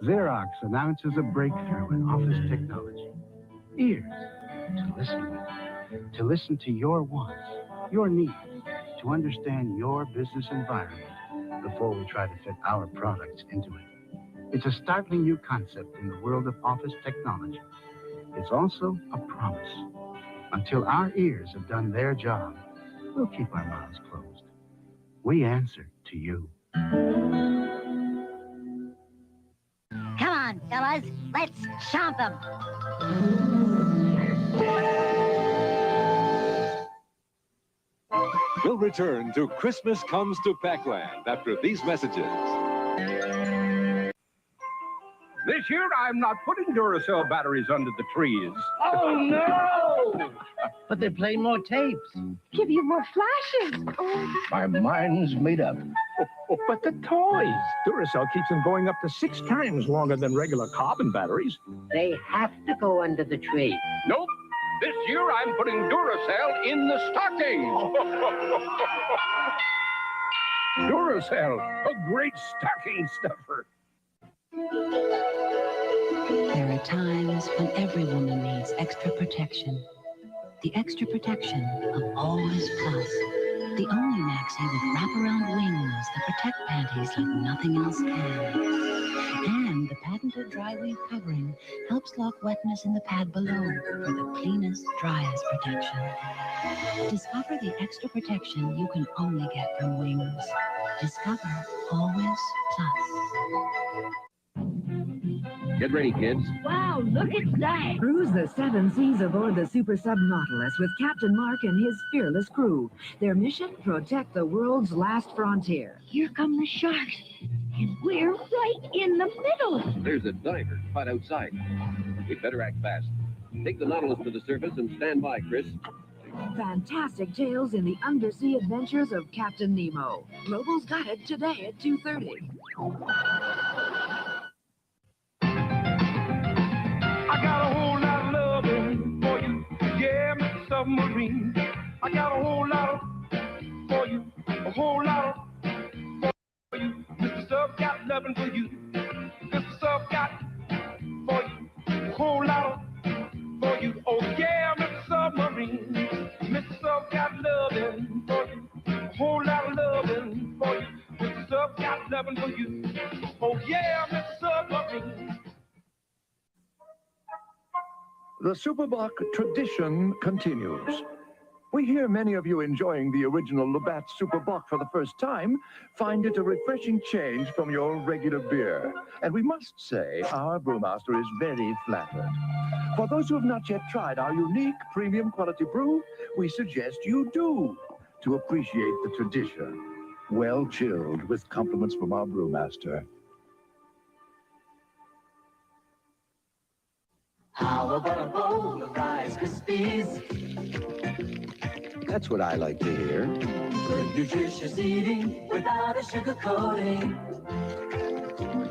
Xerox announces a breakthrough in office technology. Ears to listen with, to listen to your wants, your needs, to understand your business environment before we try to fit our products into it. It's a startling new concept in the world of office technology. It's also a promise. Until our ears have done their job, we'll keep our mouths closed. We answer to you. Come on, fellas, let's chomp them. We'll return to Christmas Comes to Pac-Land after these messages. This year, I'm not putting Duracell batteries under the trees. Oh, no! But they play more tapes. Give you more flashes. Oh. My mind's made up. But the toys. Duracell keeps them going up to 6 times longer than regular carbon batteries. They have to go under the tree. Nope. This year, I'm putting Duracell in the stocking. Duracell, a great stocking stuffer. There are times when every woman needs extra protection. The extra protection of Always Plus. The only maxi with wraparound wings that protect panties like nothing else can. And the patented dry weave covering helps lock wetness in the pad below for the cleanest, driest protection. Discover the extra protection you can only get from Wings. Discover Always Plus. Get ready, kids. Wow, look at that. Cruise the 7 seas aboard the Super Sub Nautilus with Captain Mark and his fearless crew. Their mission, protect the world's last frontier. Here come the sharks, and we're right in the middle. There's a diver right outside. We'd better act fast. Take the Nautilus to the surface and stand by, Chris. Fantastic tales in the undersea adventures of Captain Nemo. Global's got it today at 2:30. I got a whole lot of loving for you, yeah, Mr. Submarine. I got a whole lot for you, a whole lot for you. Mr. Sub got loving for you. Mr. Sub got for you, a whole lot for you. Oh yeah, Mr. Submarine. Mr. Sub got loving for you, a whole lot of loving for you. Mr. Sub got loving for you. Oh yeah, Mr. Submarine. The Superboc tradition continues. We hear many of you enjoying the original Labatt Superboc for the first time find it a refreshing change from your regular beer. And we must say our brewmaster is very flattered. For those who have not yet tried our unique premium quality brew, we suggest you do to appreciate the tradition. Well chilled with compliments from our brewmaster. How about a bowl of Rice Krispies? That's what I like to hear. Good nutritious eating without a sugar coating.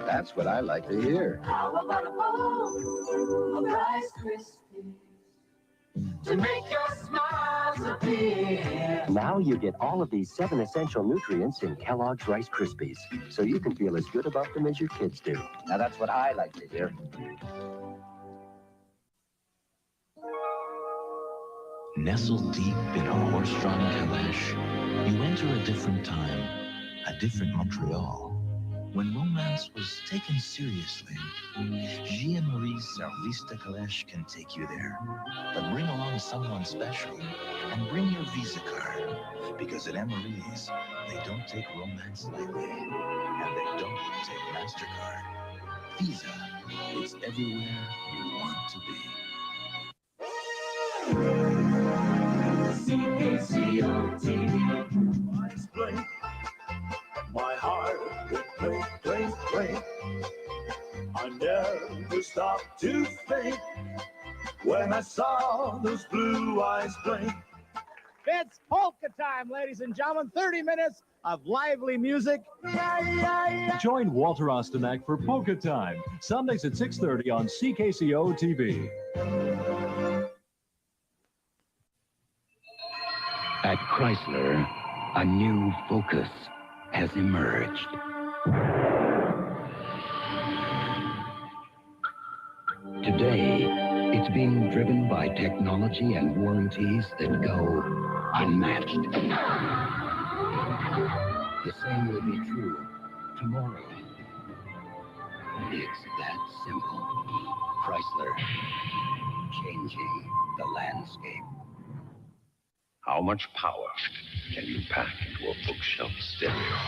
That's what I like to hear. How about a bowl of Rice Krispies? To make your smiles appear. Now you get all of these 7 essential nutrients in Kellogg's Rice Krispies, so you can feel as good about them as your kids do. Now that's what I like to hear. Nestled deep in a horse-drawn calash, you enter a different time, a different Montreal. When romance was taken seriously, Jean-Marie's Service de Calèche can take you there. But bring along someone special and bring your Visa card, because at Emery's, they don't take romance lightly, and they don't take MasterCard. Visa, it's everywhere you want to be. CKCO-TV. Eyes blink, my heart would blink, blink, blink. I never stopped to think when I saw those blue eyes blink. It's polka time, ladies and gentlemen. 30 minutes of lively music. Join Walter Ostanak for Polka Time, Sundays at 6:30 on CKCO TV. At Chrysler, a new focus has emerged. Today, it's being driven by technology and warranties that go unmatched. The same will be true tomorrow. It's that simple. Chrysler, changing the landscape. How much power can you pack into a bookshelf stereo?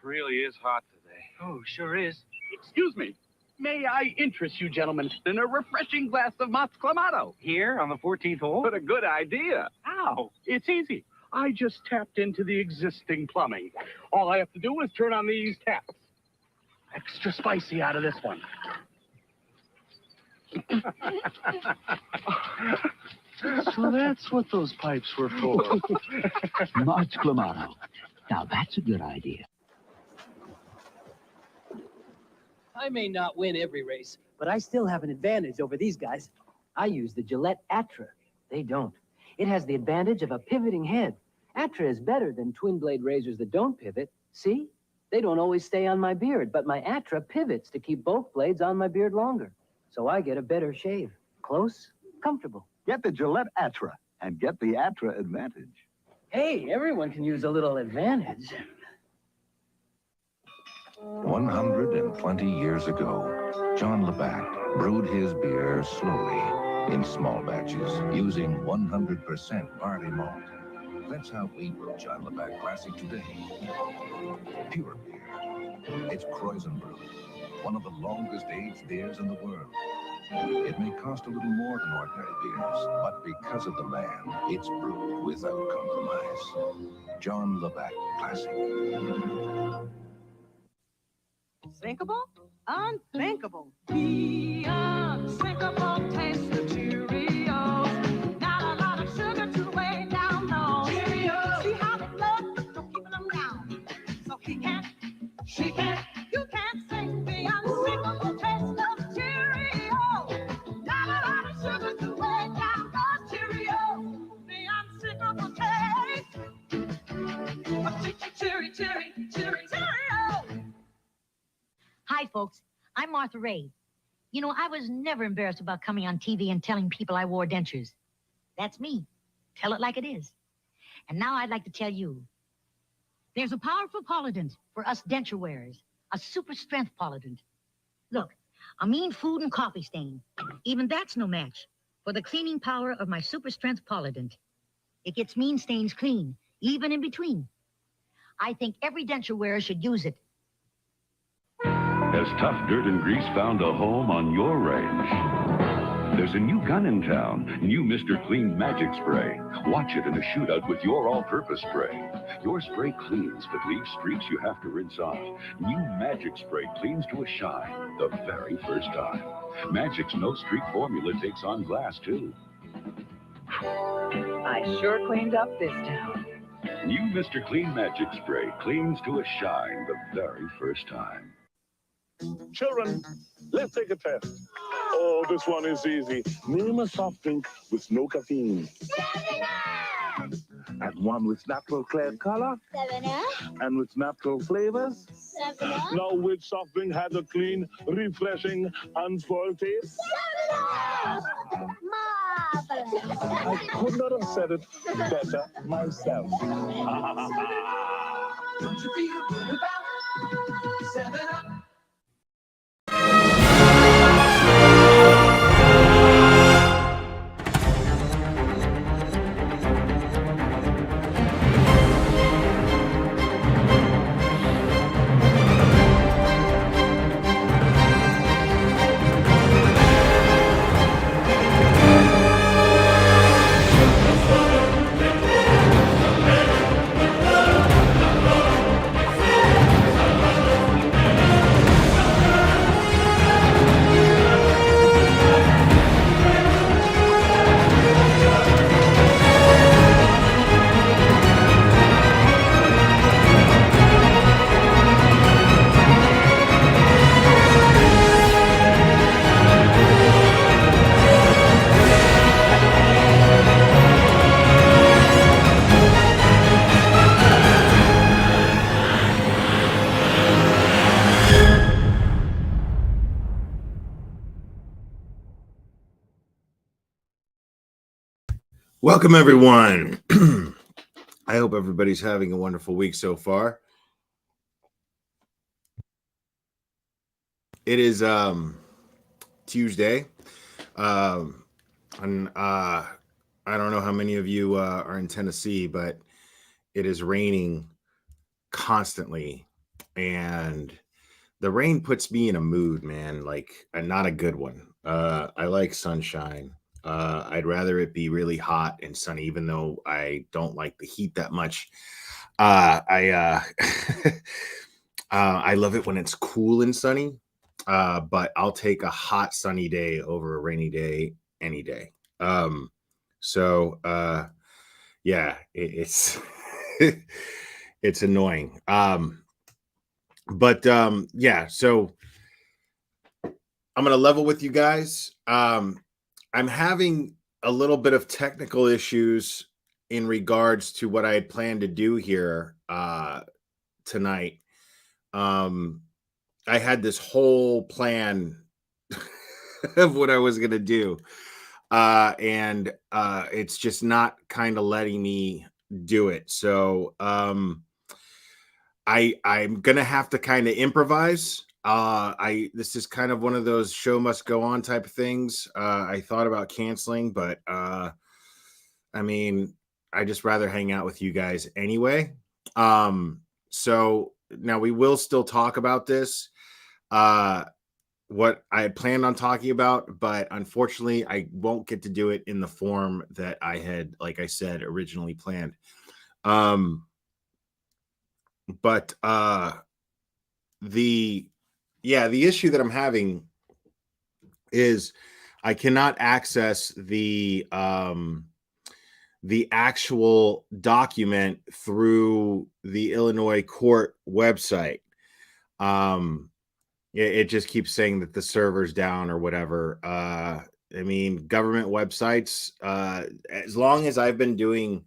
Really is hot today. Oh, sure is. Excuse me. May I interest you gentlemen in a refreshing glass of Mott's Clamato? Here on the 14th hole? What a good idea. How? It's easy. I just tapped into the existing plumbing. All I have to do is turn on these taps. Extra spicy out of this one. So that's what those pipes were for. Mott's Clamato. Now that's a good idea. I may not win every race, but I still have an advantage over these guys. I use the Gillette Atra. They don't. It has the advantage of a pivoting head. Atra is better than twin-blade razors that don't pivot. See? They don't always stay on my beard, but my Atra pivots to keep both blades on my beard longer. So I get a better shave. Close, comfortable. Get the Gillette Atra and get the Atra advantage. Hey, everyone can use a little advantage. 120 years ago, John Labatt brewed his beer slowly in small batches using 100% barley malt. That's how we brew John Labatt Classic today. Pure beer. It's Kreuzen brewed, one of the longest aged beers in the world. It may cost a little more than ordinary beers, but because of the man, it's brewed without compromise. John Labatt Classic. Sinkable? Unthinkable. The unsinkable taste of Cheerios. Not a lot of sugar to weigh down, no. Cheerios. See how they look? No keeping them down. So he can't, she can't, you can't sink the unsinkable taste of Cheerios. Not a lot of sugar to weigh down those Cheerios. The unsinkable taste of Cheerios. Hi, folks. I'm Martha Ray. You know, I was never embarrassed about coming on TV and telling people I wore dentures. That's me. Tell it like it is. And now I'd like to tell you, there's a powerful polident for us denture wearers, a super strength polident. Look, a mean food and coffee stain. Even that's no match for the cleaning power of my super strength polident. It gets mean stains clean, even in between. I think every denture wearer should use it. Has tough dirt and grease found a home on your range? There's a new gun in town, new Mr. Clean Magic Spray. Watch it in a shootout with your all-purpose spray. Your spray cleans but leaves streaks you have to rinse off. New Magic Spray cleans to a shine the very first time. Magic's no-streak formula takes on glass, too. I sure cleaned up this town. New Mr. Clean Magic Spray cleans to a shine the very first time. Children, let's take a test. Oh, this one is easy. Name a soft drink with no caffeine. 7-Up! And one with natural clear color. 7-Up! And with natural flavors. 7-Up! Now, which soft drink has a clean, refreshing, unspoiled taste? 7-Up! Marvelous! I could not have said it better myself. Don't you feel good about 7-Up? Welcome, everyone. I hope everybody's having a wonderful week so far. It is Tuesday. And I don't know how many of you are in Tennessee, but it is raining constantly. And the rain puts me in a mood, man, like not a good one. I like sunshine. I'd rather it be really hot and sunny, even though I don't like the heat that much. I I love it when it's cool and sunny, but I'll take a hot sunny day over a rainy day any day. So yeah, it's it's annoying. But yeah, so I'm gonna level with you guys. I'm having a little bit of technical issues in regards to what I had planned to do here tonight. I had this whole plan of what I was gonna do, and it's just not kind of letting me do it. So I'm gonna have to kind of improvise. This is kind of one of those show must go on type of things. I thought about canceling, but I mean, I just rather hang out with you guys anyway. So now we will still talk about this. What I had planned on talking about, but unfortunately, I won't get to do it in the form that I had, like I said, originally planned. But the issue that I'm having is I cannot access the actual document through the Illinois court website. It just keeps saying that the server's down or whatever. I mean, government websites, as long as I've been doing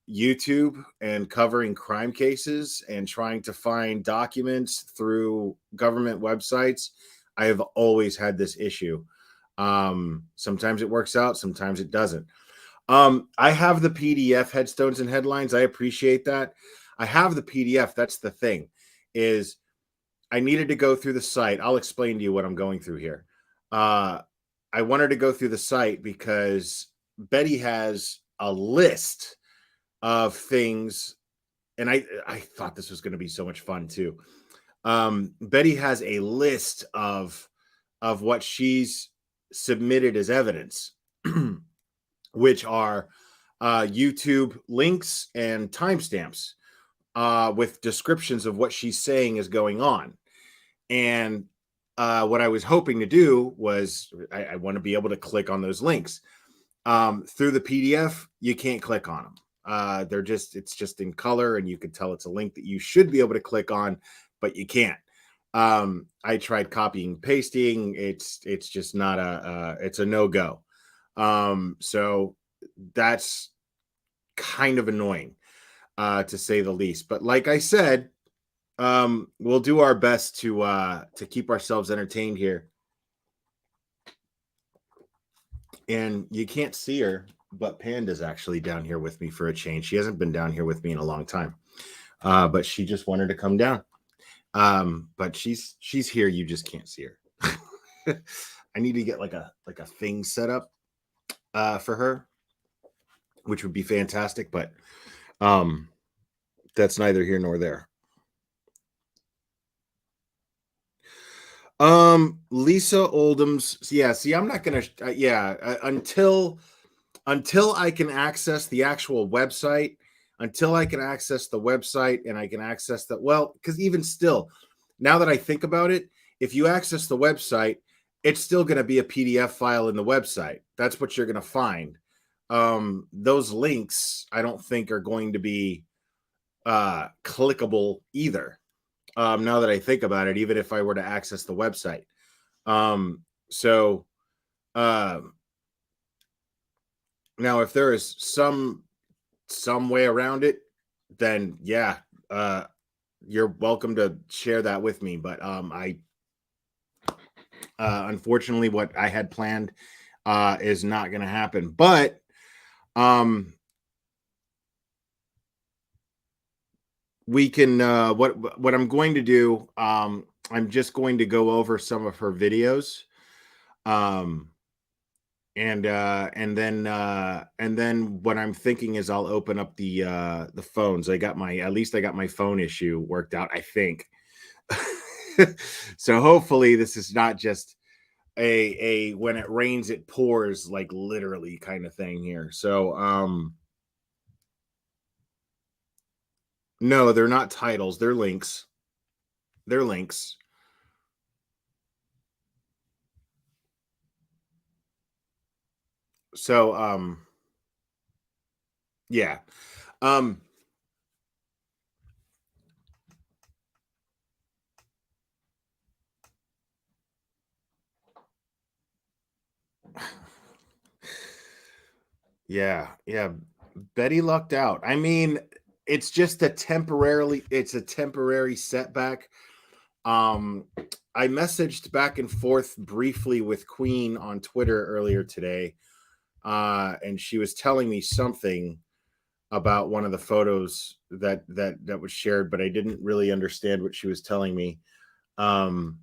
YouTube and covering crime cases and trying to find documents through government websites, I have always had this issue. Sometimes it works out, sometimes it doesn't. I have the PDF headstones and headlines. I appreciate that. I have the PDF. That's the thing, is I needed to go through the site. I'll explain to you what I'm going through here. I wanted to go through the site because Betty has a list of things, and I thought this was going to be so much fun too. Betty has a list of what she's submitted as evidence, which are YouTube links and timestamps with descriptions of what she's saying is going on. And what I was hoping to do was I want to be able to click on those links. Through the PDF, you can't click on them. It's just in color, and you can tell it's a link that you should be able to click on, but you can't. I tried copying, pasting. It's just not it's a no-go. So that's kind of annoying, to say the least. But like I said, we'll do our best to keep ourselves entertained here. And you can't see her, but Panda's actually down here with me for a change. She hasn't been down here with me in a long time, but she just wanted to come down. But she's here. You just can't see her. I need to get like a thing set up for her, which would be fantastic. But that's neither here nor there. Lisa Oldham's, yeah, see, I'm not gonna until I can access the actual website, until I can access the website and I can access that, well, because even still, now that I think about it, if you access the website, it's still going to be a PDF file in the website. That's what you're going to find. Those links I don't think are going to be clickable either. Now that I think about it, even if I were to access the website. Now if there is some way around it, then yeah, you're welcome to share that with me. But unfortunately, what I had planned is not going to happen. But We can what I'm going to do, I'm just going to go over some of her videos. Um and then what I'm thinking is I'll open up the phones. At least I got my phone issue worked out, I think. So hopefully this is not just a when it rains it pours, like literally kind of thing here. So no, they're not titles, they're links. They're links. So yeah. Um yeah. Betty lucked out. I mean, it's just it's a temporary setback. Um I messaged back and forth briefly with Queen on Twitter earlier today. And she was telling me something about one of the photos that was shared, but I didn't really understand what she was telling me. Um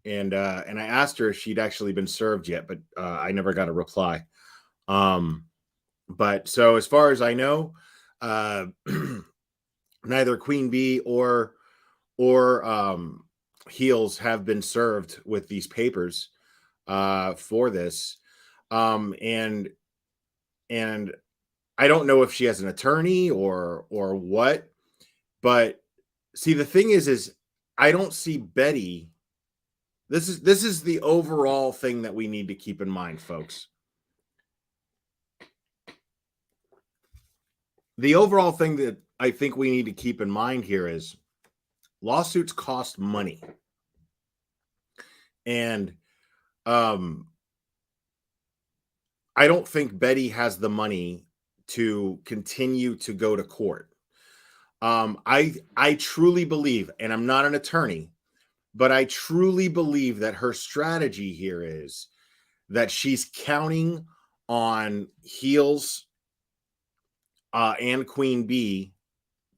and I asked her if she'd actually been served yet, but I never got a reply. But so as far as I know, uh neither Queen Bee or Heels have been served with these papers for this. And I don't know if she has an attorney or what, but see the thing is I don't see Betty. This is the overall thing that we need to keep in mind, folks. The overall thing that I think we need to keep in mind here is lawsuits cost money. And I don't think Betty has the money to continue to go to court. I truly believe, and I'm not an attorney, but I truly believe that her strategy here is that she's counting on Heels and Queen Bee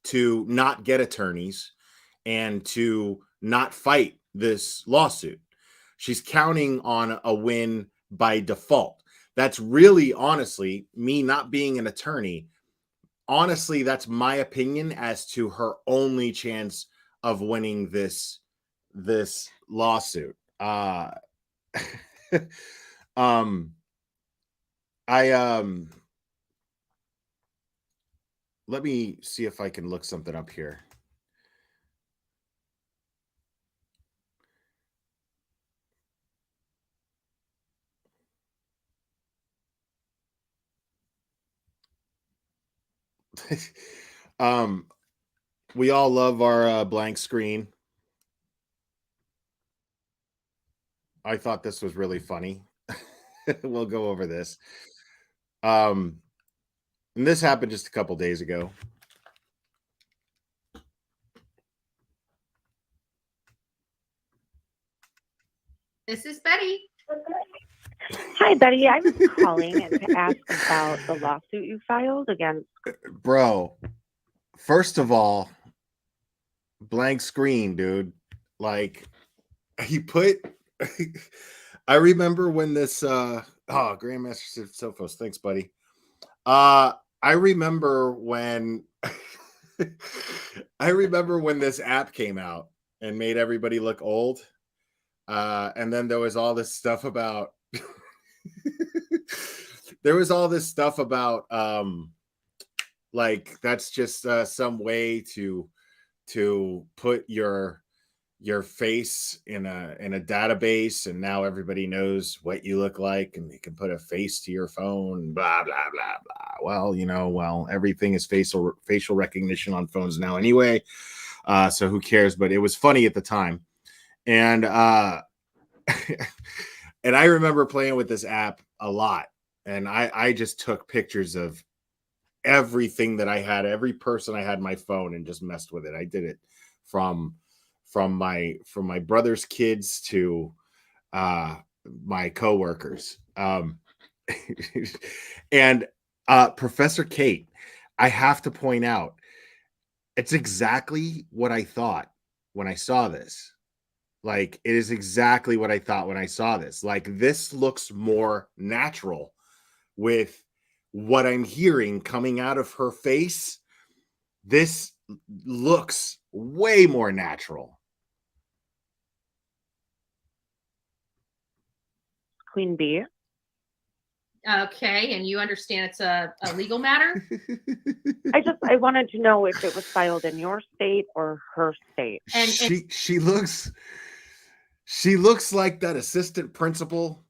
to not get attorneys and to not fight this lawsuit. She's counting on a win by default. That's really, honestly, me not being an attorney. Honestly, that's my opinion as to her only chance of winning this lawsuit. Um I let me see if I can look something up here. um we all love our blank screen. I thought this was really funny. We'll go over this. And this happened just a couple days ago. This is Betty. Hi, Betty. I was calling to ask about the lawsuit you filed against. Bro, first of all, blank screen, dude. Like, he put. I remember when this. Grandmaster Sophos, thanks, buddy. I remember when. I remember when this app came out and made everybody look old. And then there was all this stuff about like that's just some way to put your face in a database, and now everybody knows what you look like and they can put a face to your phone, blah blah blah blah. Well, everything is facial recognition on phones now anyway, so who cares? But it was funny at the time. And and I remember playing with this app a lot, and I just took pictures of everything that I had, every person I had on my phone, and just messed with it. I did it from my brother's kids to my coworkers. And Professor Kate, I have to point out, it's exactly what I thought when I saw this. Like, it is exactly what I thought when I saw this. Like, this looks more natural with what I'm hearing coming out of her face. This looks way more natural. Queen Bee. Okay, and you understand it's a legal matter? I wanted to know if it was filed in your state or her state. And She looks like that assistant principal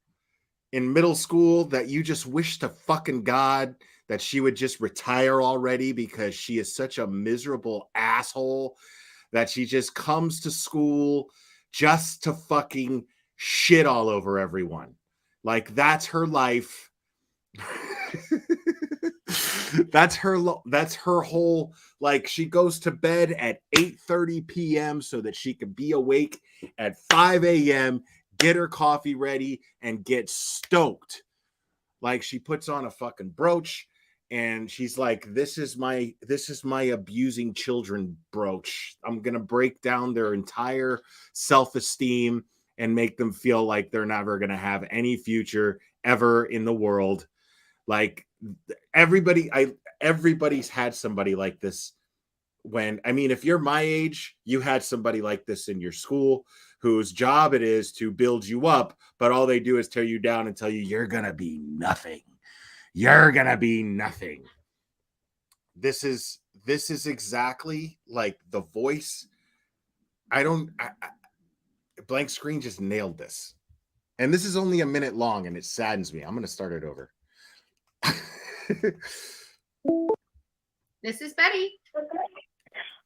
in middle school that you just wish to fucking God that she would just retire already, because she is such a miserable asshole that she just comes to school just to fucking shit all over everyone. Like, that's her life. that's her whole, like, she goes to bed at 8:30 p.m. so that she can be awake at 5 a.m., get her coffee ready, and get stoked. Like, she puts on a fucking brooch and she's like, this is my abusing children brooch. I'm gonna break down their entire self-esteem and make them feel like they're never gonna have any future ever in the world. Like, everybody's had somebody like this. If you're my age, you had somebody like this in your school whose job it is to build you up, but all they do is tear you down and tell you you're gonna be nothing. You're gonna be nothing. This is exactly like the voice. Blank Screen just nailed this. And this is only a minute long and it saddens me. I'm gonna start it over. This is Betty.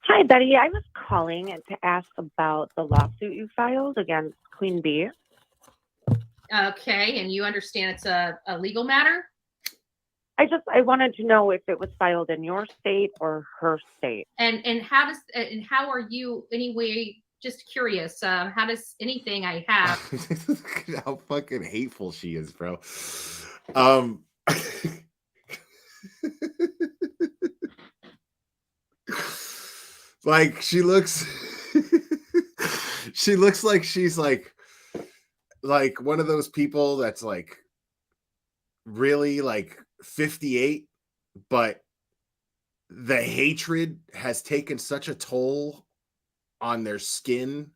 Hi, Betty. I was calling to ask about the lawsuit you filed against Queen Bee. Okay, and you understand it's a legal matter? I wanted to know if it was filed in your state or her state. And how are you, anyway, just curious, how does anything I have How fucking hateful she is, bro. Like, she looks like she's like one of those people that's like really like 58, but the hatred has taken such a toll on their skin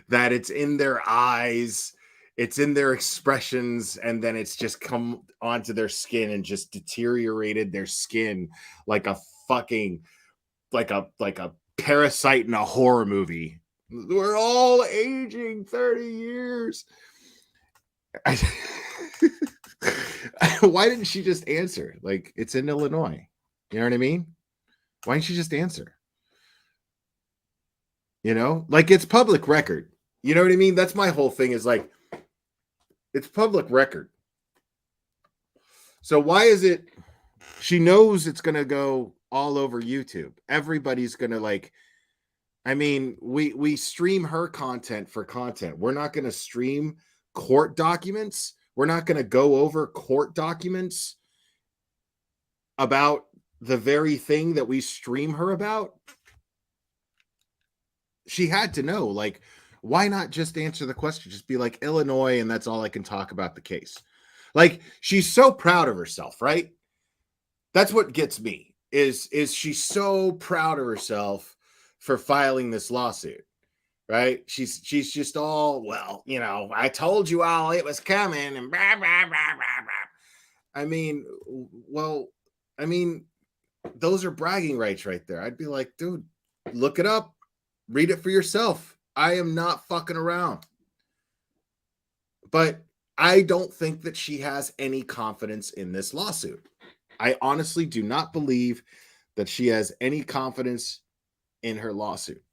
that it's in their eyes, it's in their expressions, and then it's just come onto their skin and just deteriorated their skin like a fucking like a parasite in a horror movie. We're all aging 30 years. Why didn't she just answer? Like, it's in Illinois. You know what I mean? Why didn't she just answer? You know, like, it's public record. You know what I mean? That's my whole thing, is like, it's public record. So why is it she knows it's going to go all over YouTube? Everybody's going to, like, we stream her content for content. We're not going to stream court documents. We're not going to go over court documents about the very thing that we stream her about. She had to know, like, why not just answer the question? Just be like, Illinois, and that's all I can talk about the case. Like, she's so proud of herself, right? That's what gets me, is she's so proud of herself for filing this lawsuit, right? She's just all, well, you know, I told you all it was coming, and blah, blah, blah, blah, blah. Those are bragging rights right there. I'd be like, dude, look it up, read it for yourself. I am not fucking around. But I don't think that she has any confidence in this lawsuit. I honestly do not believe that she has any confidence in her lawsuit.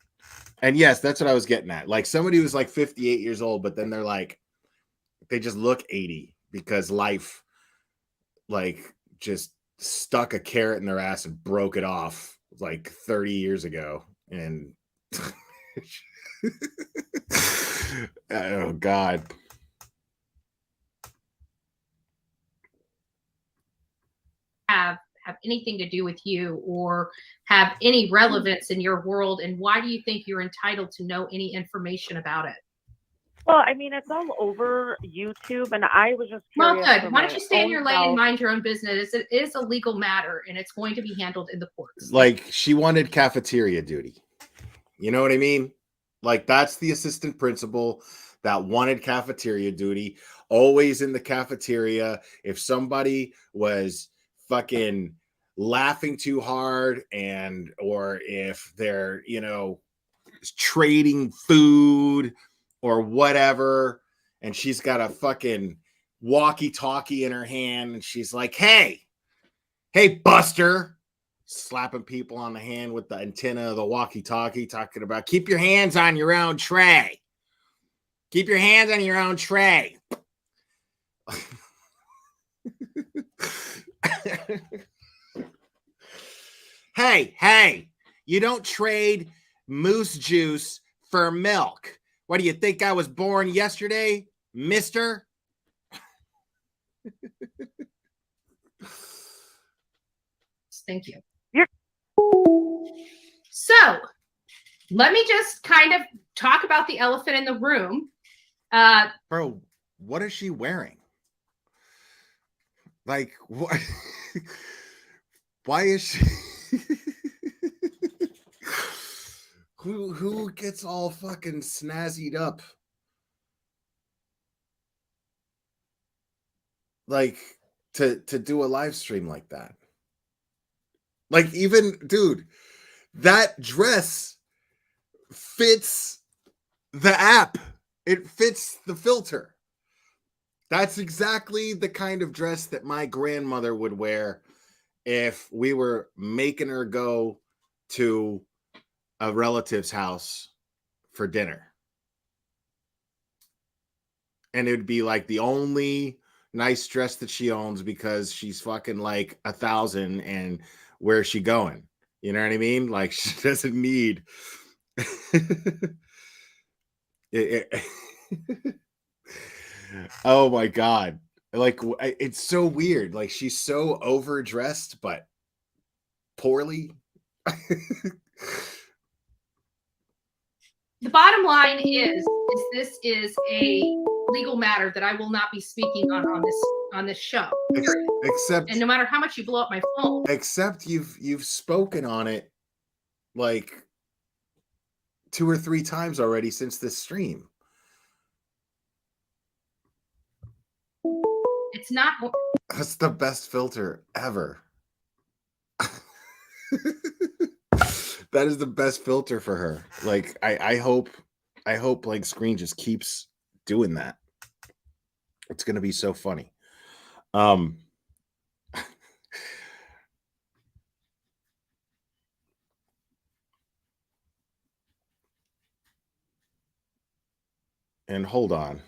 And yes, that's what I was getting at. Like, somebody who's like 58 years old, but then they're like, they just look 80 because life, like, just stuck a carrot in their ass and broke it off like 30 years ago. And oh God. have anything to do with you or have any relevance in your world? And why do you think you're entitled to know any information about it? Well, I mean, it's all over YouTube, and I was just Well, curious. good. Why don't you stay in your lane and mind your own business? It is a legal matter, and it's going to be handled in the courts. Like, she wanted cafeteria duty. You know what I mean? Like, that's the assistant principal that wanted cafeteria duty, always in the cafeteria. If somebody was fucking laughing too hard, or if they're, trading food or whatever, and she's got a fucking walkie-talkie in her hand, and she's like, hey, Buster, slapping people on the hand with the antenna of the walkie-talkie, talking about, keep your hands on your own tray. Keep your hands on your own tray. Hey, you don't trade moose juice for milk. What do you think, I was born yesterday, mister? Thank you. So let me just kind of talk about the elephant in the room. Bro, what is she wearing? Like, what? Why is she? Who gets all fucking snazzied up? Like, to do a live stream like that. Like, even, dude, that dress fits the app. It fits the filter. That's exactly the kind of dress that my grandmother would wear if we were making her go to a relative's house for dinner. And it would be like the only nice dress that she owns, because she's fucking like 1,000, and where's she going? You know what I mean? Like, she doesn't need Oh my God. Like, it's so weird. Like, she's so overdressed, but poorly. The bottom line is this is a legal matter that I will not be speaking on this show. Period. Except, and no matter how much you blow up my phone. Except you've spoken on it like 2 or 3 times already since this stream. It's not. That's the best filter ever. That is the best filter for her. Like, I hope like Screen just keeps doing that. It's gonna be so funny. And hold on.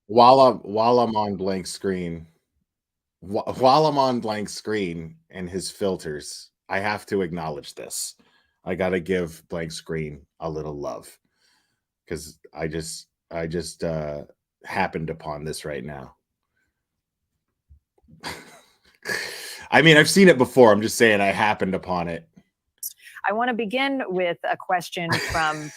While I'm on blank screen, while I'm on blank screen and his filters, I have to acknowledge this. I got to give blank screen a little love, because I just happened upon this right now. I mean, I've seen it before. I'm just saying I happened upon it. I want to begin with a question from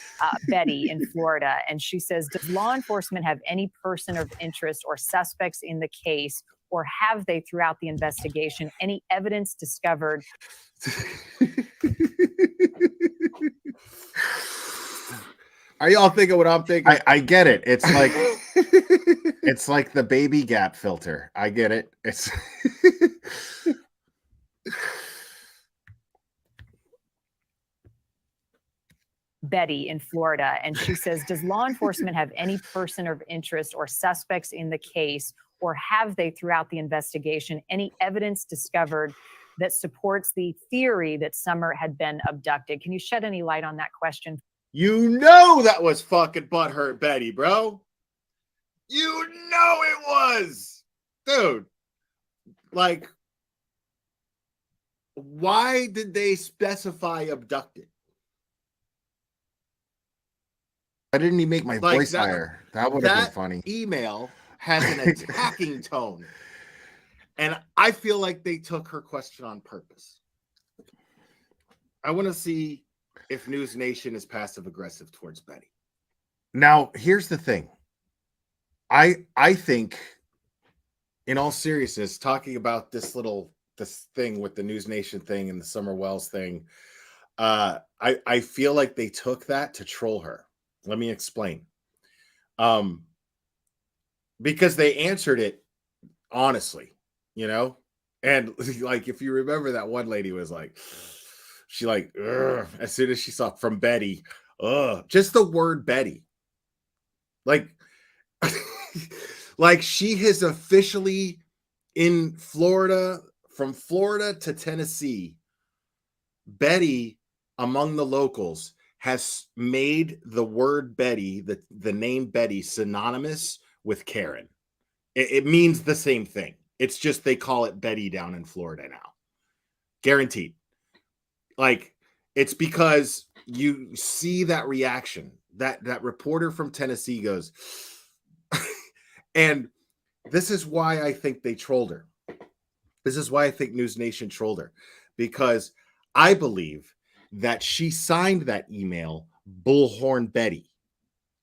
Betty in Florida. And she says, does law enforcement have any person of interest or suspects in the case, or have they, throughout the investigation, any evidence discovered? Are y'all thinking what I'm thinking? I get it. It's like it's like the baby gap filter. I get it. It's Betty in Florida. And she says, does law enforcement have any person of interest or suspects in the case, or have they, throughout the investigation, any evidence discovered that supports the theory that Summer had been abducted? Can you shed any light on that question? You know that was fucking butthurt Betty, bro. You know it was. Dude. Like, why did they specify abducted? Why didn't he make my voice higher? That would have been funny. Email has an attacking tone. And I feel like they took her question on purpose. I want to see if News Nation is passive aggressive towards Betty. Now, here's the thing. I think, in all seriousness, talking about this thing with the News Nation thing and the Summer Wells thing, I feel like they took that to troll her. Let me explain. Because they answered it honestly, you know? And like, if you remember, that one lady was like, she like, ugh, as soon as she saw from Betty, just the word Betty. Like, like she has officially in Florida, from Florida to Tennessee, Betty among the locals has made the word Betty, the name Betty, synonymous with Karen. It means the same thing. It's just they call it Betty down in Florida now. Guaranteed. Like, it's because you see that reaction. That reporter from Tennessee goes, and this is why I think they trolled her. This is why I think News Nation trolled her. Because I believe that she signed that email Bullhorn Betty.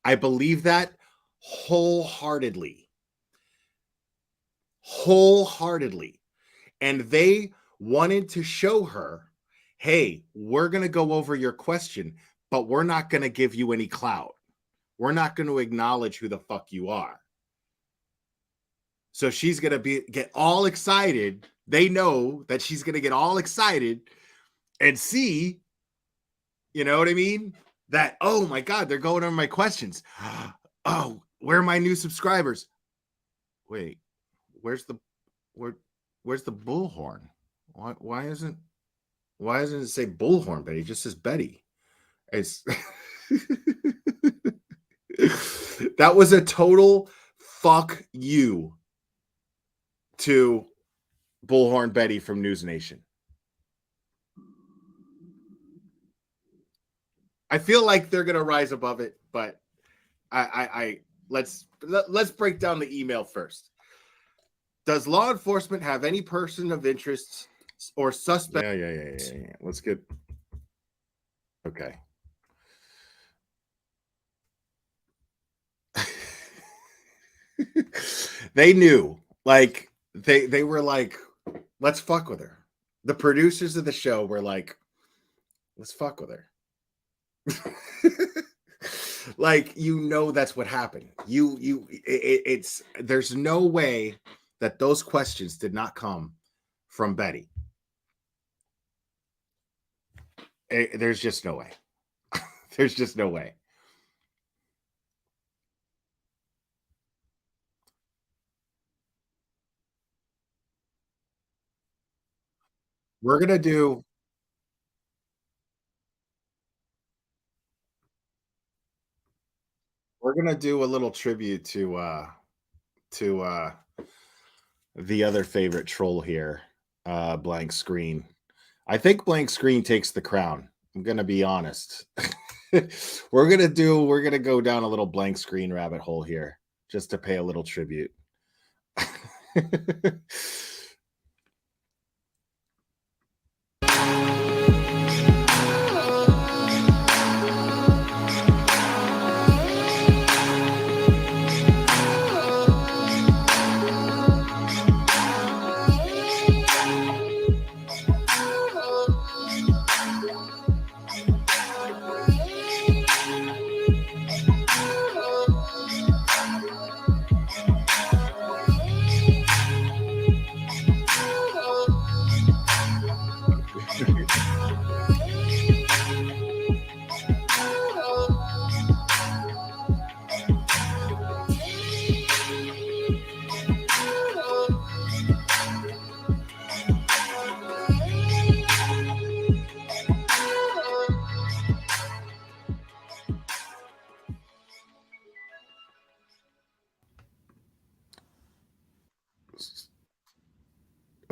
I believe that wholeheartedly. And they wanted to show her, hey, we're going to go over your question, but we're not going to give you any clout. We're not going to acknowledge who the fuck you are. So she's going to get all excited. They know that she's going to get all excited and see, you know what I mean? That, oh my God, they're going over my questions. Oh, where are my new subscribers? Wait, where's the bullhorn? Why isn't it say bullhorn Betty? It just says Betty. It's that was a total fuck you to Bullhorn Betty from News Nation. I feel like they're gonna rise above it, but let's break down the email first. Does law enforcement have any person of interest or suspect? Yeah. Let's get okay. They knew, like they were like, let's fuck with her. The producers of the show were like, let's fuck with her. Like, you know, that's what happened. It's there's no way that those questions did not come from Betty. There's just no way. There's just no way. We're gonna do a little tribute to the other favorite troll here, Blank Screen. I think Blank Screen takes the crown. I'm gonna be honest. We're gonna go down a little Blank Screen rabbit hole here just to pay a little tribute.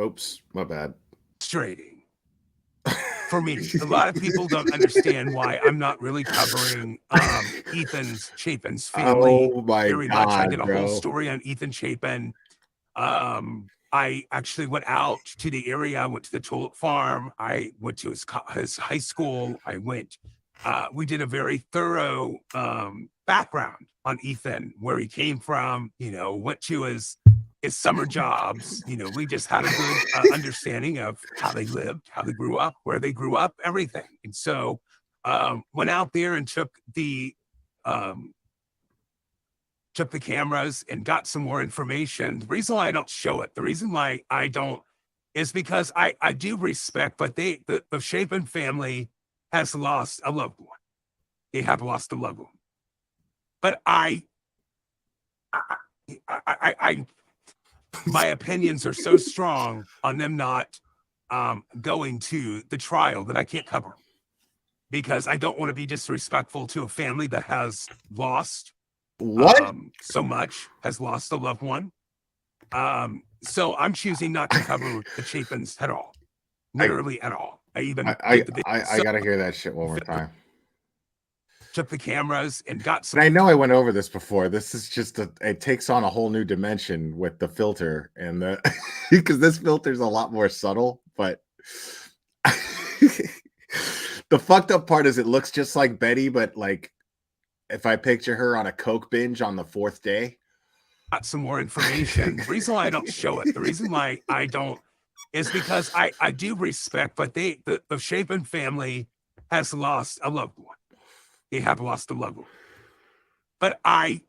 Oops, my bad. Trading. for me. A lot of people don't understand why I'm not really covering Ethan Chapin's family Oh my very much. I God, did a bro. whole story on Ethan Chapin. I actually went out to the area. I went to the Tulip Farm. I went to his high school. We did a very thorough background on Ethan, where he came from, went to his summer jobs. We just had a good understanding of how they lived, how they grew up, where they grew up, everything. And so went out there and took the cameras and got some more information. The reason why I don't show it, the reason why I don't, is because I do respect, but the Chapin family has lost a loved one. They have lost a loved one. But my opinions are so strong on them not going to the trial that I can't cover, because I don't want to be disrespectful to a family that has lost so much, has lost a loved one. So I'm choosing not to cover the Chapins at all, literally at all. I gotta hear that shit one more time. Took the cameras and got some. And I know I went over this before. This is just it takes on a whole new dimension with the filter and the because this filter's a lot more subtle, but the fucked up part is it looks just like Betty, but like if I picture her on a Coke binge on the 4th day. Got some more information. The reason why I don't show it, the reason why I don't, is because I do respect, but the Chapin family has lost a loved one. They have lost a loved one. But my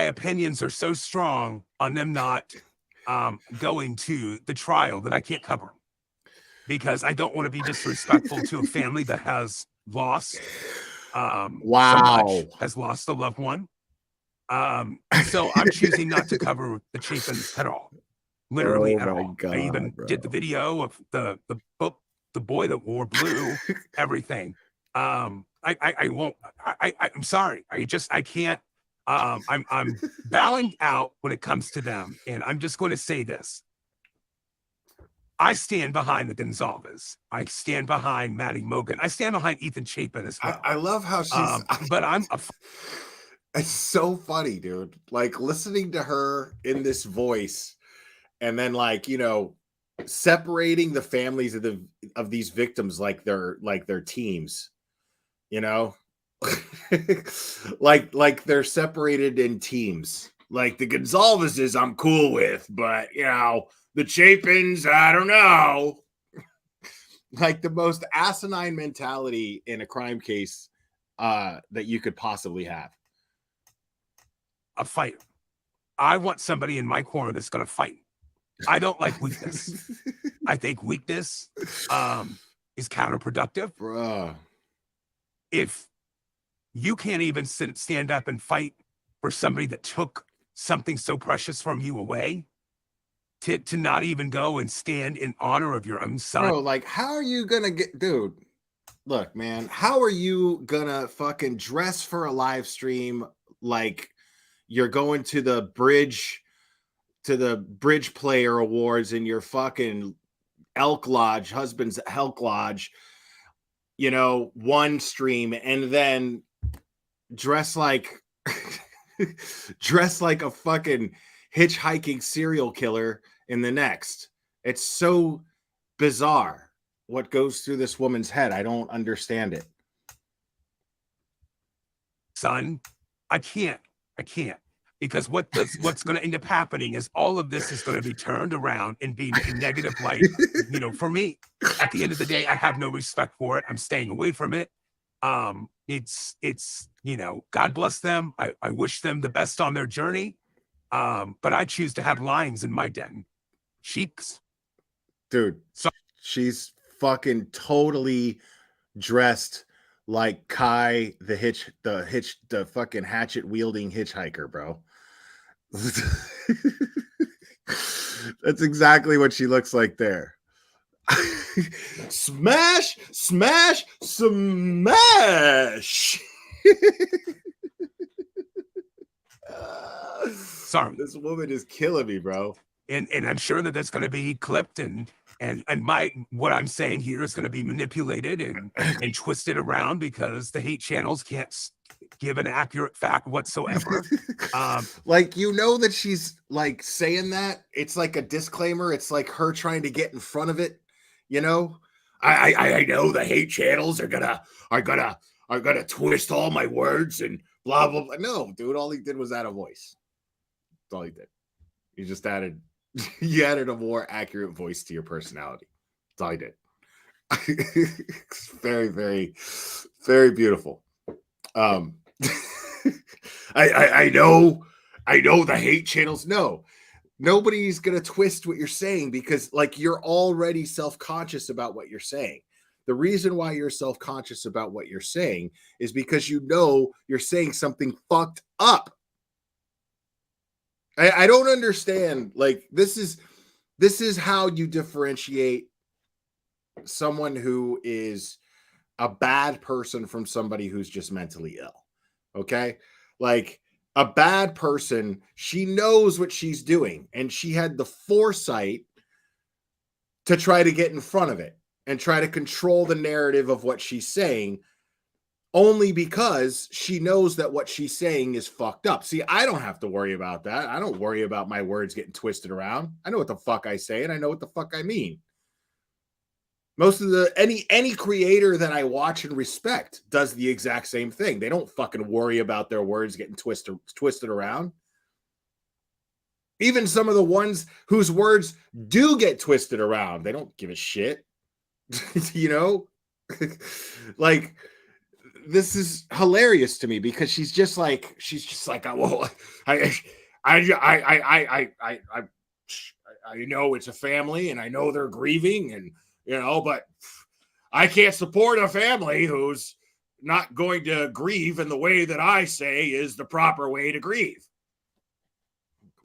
opinions are so strong on them not going to the trial that I can't cover, because I don't want to be disrespectful to a family that has lost so much, has lost a loved one. So I'm choosing not to cover the Chapins at all, literally at all. God, I even did the video of the boy that wore blue, everything. I won't. I'm sorry. I can't. I'm bowing out when it comes to them, and I'm just going to say this. I stand behind the Gonzalez. I stand behind Maddie Mogan. I stand behind Ethan Chapin as well. I love how she's. But I'm. It's so funny, dude. Like listening to her in this voice, and then separating the families of these victims like they're teams, like they're separated in teams. Like the Gonzalez's I'm cool with, but the Chapins, I don't know. Like the most asinine mentality in a crime case that you could possibly have. A fighter. I want somebody in my corner that's going to fight. I don't like weakness. I think weakness is counterproductive. Bruh. If you can't even stand up and fight for somebody that took something so precious from you away, to not even go and stand in honor of your own son. Bro, like, how are you gonna dude, look, man, how are you gonna fucking dress for a live stream like you're going to the bridge player awards in your fucking Elk Lodge, husband's Elk Lodge, one stream, and then dress like a fucking hitchhiking serial killer in the next? It's so bizarre what goes through this woman's head. I don't understand it. Son, I can't. Because what's going to end up happening is all of this is going to be turned around and be in negative light. For me, at the end of the day, I have no respect for it. I'm staying away from it. It's God bless them. I wish them the best on their journey. But I choose to have lions in my den. Sheeps. Dude, she's fucking totally dressed like Kai, the fucking hatchet wielding hitchhiker, bro. That's exactly what she looks like there. Smash, smash, smash. Sorry. This woman is killing me, bro. and I'm sure that that's going to be clipped and what I'm saying here is going to be manipulated and twisted around because the hate channels can't give an accurate fact whatsoever. Like, you know that she's like saying that. It's like a disclaimer. It's like her trying to get in front of it. You know, I know the hate channels are gonna twist all my words and blah blah blah. No, dude, all he did was add a voice. That's all he did. He just added you added a more accurate voice to your personality. That's all he did. It's very, very, very beautiful. I know the hate channels. No, nobody's gonna twist what you're saying because like you're already self-conscious about what you're saying. The reason why you're self-conscious about what you're saying is because you know you're saying something fucked up. I don't understand. Like this is how you differentiate someone who is a bad person from somebody who's just mentally ill. Okay? Like a bad person, she knows what she's doing and she had the foresight to try to get in front of it and try to control the narrative of what she's saying only because she knows that what she's saying is fucked up. See, I don't have to worry about that. I don't worry about my words getting twisted around. I know what the fuck I say and I know what the fuck I mean. Most of any creator that I watch and respect does the exact same thing. They don't fucking worry about their words getting twisted around. Even some of the ones whose words do get twisted around, they don't give a shit. You know? Like this is hilarious to me because she's just like, well, I know it's a family and I know they're grieving and you know, but I can't support a family who's not going to grieve in the way that I say is the proper way to grieve.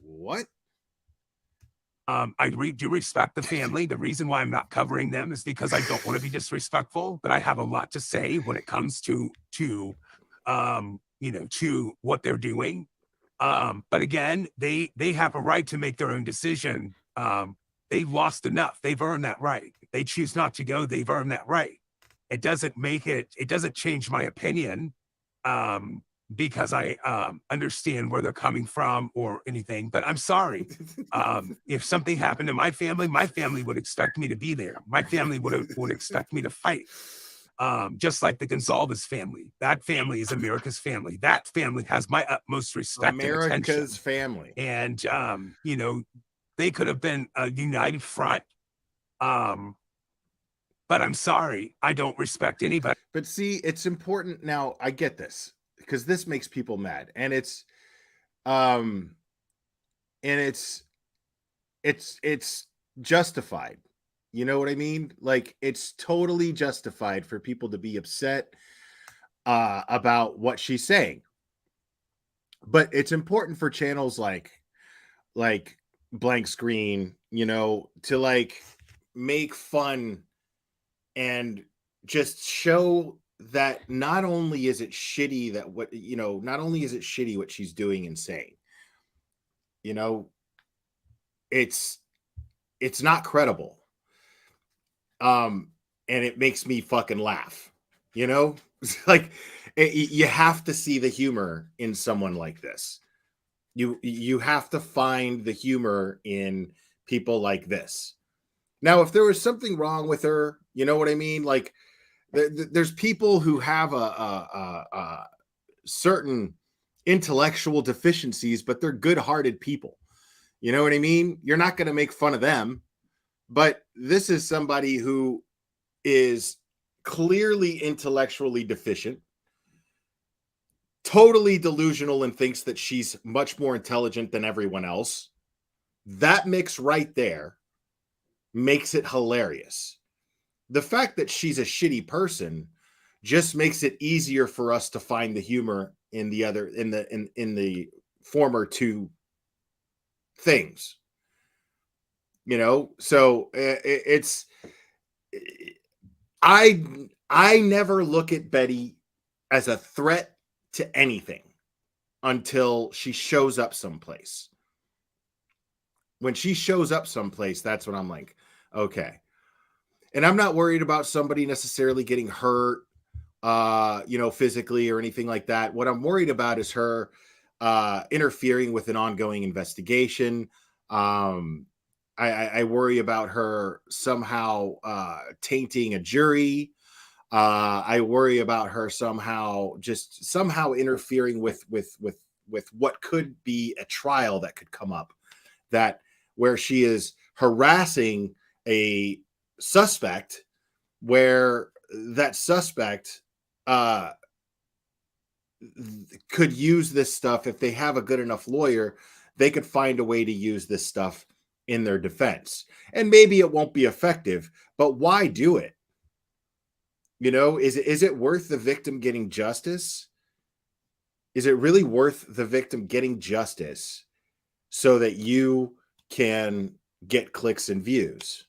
What? I do respect the family. The reason why I'm not covering them is because I don't want to be disrespectful, but I have a lot to say when it comes to what they're doing. But again, they have a right to make their own decision. They've lost enough. They've earned that right. If they choose not to go, they've earned that right. It doesn't change my opinion because I understand where they're coming from or anything. But I'm sorry. If something happened to my family would expect me to be there. My family would expect me to fight. Just like the Gonzalez family. That family is America's family. That family has my utmost respect and attention. America's family. And they could have been a united front. But I'm sorry, I don't respect anybody. But see, it's important now. I get this because this makes people mad, and it's justified. You know what I mean? Like it's totally justified for people to be upset about what she's saying. But it's important for channels like Blank Screen, you know, to like make fun and just show that not only is it shitty what she's doing and saying, you know, it's not credible. And it makes me fucking laugh, you know, like you have to see the humor in someone like this. You have to find the humor in people like this. Now, if there was something wrong with her, you know what I mean? Like there's people who have a certain intellectual deficiencies, but they're good-hearted people. You know what I mean? You're not going to make fun of them. But this is somebody who is clearly intellectually deficient, totally delusional, and thinks that she's much more intelligent than everyone else. That mix right there makes it hilarious. The fact that she's a shitty person just makes it easier for us to find the humor in the former two things. You know, so I never look at Betty as a threat to anything until she shows up someplace. when she shows up someplace, that's when I'm like, okay. And I'm not worried about somebody necessarily getting hurt, physically or anything like that. What I'm worried about is her interfering with an ongoing investigation. I worry about her somehow tainting a jury. I worry about her somehow interfering with what could be a trial that could come up, that where she is harassing a suspect, where that suspect could use this stuff. If they have a good enough lawyer, they could find a way to use this stuff in their defense. And maybe it won't be effective, but why do it? Is it worth the victim getting justice? Is it really worth the victim getting justice so that you can get clicks and views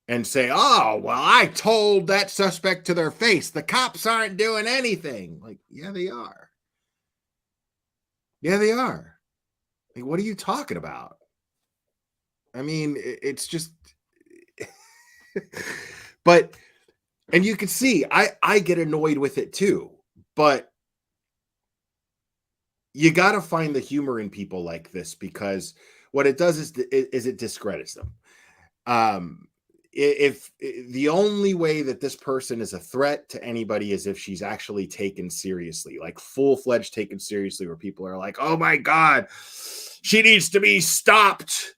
and say, oh, well, I told that suspect to their face, the cops aren't doing anything? Like, yeah, they are. Yeah, they are. Like, what are you talking about? I mean, it's just, but, and you can see, I get annoyed with it too, but you got to find the humor in people like this, because what it does is it discredits them. If the only way that this person is a threat to anybody is if she's actually taken seriously, like full-fledged taken seriously, where people are like, oh my God, she needs to be stopped.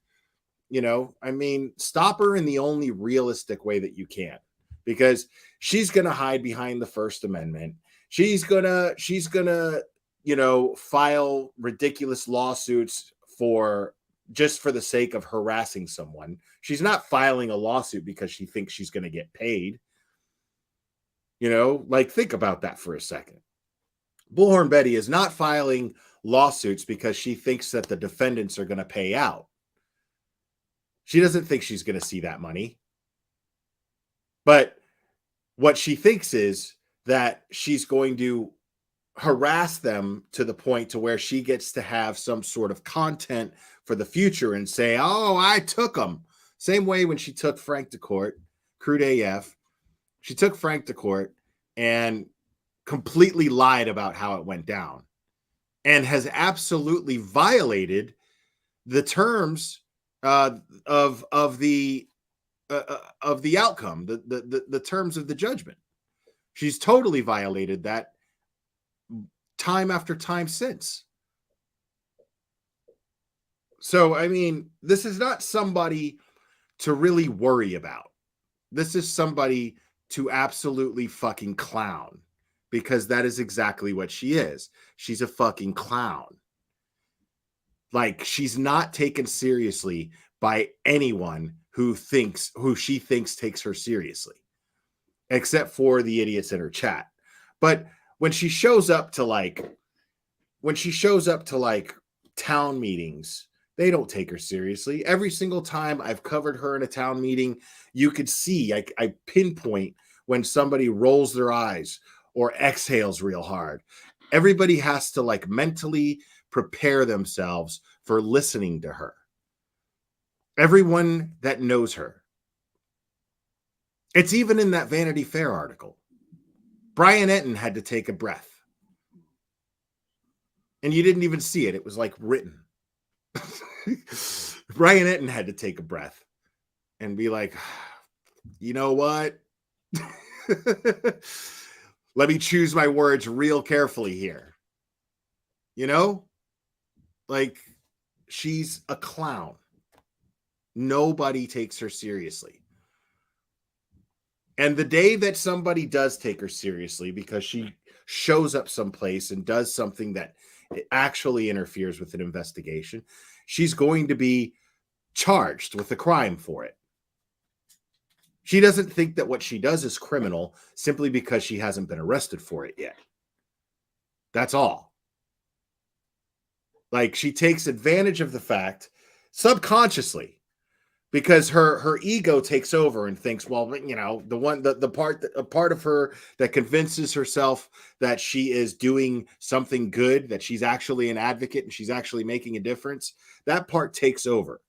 I mean, stop her in the only realistic way that you can, because she's going to hide behind the First Amendment. She's gonna, file ridiculous lawsuits just for the sake of harassing someone. She's not filing a lawsuit because she thinks she's going to get paid. Think about that for a second. Bullhorn Betty is not filing lawsuits because she thinks that the defendants are going to pay out. She doesn't think she's going to see that money. But what she thinks is that she's going to harass them to the point to where she gets to have some sort of content for the future and say, oh, I took them. Same way when she took Frank to court, Crude AF. She took Frank to court and completely lied about how it went down, and has absolutely violated the terms of the outcome, the terms of the judgment. She's totally violated that time after time since. So, I mean, this is not somebody to really worry about. This is somebody to absolutely fucking clown, because that is exactly what she is. She's a fucking clown. Like, she's not taken seriously by anyone who she thinks takes her seriously, except for the idiots in her chat. But when she shows up to town meetings, they don't take her seriously. Every single time I've covered her in a town meeting, you could see, I pinpoint when somebody rolls their eyes or exhales real hard. Everybody has to mentally prepare themselves for listening to her. Everyone that knows her. It's even in that Vanity Fair article. Brian Enton had to take a breath. And you didn't even see it. It was written. Brian Enton had to take a breath and be like, you know what? Let me choose my words real carefully here. She's a clown. Nobody takes her seriously. And the day that somebody does take her seriously because she shows up someplace and does something that actually interferes with an investigation, she's going to be charged with a crime for it. She doesn't think that what she does is criminal simply because she hasn't been arrested for it yet. That's all. She takes advantage of the fact, subconsciously, because her ego takes over and thinks, well, you know, a part of her that convinces herself that she is doing something good, that she's actually an advocate and she's actually making a difference, that part takes over.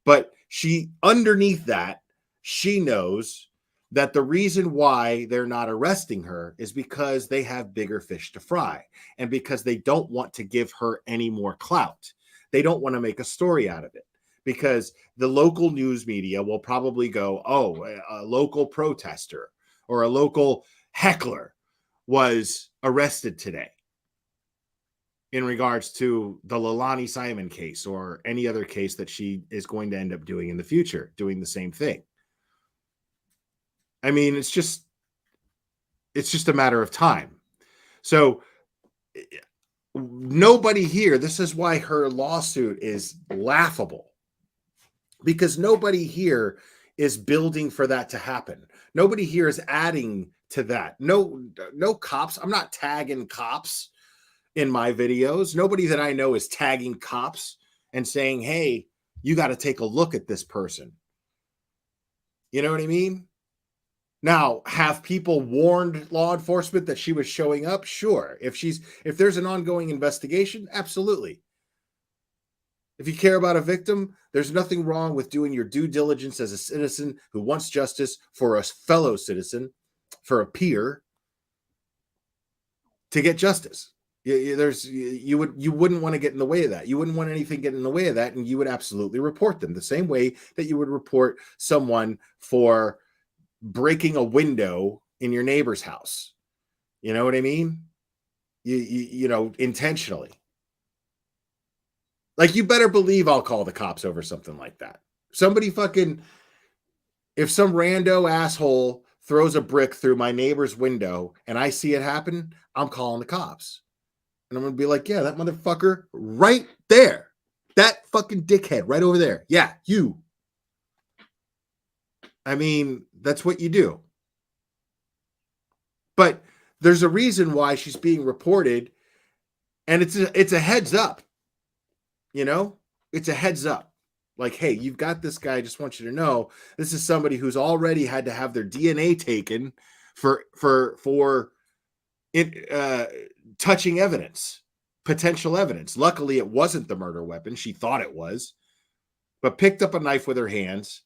But she, underneath that, she knows that the reason why they're not arresting her is because they have bigger fish to fry, and because they don't want to give her any more clout. They don't want to make a story out of it, because the local news media will probably go, oh, a local protester or a local heckler was arrested today in regards to the Leilani Simon case or any other case that she is going to end up doing in the future, doing the same thing. I mean, it's just a matter of time. So nobody here, this is why her lawsuit is laughable, because nobody here is building for that to happen. Nobody here is adding to that. No cops. I'm not tagging cops in my videos. Nobody that I know is tagging cops and saying, hey, you got to take a look at this person. You know what I mean? Now, have people warned law enforcement that she was showing up? Sure. If there's an ongoing investigation, absolutely. If you care about a victim, there's nothing wrong with doing your due diligence as a citizen who wants justice for a fellow citizen, for a peer, to get justice. You wouldn't want to get in the way of that. You wouldn't want anything get in the way of that, and you would absolutely report them the same way that you would report someone for breaking a window in your neighbor's house. You know what I mean? You know, intentionally. Like, you better believe I'll call the cops over something like that. If some rando asshole throws a brick through my neighbor's window and I see it happen, I'm calling the cops. And I'm going to be like, yeah, that motherfucker right there. That fucking dickhead right over there. Yeah, you. I mean, that's what you do. But there's a reason why she's being reported, and it's a heads up. You know, it's a heads up. Like, hey, you've got this guy. I just want you to know this is somebody who's already had to have their DNA taken for touching evidence, potential evidence. Luckily, it wasn't the murder weapon. She thought it was, but picked up a knife with her hands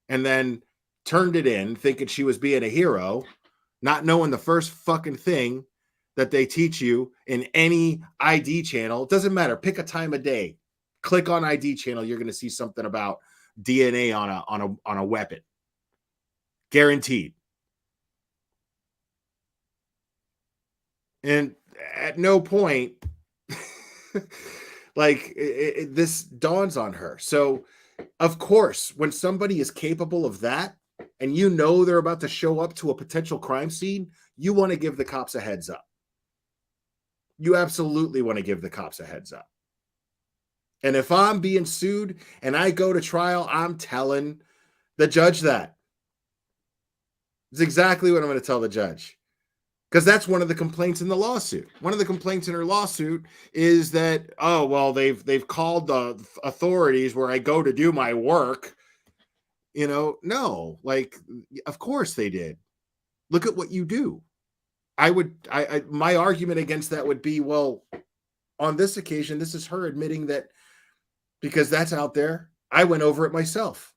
and then turned it in, thinking she was being a hero, not knowing the first fucking thing that they teach you in any ID channel. It doesn't matter. Pick a time of day. Click on ID channel. You're going to see something about DNA on a weapon. Guaranteed. And at no point, this dawns on her. So, of course, when somebody is capable of that, and you know they're about to show up to a potential crime scene, you want to give the cops a heads up. You absolutely want to give the cops a heads up. And if I'm being sued and I go to trial, I'm telling the judge that. It's exactly what I'm going to tell the judge. Because that's one of the complaints in the lawsuit. One of the complaints in her lawsuit is that, oh, well, they've called the authorities where I go to do my work. You know, no, like, of course they did. Look at what you do. My argument against that would be, well, on this occasion, this is her admitting that, because that's out there, I went over it myself.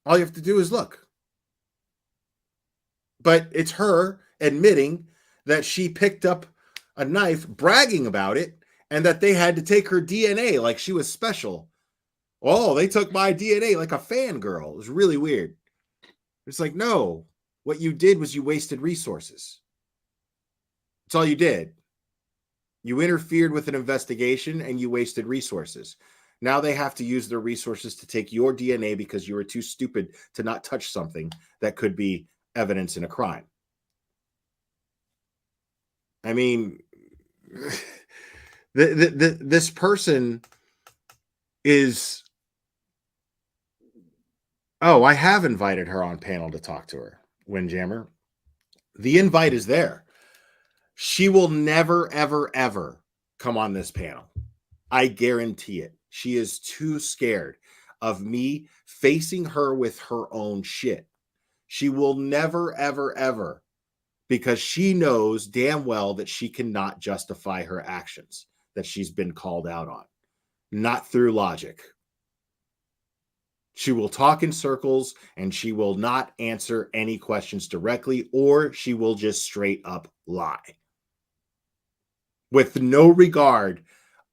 All you have to do is look. But it's her admitting that she picked up a knife, bragging about it, and that they had to take her DNA like she was special. Oh, they took my DNA like a fangirl. It was really weird. It's like, no, what you did was you wasted resources. That's all you did. You interfered with an investigation and you wasted resources. Now they have to use their resources to take your DNA because you were too stupid to not touch something that could be evidence in a crime. I mean, this person is... Oh, I have invited her on panel to talk to her, Windjammer. The invite is there. She will never, ever, ever come on this panel. I guarantee it. She is too scared. of me facing her with her own shit. She will never, ever, ever, because she knows damn well that she cannot justify her actions that she's been called out on, not through logic. She will talk in circles and she will not answer any questions directly, or she will just straight up lie with no regard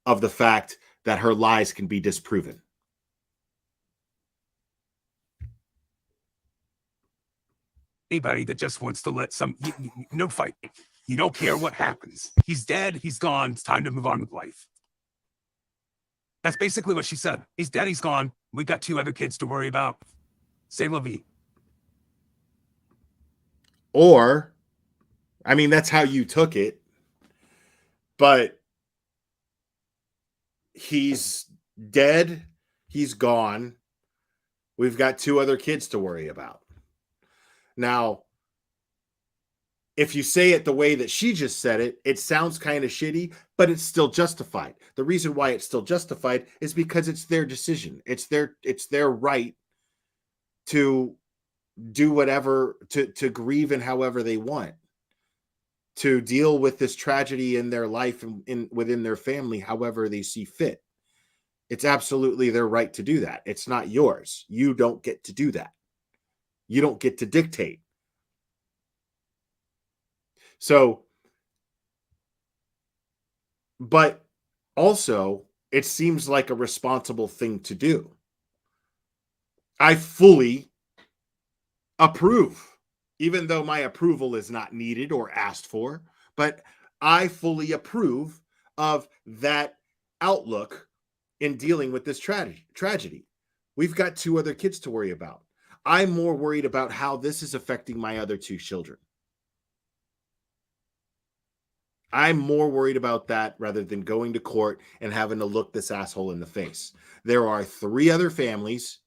of the fact that her lies can be disproven. Anybody that just wants to let no fight. You don't care what happens. He's dead. He's gone. It's time to move on with life. That's basically what she said. He's dead. He's gone. We got 2 other kids to worry about. C'est la vie. Or, I mean, that's how you took it, but he's dead. He's gone. We've got 2 other kids to worry about. Now, if you say it the way that she just said it, it sounds kind of shitty, but it's still justified. The reason why it's still justified is because it's their decision. It's their right to do whatever, to grieve in however they want, to deal with this tragedy in their life and within their family however they see fit. It's absolutely their right to do that. It's not yours. You don't get to do that. You don't get to dictate. So, but also, it seems like a responsible thing to do. I fully approve, even though my approval is not needed or asked for, but I fully approve of that outlook in dealing with this tragedy. We've got 2 other kids to worry about. I'm more worried about how this is affecting my other 2 children. I'm more worried about that rather than going to court and having to look this asshole in the face. There are 3 other families.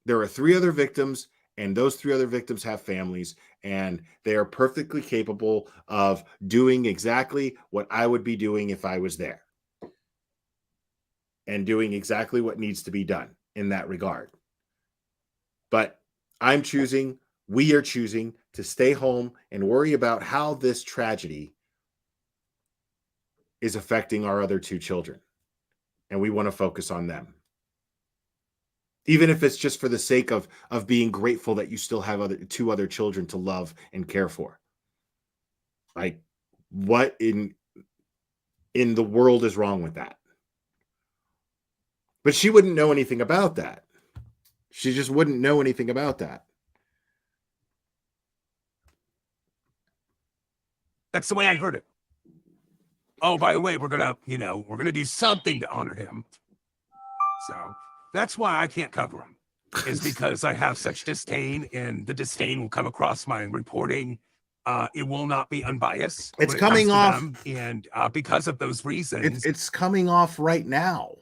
There are 3 other victims, and those 3 other victims have families, and they are perfectly capable of doing exactly what I would be doing if I was there, and doing exactly what needs to be done in that regard. But we are choosing to stay home and worry about how this tragedy is affecting our other 2 children. And we want to focus on them. Even if it's just for the sake of being grateful that you still have 2 other children to love and care for. Like, what in the world is wrong with that? But she wouldn't know anything about that. She just wouldn't know anything about that. That's the way I heard it. Oh, by the way, we're gonna do something to honor him. So that's why I can't cover him, is because I have such disdain, and the disdain will come across my reporting. It will not be unbiased. It's coming off, them, and because of those reasons, it's coming off right now.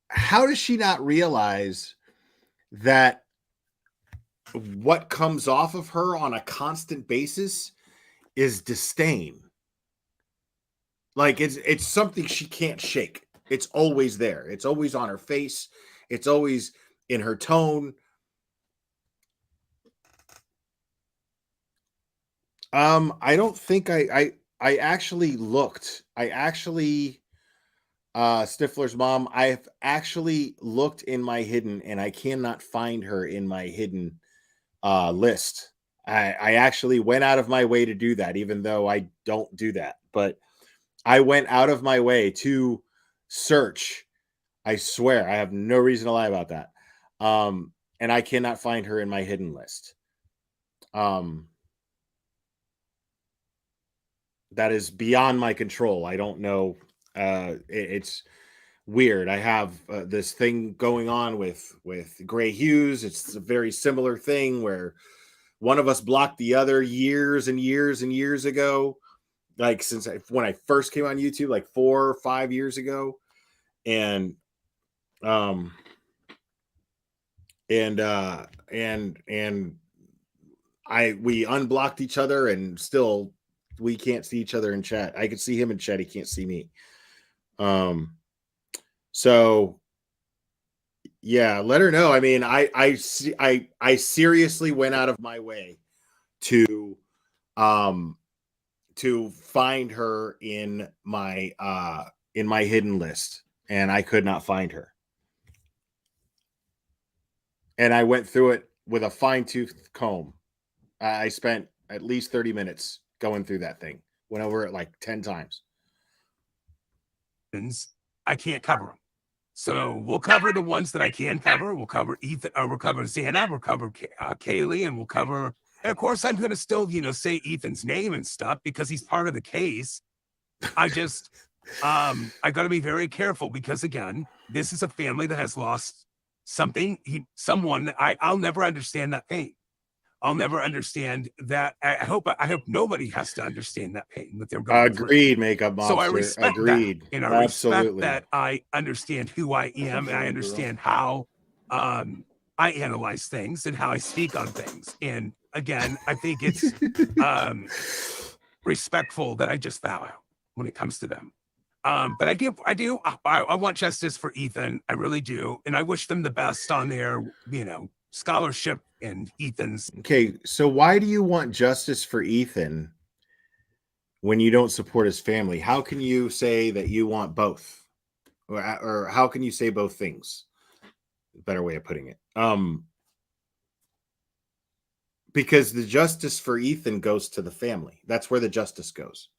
How does she not realize that what comes off of her on a constant basis is disdain? Like, it's something she can't shake. It's always there. It's always on her face. It's always in her tone. I don't think I actually looked. Stifler's mom, I've actually looked in my hidden, and I cannot find her in my hidden list. I actually went out of my way to do that, even though I don't do that. But I went out of my way to search. I swear, I have no reason to lie about that. And I cannot find her in my hidden list. That is beyond my control. I don't know. It's weird. I have this thing going on with Gray Hughes. It's a very similar thing where one of us blocked the other years and years and years ago. Like when I first came on YouTube, like 4 or 5 years ago, and we unblocked each other, and still we can't see each other in chat. I can see him in chat. He can't see me. So yeah, let her know. I mean, I seriously went out of my way to find her in my hidden list, and I could not find her. And I went through it with a fine-tooth comb. I spent at least 30 minutes going through that thing. Went over it like 10 times. I can't cover them. So we'll cover the ones that I can cover. We'll cover Ethan, we'll cover Xana, we'll cover Kaylee, and we'll cover. And of course, I'm going to still, say Ethan's name and stuff because he's part of the case. I just, I got to be very careful because again, this is a family that has lost something, someone. I'll never understand that pain. I'll never understand that. I hope nobody has to understand that pain that they're going through. Agreed, Makeup Mobster. So I respect Agreed. that, and I Absolutely. respect that I understand who I am, and I understand how I analyze things and how I speak on things. And again, I think it's respectful that I just bow out when it comes to them. But I want justice for Ethan. I really do, and I wish them the best on their, scholarship and Ethan's. Okay, so why do you want justice for Ethan when you don't support his family? How can you say that you want both? Or how can you say both things? Better way of putting it. Because the justice for Ethan goes to the family. That's where the justice goes.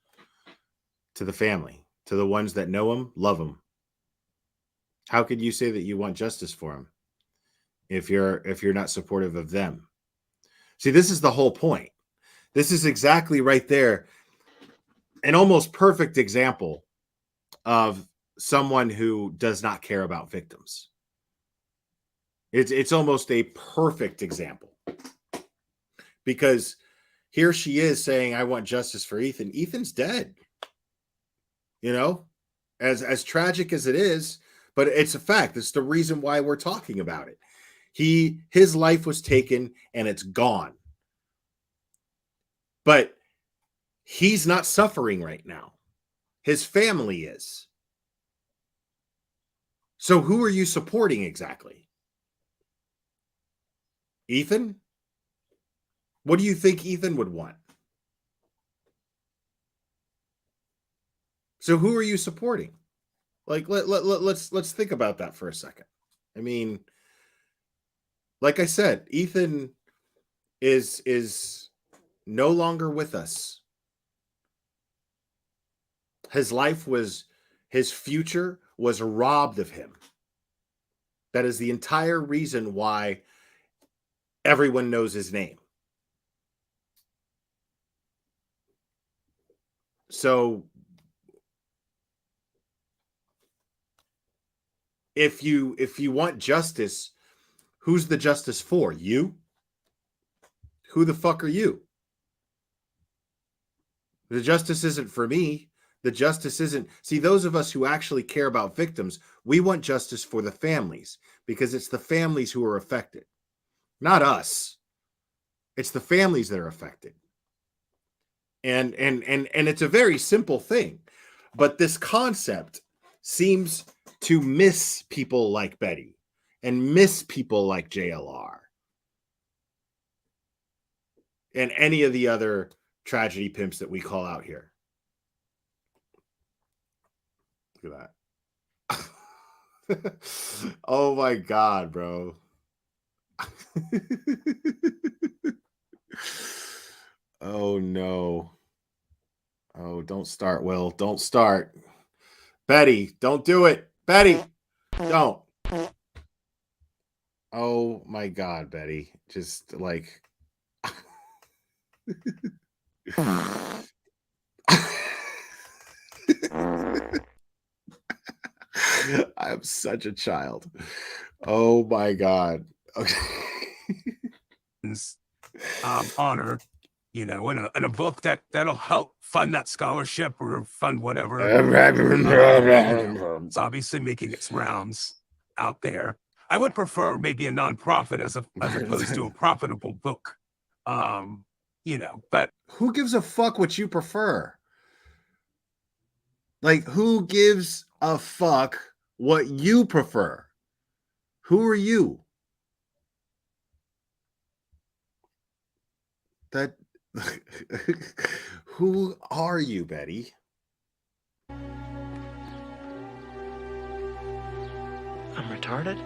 To the family, to the ones that know him, love him. How could you say that you want justice for him if you're not supportive of them? See, this is the whole point. This is exactly right there. An almost perfect example of someone who does not care about victims. It's almost a perfect example. Because here she is saying, I want justice for Ethan. Ethan's dead. As tragic as it is, but it's a fact. It's the reason why we're talking about it. His life was taken and it's gone. But he's not suffering right now. His family is. So who are you supporting exactly? Ethan? What do you think Ethan would want? So who are you supporting? Like let's think about that for a second. I mean, like I said, Ethan is no longer with us. His future was robbed of him. That is the entire reason why everyone knows his name. So if you want justice, who's the justice for? You? Who the fuck are you? The justice isn't for me. The justice isn't. See, those of us who actually care about victims, we want justice for the families because it's the families who are affected, not us. It's the families that are affected. And it's a very simple thing, but this concept seems to miss people like Betty and miss people like JLR and any of the other tragedy pimps that we call out here. Look at that. Oh my God, bro. Oh no. Oh, don't start, Will. Don't start. Betty, don't do it. Betty, don't. Oh my God, Betty. Just like I'm such a child. Oh my God. Okay. Honor, in a book that'll help fund that scholarship or fund whatever. It's obviously making its rounds out there. I would prefer maybe a nonprofit as opposed to a profitable book. But who gives a fuck what you prefer? Like, who gives a fuck what you prefer? Who are you? That who are you, Betty? I'm retarded?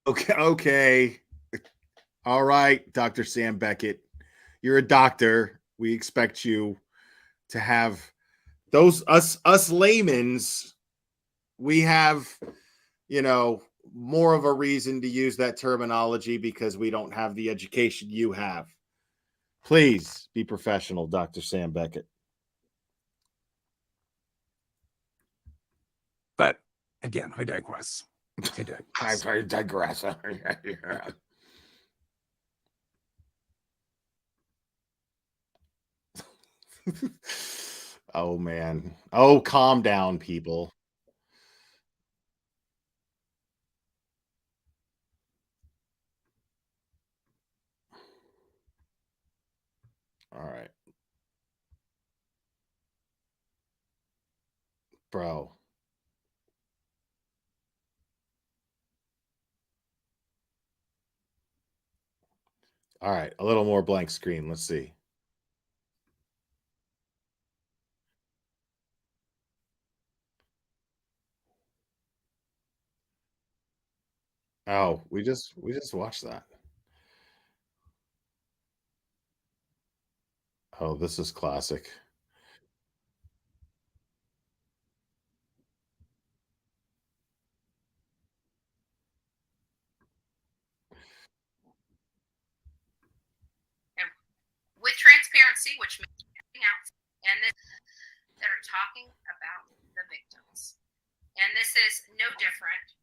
Okay. All right, Dr. Sam Beckett. You're a doctor. We expect you to have those us laymen's, we have, more of a reason to use that terminology because we don't have the education you have. Please be professional, Dr. Sam Beckett. But again, I digress. I digress. Oh, man. Oh, calm down, people. All right. Bro. All right. A little more blank screen. Let's see. Oh, we just watched that. Oh, this is classic. With transparency, which means out, and this, that are talking about the victims. And this is no different.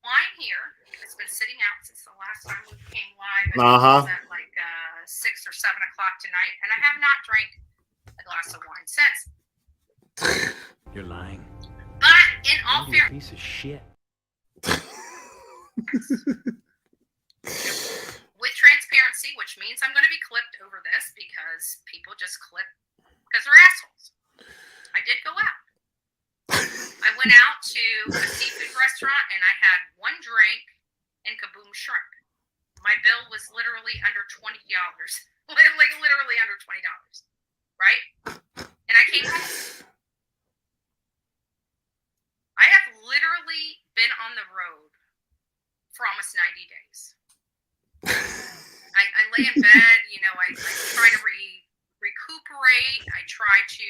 Wine here, it's been sitting out since the last time we came live. And it was at like 6 or 7 o'clock tonight, and I have not drank a glass of wine since. You're lying. But in all fairness, piece of shit. With transparency, which means I'm going to be clipped over this because people just clip because they're assholes. I did go out. I went out to a seafood restaurant and I had one drink and kaboom shrimp. My bill was literally under $20. Like literally under $20. Right? And I came home. I have literally been on the road for almost 90 days. I lay in bed, I try to recuperate. I try to,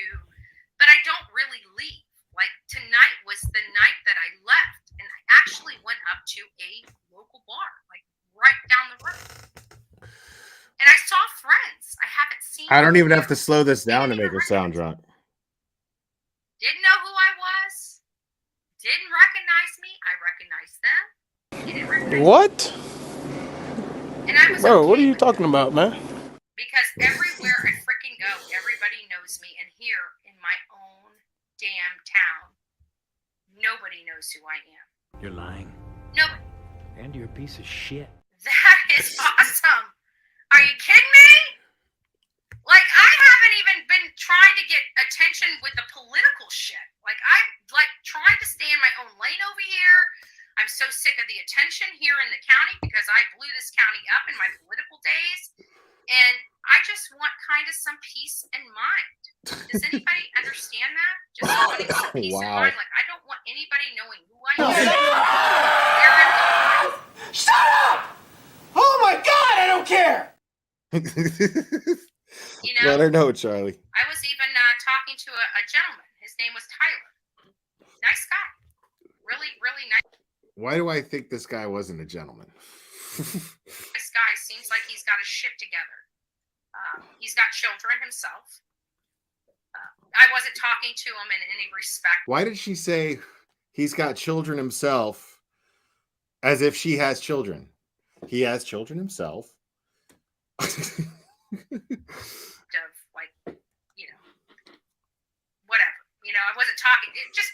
but I don't really leave. Like tonight was the night that I left, and I actually went up to a local bar, like right down the road. And I saw friends I haven't seen. I don't even have to slow this down to make her sound drunk. Didn't know who I was. Didn't recognize me. I recognized them. Didn't recognize What? And I was Bro, what are you talking about, man? Because everywhere I freaking go, everybody knows me. And here in my own damn town, nobody knows who I am. You're lying. Nobody. And you're a piece of shit. That is awesome. Are you kidding me? Like, I haven't even been trying to get attention with the political shit. Like, I'm like trying to stay in my own lane over here. I'm so sick of the attention here in the county because I blew this county up in my political days. And I just want kind of some peace and mind. Does anybody understand that? Just wanting some peace and mind. Like, I don't want anybody knowing who I am. Shut up! Oh my God, I don't care! Let her know, Charlie. I was even talking to a gentleman. His name was Tyler. Nice guy. Really, really nice. Why do I think this guy wasn't a gentleman? This guy seems like he's got his shit together. He's got children himself. I wasn't talking to him in any respect. Why did she say he's got children himself as if she has children? He has children himself. Of like, whatever. I wasn't talking. It just,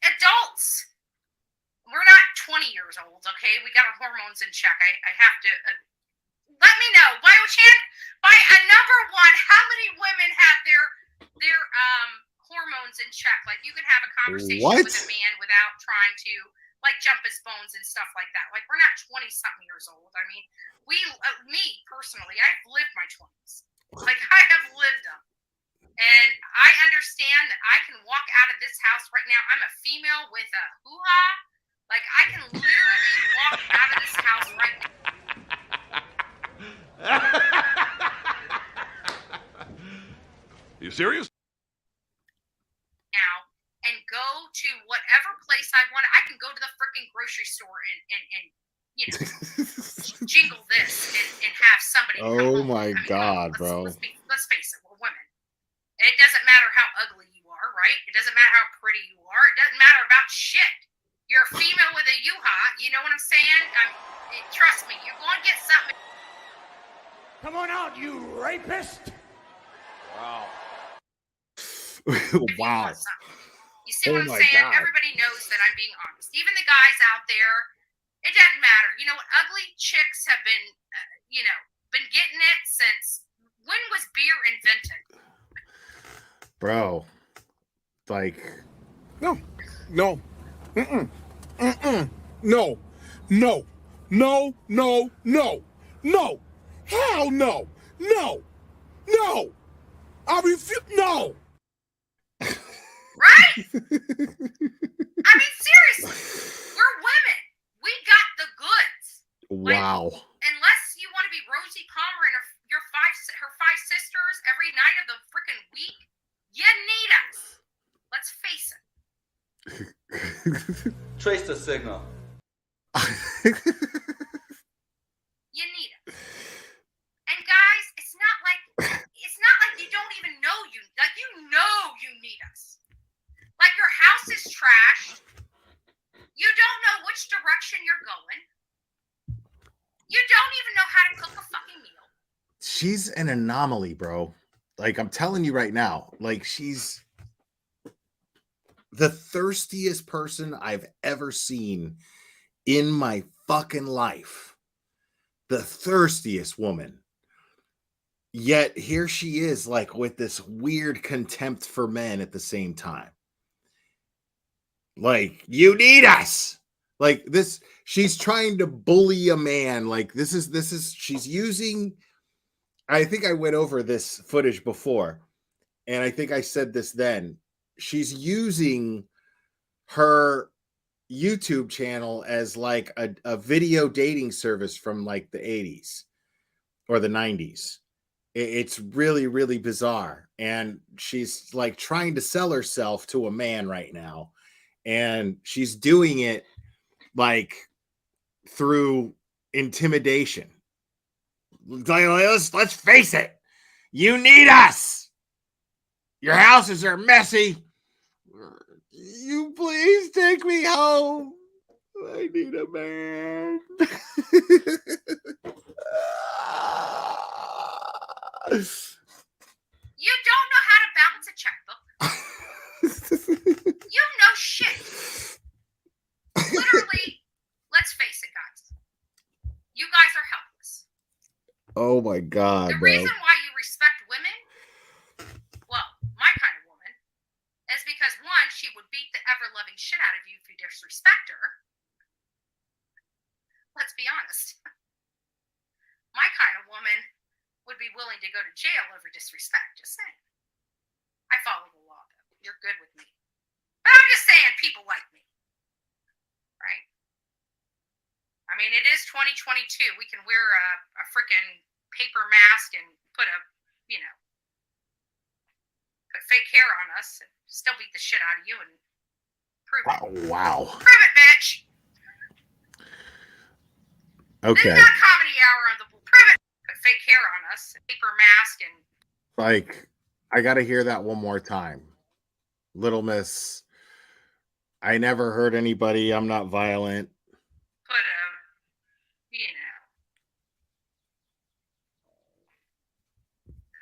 adults. We're not 20 years old, okay? We got our hormones in check. I have to let me know. By a number one, how many women have their hormones in check? Like, you can have a conversation with a man without trying to like jump his bones and stuff like that. Like, we're not 20-something years old. I mean, me personally, I've lived my 20s. Like, I have lived them. And I understand that I can walk out of this house right now. I'm a female with a hoo-ha. Like, I can literally walk out of this house right now. You serious? Now, and go to whatever place I want. I can go to the freaking grocery store and you know, jingle this and have somebody come Oh home. my God, bro. Let's face it, we're women. It doesn't matter how ugly you are, right? It doesn't matter how pretty you are. It doesn't matter about shit. You're a female with a yuha. You know what I'm saying? Trust me, you're going to get something. Come on out, you rapist! Wow. Wow. You see what I'm saying? God. Everybody knows that I'm being honest. Even the guys out there, it doesn't matter. You know what? Ugly chicks have been, been getting it since, when was beer invented? Bro. Like. No. Mm-mm. No. Hell no. No. I refuse. No. Right? I mean, seriously. We're women. We got the goods. Wow. Unless you want to be Rosie Palmer and her five sisters every night of the freaking week, you need us. Let's face it. Trace the signal. You need us. And guys, it's not like you don't even know you need us. Like, your house is trashed. You don't know which direction you're going. You don't even know how to cook a fucking meal. She's an anomaly, bro. Like, I'm telling you right now, like, she's the thirstiest person I've ever seen in my fucking life. The thirstiest woman. Yet here she is, like, with this weird contempt for men at the same time. Like, you need us. Like, this, she's trying to bully a man. Like, this is she's using, I think I went over this footage before, and I think I said this then. She's using her YouTube channel as like a video dating service from like the 80s or the 90s. It's really, really bizarre. And she's like trying to sell herself to a man right now. And she's doing it like through intimidation. Let's face it. You need us. Your houses are messy. You please take me home. I need a man. You don't know how to balance a checkbook. You know shit. Literally, let's face it, guys. You guys are helpless. Oh my God, the bro. reason why you respect women, well, my kind of woman, is because, one, she would beat the ever-loving shit out of you if you disrespect her. Let's be honest. My kind of woman would be willing to go to jail over disrespect, just saying. I follow the law, though. You're good with me. But I'm just saying, people like me. Right? I mean, it is 2022. We can wear a freaking paper mask and put put fake hair on us and still beat the shit out of you and prove it. Wow. Prove it, bitch. Okay. This is not comedy hour on the prove it. Put fake hair on us, paper mask, and Like, I got to hear that one more time. Little Miss, I never hurt anybody. I'm not violent. put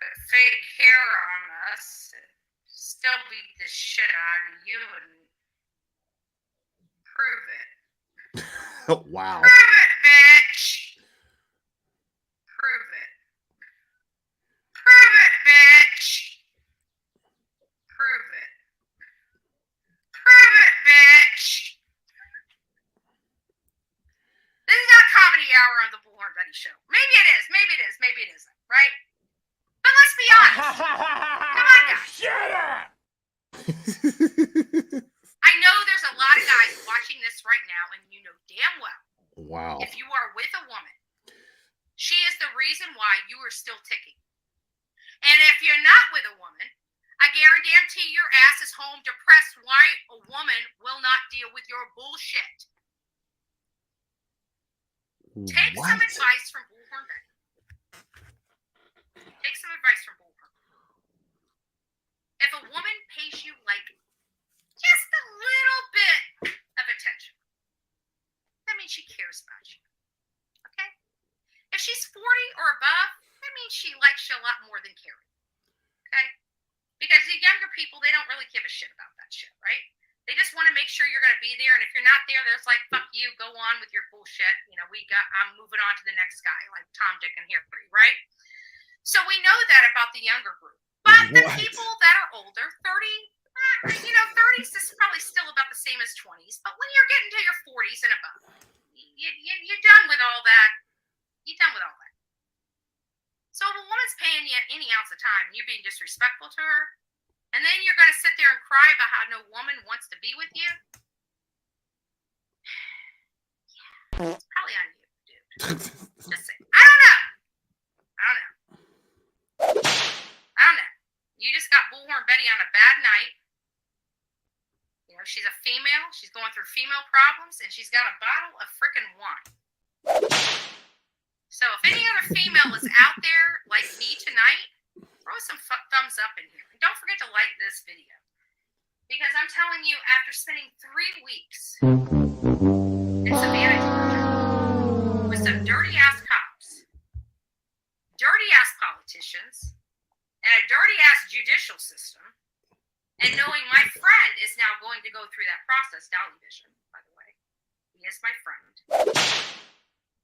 put fake hair on us, and still beat the shit out of you and prove it. Wow. Prove it, bitch. Prove hour on the Bullhorn Betty Show. Maybe it is. Maybe it is. Maybe it isn't. Right? But let's be honest. Come on, guys. Shut up! I know there's a lot of guys watching this right now, and you know damn well. Wow. If you are with a woman, she is the reason why you are still ticking. And if you're not with a woman, I guarantee your ass is home depressed why a woman will not deal with your bullshit. Take some advice from Bullhorn Betty. Take some advice from Bullhorn. If a woman pays you like just a little bit of attention, that means she cares about you. Okay? If she's 40 or above, that means she likes you a lot more than Carrie. Okay? Because the younger people, they don't really give a shit about that shit, right? They just want to make sure you're going to be there, and if you're not there, there's like, fuck you, go on with your bullshit. You know, I'm moving on to the next guy, like Tom, Dick, and Harry, right? So we know that about the younger group. But the people that are older, 30s is probably still about the same as 20s. But when you're getting to your 40s and above, you're done with all that. You're done with all that. So if a woman's paying you any ounce of time and you're being disrespectful to her, and then you're going to sit there and cry about how no woman wants to be with you, yeah, it's probably on you, dude. Just saying. I don't know. You just got Bullhorn Betty on a bad night. You know, she's a female. She's going through female problems, and she's got a bottle of frickin' wine. So if any other female is out there like me tonight, throw some thumbs up in here. And don't forget to like this video. Because I'm telling you, after spending 3 weeks in Savannah, Georgia, with some dirty-ass cops, dirty-ass politicians, and a dirty-ass judicial system, and knowing my friend is now going to go through that process, Dolly Vision, by the way. He is my friend.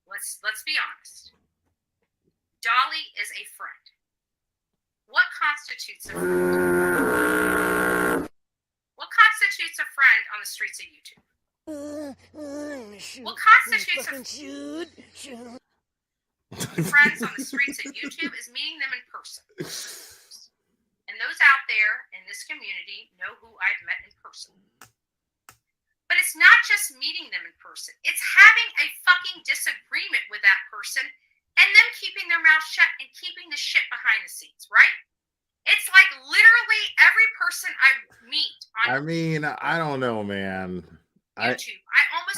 Let's be honest. Dolly is a friend. What constitutes a friend? What constitutes a friend on the streets of YouTube? What constitutes a friends on the streets of YouTube is meeting them in person. And those out there in this community know who I've met in person. But it's not just meeting them in person. It's having a fucking disagreement with that person and them keeping their mouth shut and keeping the shit behind the scenes, right? It's like literally every person I meet on I mean, I don't know, man. YouTube.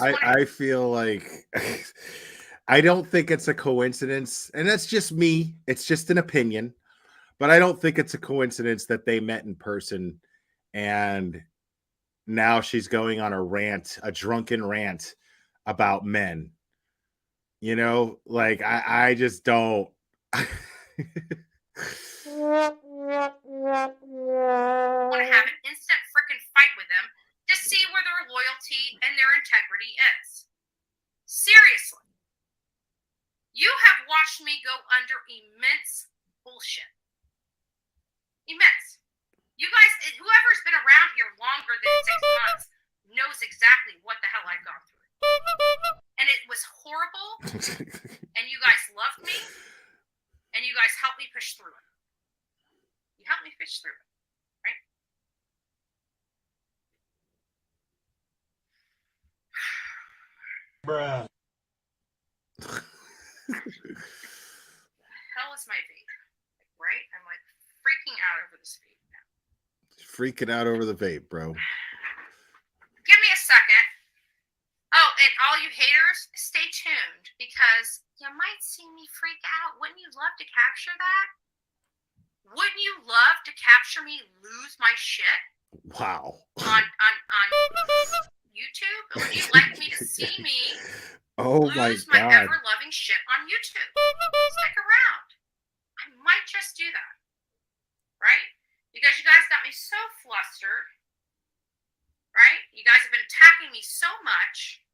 I feel like I don't think it's a coincidence, and that's just me. It's just an opinion. But I don't think it's a coincidence that they met in person, and now she's going on a drunken rant about men. You know, like I just don't. Want to have an instant freaking fight with them to see where their loyalty and their integrity is. Seriously. You have watched me go under immense bullshit. Immense. You guys, whoever's been around here longer than 6 months knows exactly what the hell I've gone through. And it was horrible. And you guys loved me. And you guys helped me push through it. You helped me push through it. Right? Bruh. Hell is my vape. Right? I'm like freaking out over this vape. Freaking out over the vape, bro. Give me a second. Oh, and all you haters, stay tuned because you might see me freak out. Wouldn't you love to capture that? Wouldn't you love to capture me lose my shit? Wow. On YouTube? Would you like me to see me lose my ever-loving shit on YouTube? Stick around. I might just do that. Right? Because you guys got me so flustered, right? You guys have been attacking me so much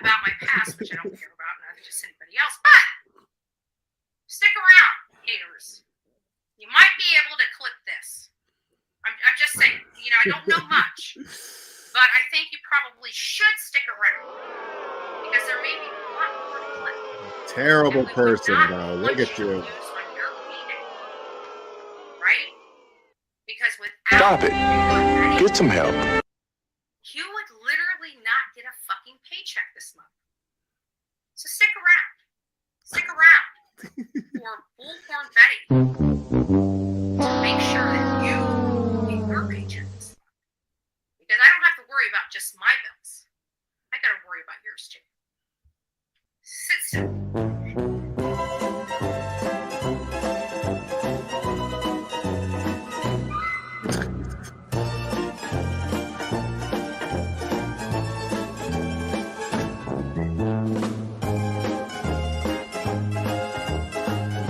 about my past, which I don't care about, neither does anybody else. But stick around, haters. You might be able to clip this. I'm just saying. You know, I don't know much, but I think you probably should stick around because there may be a lot more to clip. Terrible person, bro. Look at you. Right? Because Stop without it. Get some help. you would literally not get a fucking paycheck this month. So stick around. Stick around for Bullhorn Betty to make sure that you get your paycheck this month. Because I don't have to worry about just my bills. I gotta worry about yours too. Sit still.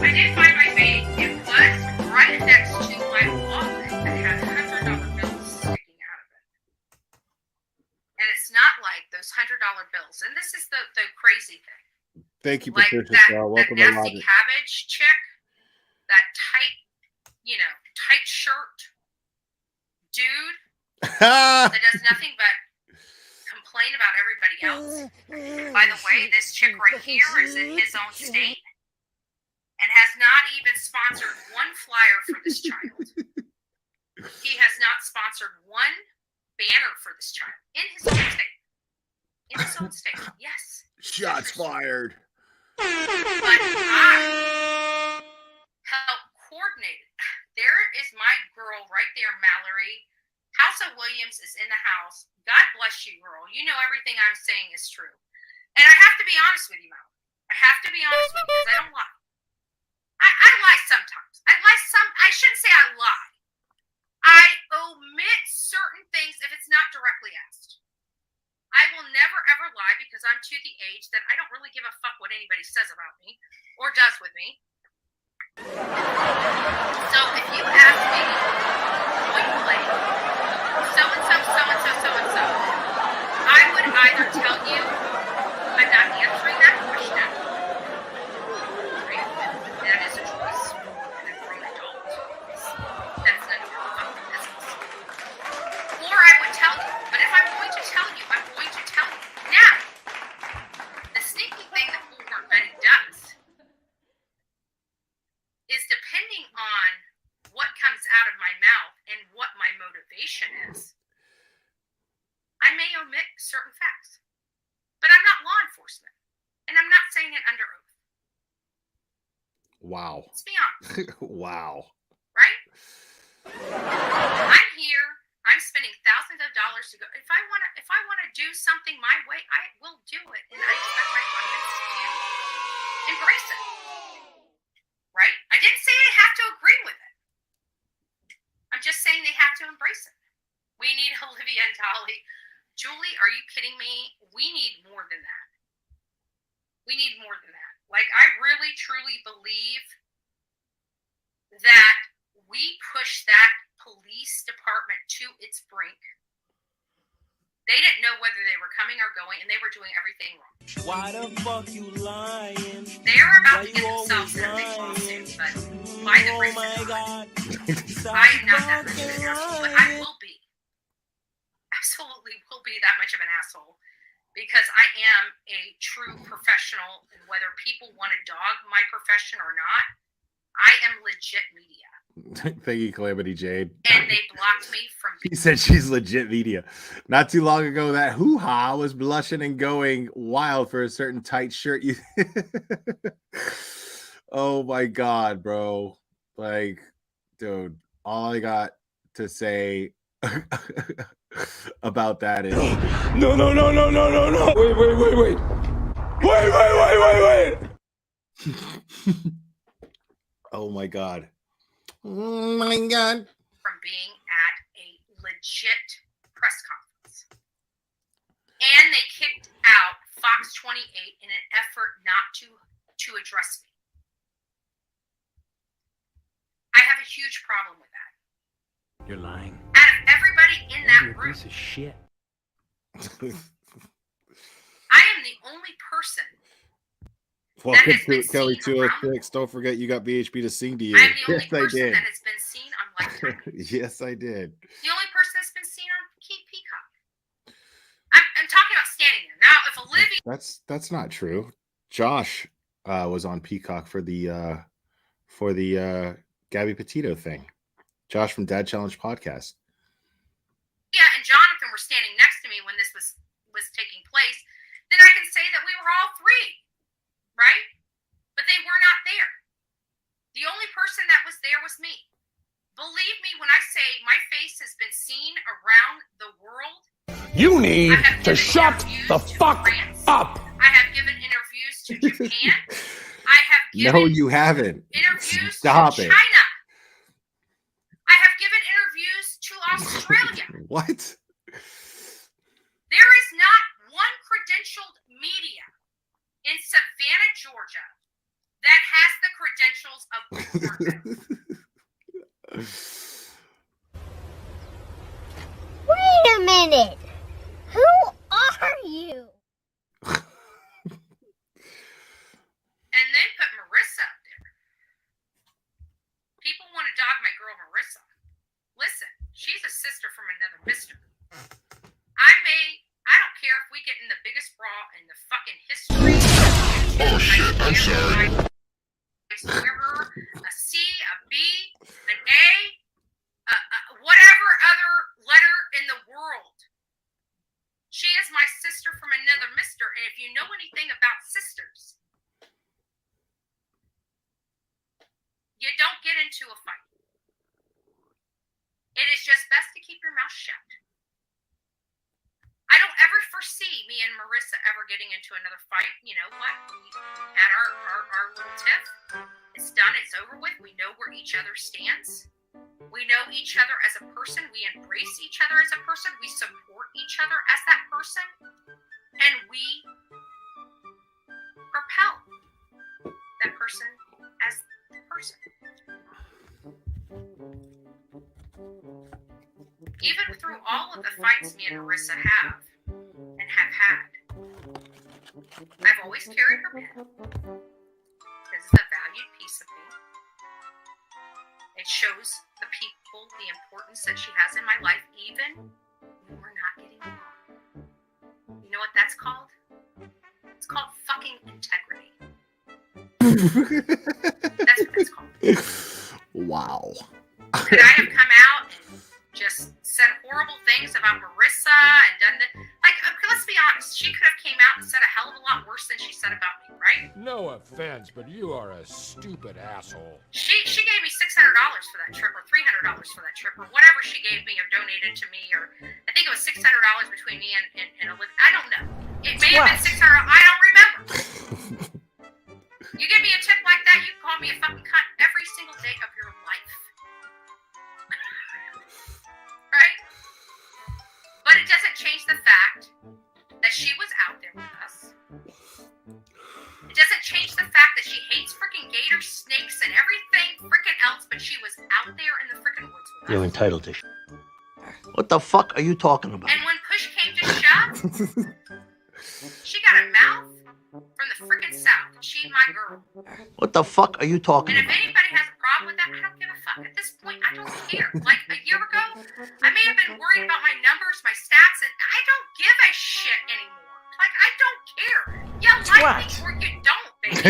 I did find my fade. It was right next to my wallet that had $100 bills sticking out of it. And it's not like those $100 bills. And this is the crazy thing. Thank you, Like Patricia that, Star. that Welcome to nasty Logic. cabbage chick, that tight, tight shirt dude that does nothing but complain about everybody else. By the way, this chick right here is in his own state and has not even sponsored one flyer for this child. He has not sponsored one banner for this child in his own state. In his own state, yes. Shots fired. But I help coordinate it. There is my girl right there, Mallory. House of Williams is in the house. God bless you, girl. You know everything I'm saying is true. And I have to be honest with you, Mallory. I have to be honest with you because I don't lie. I lie sometimes. I shouldn't say I lie. I omit certain things if it's not directly asked. I will never ever lie because I'm to the age that I don't really give a fuck what anybody says about me or does with me. So if you ask me point blank, so and so, so and so, so and so, I would either tell you I'm not answering that question. Right? That is a choice. And a grown adult. That's none of your fucking business. Or I would tell you. But if I'm going to tell you, I'm going to tell you. Now, the sneaky thing that Bullhorn Betty does is depending on what comes out of my mouth and what my motivation is, I may omit certain facts. But I'm not law enforcement. And I'm not saying it under oath. Wow. Let's be honest. Wow. Right? I'm here. I'm spending thousands of dollars to go. If I want to do something my way, I will do it. And I expect my audience to embrace it. Right? I didn't say they have to agree with it. I'm just saying they have to embrace it. We need Olivia and Dolly. Julie, are you kidding me? We need more than that. We need more than that. Like, I really, truly believe that we push that police department to its brink. They didn't know whether they were coming or going, and they were doing everything wrong. Why the fuck you lying? They're about to get themselves in a big lawsuit, but by the grace of God, I am not that much of an asshole, but I will be. Absolutely will be that much of an asshole because I am a true professional, and whether people want to dog my profession or not, I am legit media. Thank you, Calamity Jade. And they blocked me from. He said she's legit media. Not too long ago, that hoo-ha was blushing and going wild for a certain tight shirt. You. Oh my God, bro. Like, dude, all I got to say about that is No. Wait. Oh my God. Oh my God. From being at a legit press conference. And they kicked out Fox 28 in an effort not to address me. I have a huge problem with that. You're lying. Out of everybody in that You're a room, piece of shit. I am the only person. Welcome to Kelly 206. Don't forget you got BHB to sing to you. I'm the only Yes, I person did. that has been seen on Lifetime. Yes, I did. The only person that's been seen on Peacock. I'm talking about standing there. Now, if Olivia... That's not true. Josh was on Peacock for the Gabby Petito thing. Josh from Dad Challenge podcast. Yeah, and Jonathan were standing next to me when this was taking place, then I can say that we were all three, right? But they were not there. The only person that was there was me. Believe me when I say my face has been seen around the world. You need to shut the fuck up. I have given interviews to Japan. I have given No, you haven't. interviews Stop to it. China. I have given interviews to Australia. What? There is not one credentialed media in Savannah, Georgia that has the credentials of Wait a minute. Who are you? And then put Marissa up there. People want to dog my girl Marissa. Listen, she's a sister from another mister. I don't care if we get in the biggest brawl in the fucking history. Oh shit, I'm sorry. I swear her a C, a B, an A, whatever other letter in the world. She is my sister from another mister, and if you know anything about sisters, you don't get into a fight. It is just best to keep your mouth shut. I don't ever foresee me and Marissa ever getting into another fight. You know what? We had our little tiff. It's done. It's over with. We know where each other stands. We know each other as a person. We embrace each other as a person. We support each other as that person. And we propel that person as the person. Even through all of the fights me and Marissa have and have had, I've always carried her pen. This is a valued piece of me. It shows the people the importance that she has in my life, even when we're not getting along. You know what that's called? It's called fucking integrity. That's what it's called. Wow. Could I have come out and just said horrible things about Marissa and done the let's be honest, she could have came out and said a hell of a lot worse than she said about me, right? No offense, but you are a stupid asshole. She gave me $600 for that trip, or $300 for that trip, or whatever she gave me or donated to me, or I think it was $600 between me and Olivia. I don't know. It may have been $600. I don't remember. You give me a tip like that, you call me a fucking cunt every single day of your life. Right? But it doesn't change the fact that she was out there with us. It doesn't change the fact that she hates freaking gators, snakes, and everything freaking else, but she was out there in the freaking woods with us. You're entitled to What the fuck are you talking about? And when push came to shove, she got a mouth from the freaking south. She's my girl. What the fuck are you talking And if about? anybody has a problem with that, I don't give a fuck. At this point, I don't care. Like a year ago, I may have been worried about my numbers, my stats, and I don't give a shit anymore. Like, I don't care. You like me or you don't, baby.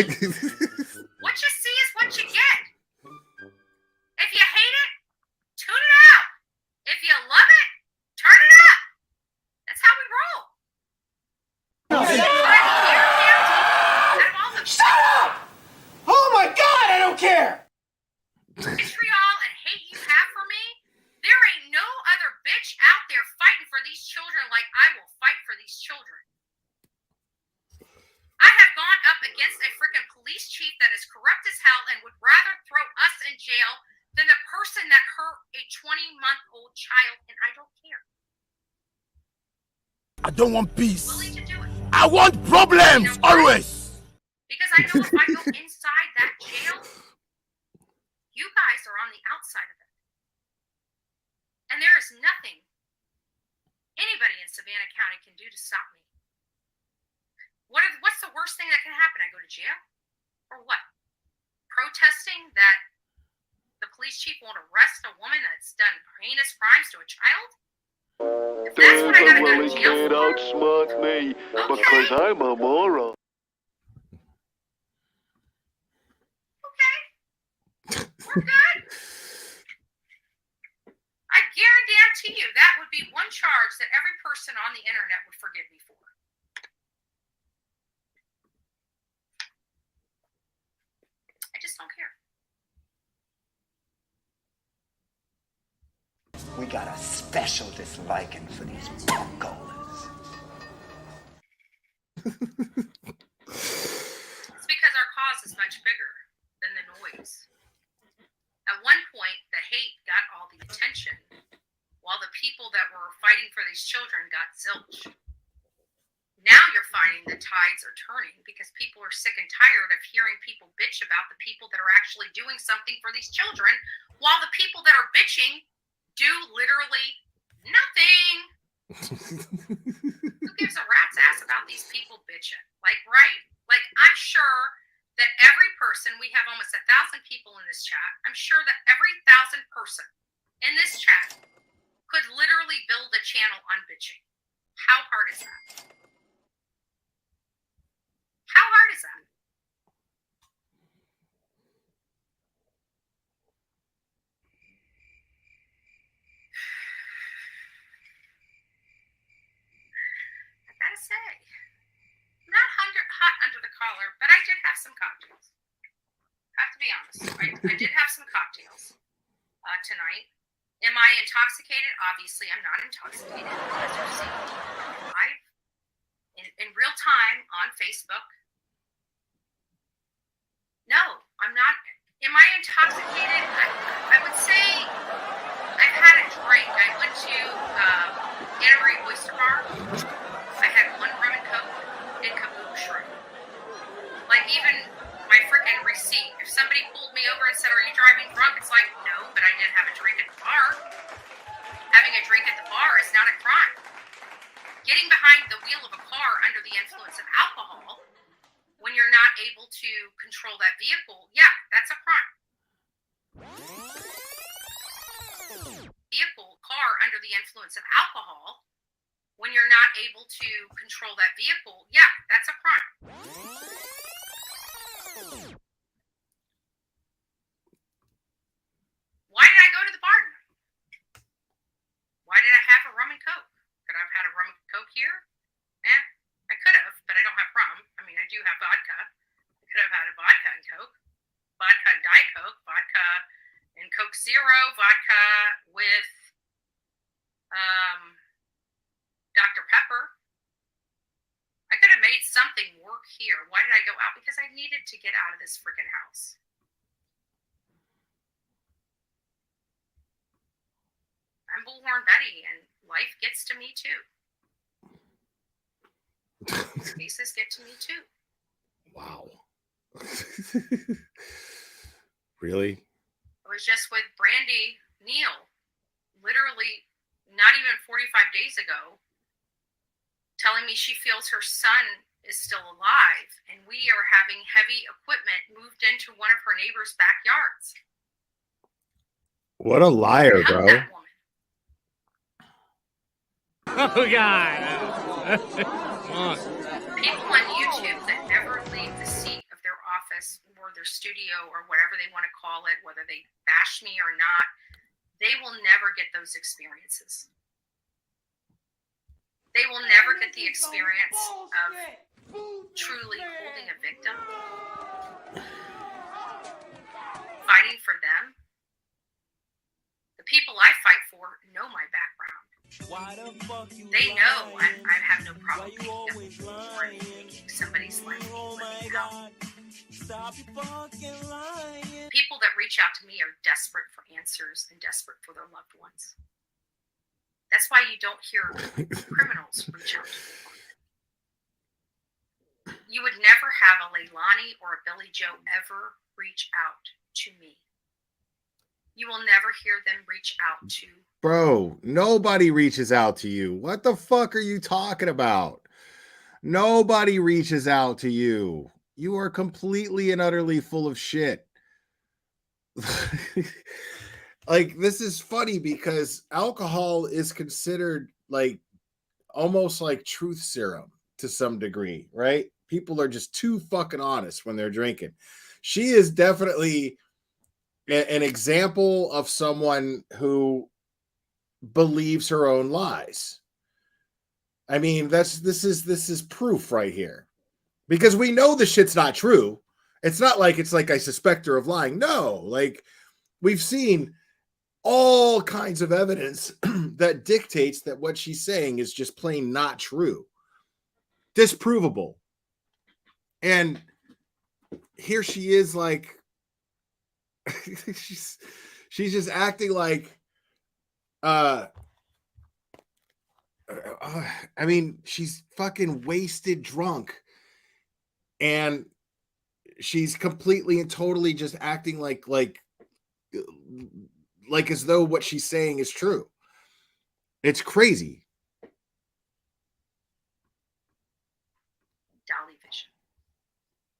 What you see is what you get. If you hate it, tune it out. If you love it, turn it up. That's how we roll. Shut up! Oh my god, I don't care! Vitriol and hate you have for me, there ain't no other bitch out there fighting for these children like I will fight for these children. I have gone up against a freaking police chief that is corrupt as hell and would rather throw us in jail than the person that hurt a 20-month-old child, and I don't care. I don't want peace. I want problems, always! Because I know if I go inside that jail, you guys are on the outside of it. And there is nothing anybody in Savannah County can do to stop me. What's the worst thing that can happen? I go to jail? Or what? Protesting that the police chief won't arrest a woman that's done heinous crimes to a child? If that's what I gotta go to jail for, outsmart me because I'm a moron. We're good. I guarantee you that would be one charge that every person on the internet would forgive me for. I just don't care. We got a special disliking for these bungolas. It's because our cause is much bigger than the noise. At one point, the hate got all the attention, while the people that were fighting for these children got zilch. Now you're finding the tides are turning because people are sick and tired of hearing people bitch about the people that are actually doing something for these children, while the people that are bitching do literally nothing. Who gives a rat's ass about these people bitching? Like, right? Like, I'm sure that every person, we have almost 1,000 people in this chat, I'm sure that every 1,000 person in this chat could literally build a channel on bitching. How hard is that? How hard is that? I gotta say, I'm not hot under the collar, but I did have some cocktails. Have to be honest. I did have some cocktails tonight. Am I intoxicated? Obviously, I'm not intoxicated. As you've seen live in real time on Facebook. No, I'm not. Am I intoxicated? I would say I've had a drink. I went to Gatorade Oyster Bar. I had one rum and coke and caboose shrimp. Like, even my freaking receipt. If somebody pulled me over and said, "Are you driving drunk?" It's like, no, but I did have a drink at the bar. Having a drink at the bar is not a crime. Getting behind the wheel of a car under the influence of alcohol when you're not able to control that vehicle, yeah, that's a crime. Car under the influence of alcohol when you're not able to control that vehicle, yeah, that's a crime. Why did I go to the bar tonight? Why did I have a rum and coke? Could I have had a rum and coke here? I could have, but I don't have rum. I mean, I do have vodka. I could have had a vodka and coke, vodka and Diet Coke, vodka and Coke Zero, vodka with Dr. Pepper. I could have made something work here. Why did I go out? Because I needed to get out of this freaking house. I'm Bullhorn Betty, and life gets to me too. Cases get to me too. Wow. Really? I was just with Brandy Neal, literally not even 45 days ago, telling me she feels her son is still alive, and we are having heavy equipment moved into one of her neighbor's backyards. What a liar, bro. Oh, God. People on YouTube that never leave the seat of their office or their studio or whatever they want to call it, whether they bash me or not, they will never get those experiences. They will never get the experience of truly holding a victim, fighting for them. The people I fight for know my background. They know I have no problem making somebody's life living hell. People that reach out to me are desperate for answers and desperate for their loved ones. That's why you don't hear criminals reach out to me. You would never have a Leilani or a Billy Joe ever reach out to me. You will never hear them reach out to. Bro, nobody reaches out to you. What the fuck are you talking about? Nobody reaches out to you. You are completely and utterly full of shit. Like, this is funny because alcohol is considered like almost like truth serum to some degree, right? People are just too fucking honest when they're drinking. She is definitely an example of someone who believes her own lies. I mean, this is proof right here. Because we know the shit's not true. It's not like it's like I suspect her of lying. No, like we've seen all kinds of evidence that dictates that what she's saying is just plain not true. Disprovable. And here she is like she's just acting like I mean, she's fucking wasted drunk. And she's completely and totally just acting like as though what she's saying is true. It's crazy. Dolly Vision.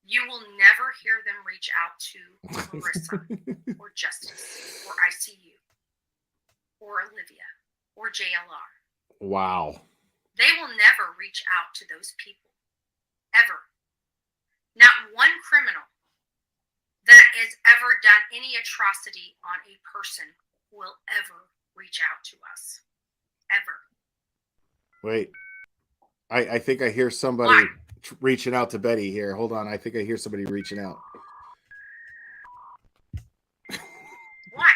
You will never hear them reach out to Clarissa or Justice or ICU or Olivia or JLR. Wow. They will never reach out to those people. Ever. Not one criminal that has ever done any atrocity on a person will ever reach out to us. Ever. Wait. I think I hear somebody reaching out to Betty here. Hold on. I think I hear somebody reaching out. Why?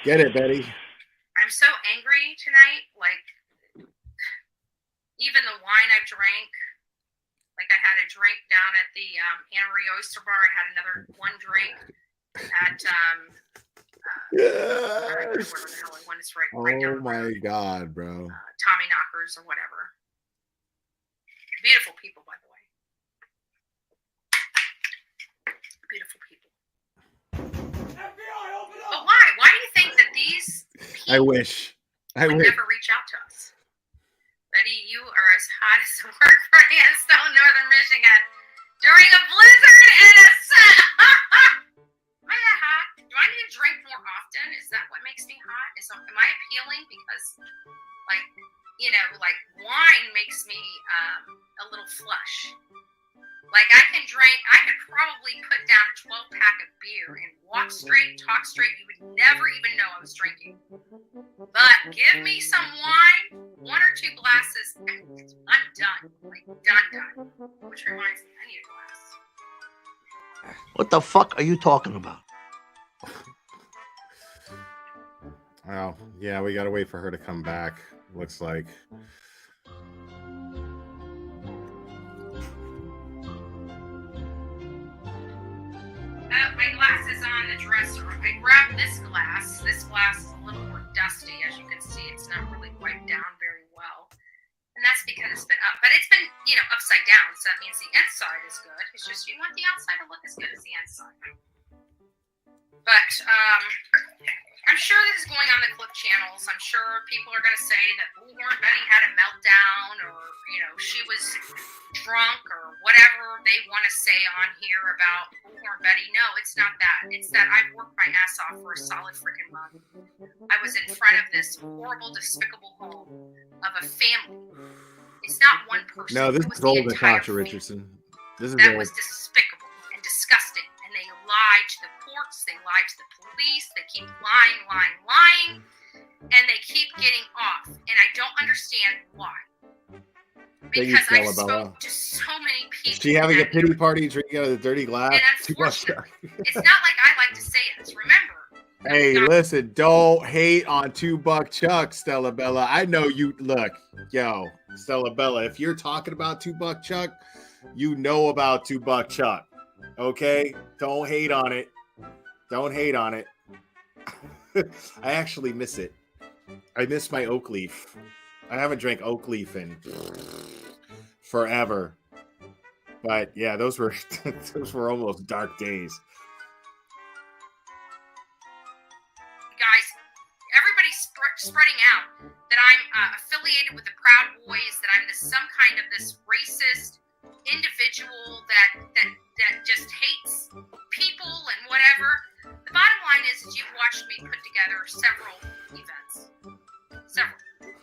Get it, Betty. I'm so angry tonight. Like, even the wine I've drank, like I had a drink down at the Anna Marie Oyster Bar. I had another one drink at whatever the hell I went. It's right down Oh my God, bro. Tommy Knockers or whatever. Beautiful people, by the way. Beautiful people. But why? Why do you think that these people I wish. would never reach out to us? Betty, you are as hot as the work party in Stone, Northern Michigan during a blizzard and a Am I that hot? Do I need to drink more often? Is that what makes me hot? Am I appealing because, like, you know, like wine makes me a little flush. Like I could probably put down a 12-pack of beer and walk straight, talk straight. You would never even know I was drinking. But give me some wine, 1 or 2 glasses, and I'm done. Like done. Which reminds me, I need a glass. What the fuck are you talking about? Oh, yeah, we gotta wait for her to come back. Looks like. My glass is on the dresser. I grabbed this glass. This glass is a little more dusty. As you can see, it's not really wiped down very well. And that's because it's been up. But it's been, you know, upside down. So that means the inside is good. It's just you want the outside to look as good as the inside. But I'm sure this is going on the clip channels. I'm sure people are going to say that Bullhorn Betty had a meltdown or, you know, she was drunk or whatever they want to say on here about Bullhorn Betty. No, it's not that. It's that I've worked my ass off for a solid freaking month. I was in front of this horrible, despicable home of a family. It's not one person. No, this is old Natasha Richardson. This is that old. was despicable and disgusting. And they lied to the courts. They lied to the police. They keep lying. And they keep getting off. And I don't understand why. Because I spoke to so many people. Is she having a pity party drinking out of the dirty glass? And unfortunately, it's not like I like to say it. Remember. Hey, listen, don't hate on $2 Chuck, Stella Bella. I know you. Look, yo, Stella Bella, if you're talking about $2 Chuck, you know about $2 Chuck. Okay? Don't hate on it. Don't hate on it. I actually miss it. I miss my oak leaf. I haven't drank oak leaf in forever. But yeah, those were almost dark days. Guys, everybody's spreading out that I'm affiliated with the Proud Boys, that I'm some kind of this racist individual that just hates people and whatever. The bottom line is you've watched me put together several events. Several.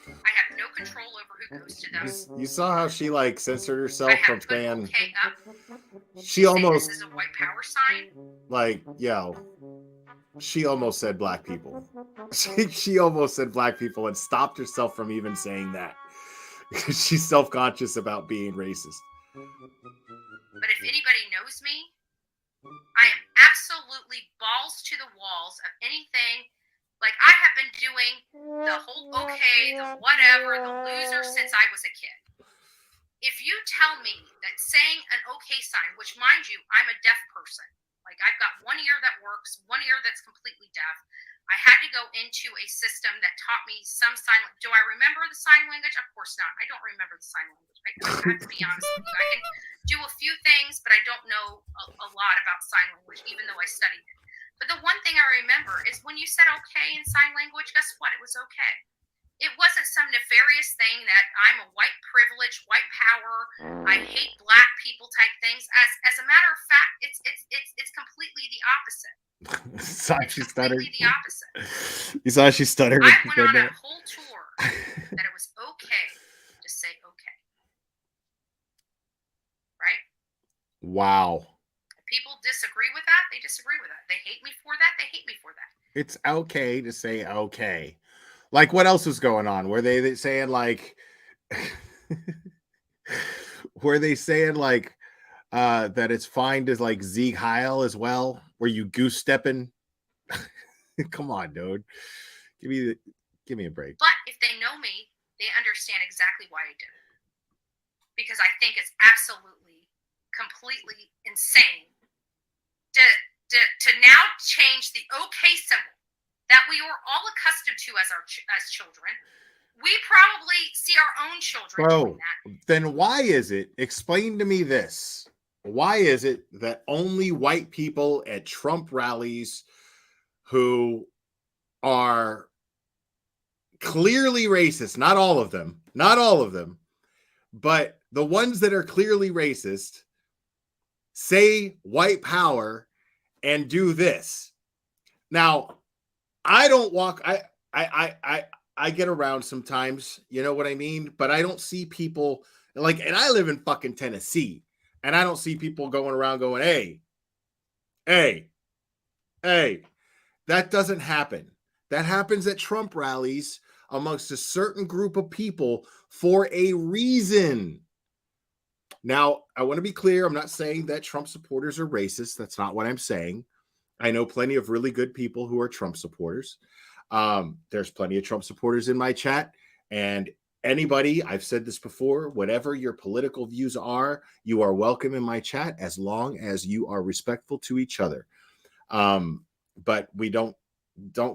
I have no control over who who posted them. You saw how she like censored herself I from had put saying okay up. she almost This is a white power sign. like, she almost said black people. She almost said black people and stopped herself from even saying that. She's self-conscious about being racist. But if anybody knows me, I am absolutely balls to the walls of anything. Like, I have been doing the whole okay, the whatever, the loser since I was a kid. If you tell me that saying an okay sign, which mind you, I'm a deaf person. Like, I've got one ear that works, one ear that's completely deaf. I had to go into a system that taught me some sign. Do I remember the sign language? Of course not. I don't remember the sign language. I have to be honest with you. I can do a few things, but I don't know a lot about sign language, even though I studied it. But the one thing I remember is when you said okay in sign language, guess what? It was okay. It wasn't some nefarious thing that I'm a white privilege, white power, I hate black people type things. As a matter of fact, it's completely the opposite. She stuttered. Completely the opposite. You saw she stuttered. I went on a whole tour that it was okay to say okay. Right? Wow. If people disagree with that, they disagree with that. They hate me for that, they hate me for that. It's okay to say okay. Like, what else was going on? Were they saying like were they saying like that it's fine to like Sieg Heil as well? Were you goose stepping? Come on, dude. Give me a break. But if they know me, they understand exactly why I did it. Because I think it's absolutely, completely insane to now change the okay symbol that we were all accustomed to as children. We probably see our own children doing that. Then why is it? Explain to me this. Why is it that only white people at Trump rallies who are clearly racist, not all of them, but the ones that are clearly racist say white power and do this? Now, I don't walk. I get around sometimes, you know what I mean? But I don't see people like, and I live in fucking Tennessee, and I don't see people going around going, hey. That doesn't happen. That happens at Trump rallies amongst a certain group of people for a reason. Now, I want to be clear. I'm not saying that Trump supporters are racist. That's not what I'm saying. I know plenty of really good people who are Trump supporters. There's plenty of Trump supporters in my chat, and anybody, I've said this before, whatever your political views are, you are welcome in my chat as long as you are respectful to each other. But we don't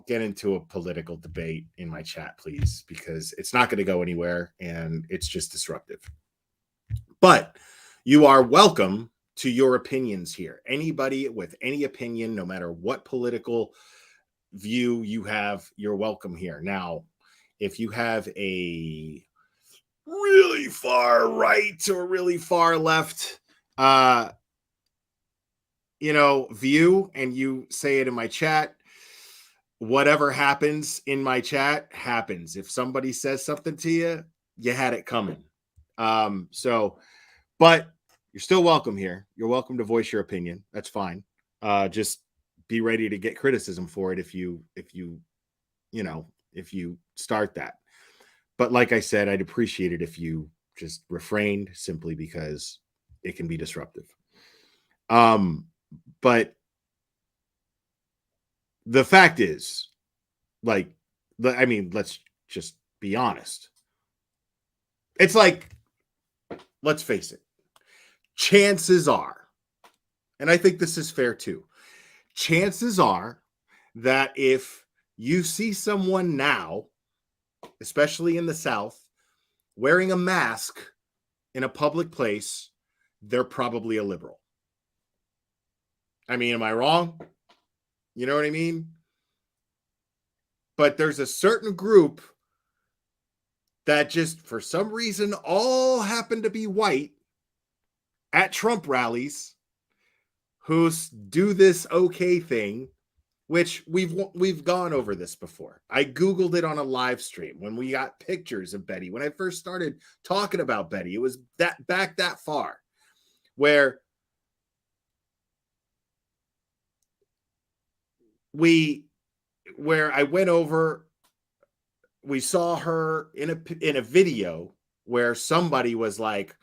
get into a political debate in my chat, please, because it's not going to go anywhere and it's just disruptive. But you are welcome to your opinions here. Anybody with any opinion, no matter what political view you have, you're welcome here. Now, if you have a really far right or really far left view, and you say it in my chat, whatever happens in my chat happens. If somebody says something to you, you had it coming. But you're still welcome here. You're welcome to voice your opinion. That's fine. Just be ready to get criticism for it if you start that. But like I said, I'd appreciate it if you just refrained, simply because it can be disruptive. But the fact is, let's just be honest. It's like, let's face it, chances are, and I think this is fair too, chances are that if you see someone now, especially in the South, wearing a mask in a public place, they're probably a liberal. I mean, am I wrong? You know what I mean? But there's a certain group that just, for some reason, all happen to be white at Trump rallies who do this okay thing which we've gone over this before. I Googled it on a live stream when we got pictures of Betty. When I first started talking about Betty, it was that far, where I went over, we saw her in a video where somebody was like,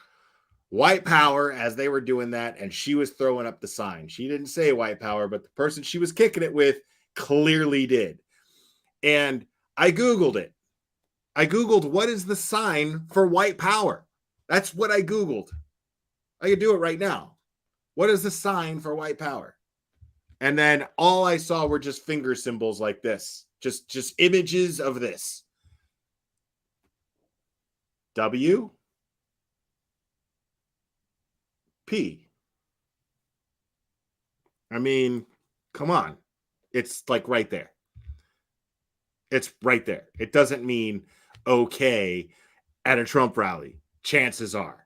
white power, as they were doing that, and she was throwing up the sign. She didn't say white power, but the person she was kicking it with clearly did. And I Googled it. I Googled, what is the sign for white power? That's what I Googled. I could do it right now. What is the sign for white power? And then all I saw were just finger symbols like this. Just images of this. W. P. I mean, come on. It's like right there. It's right there. It doesn't mean okay at a Trump rally. Chances are.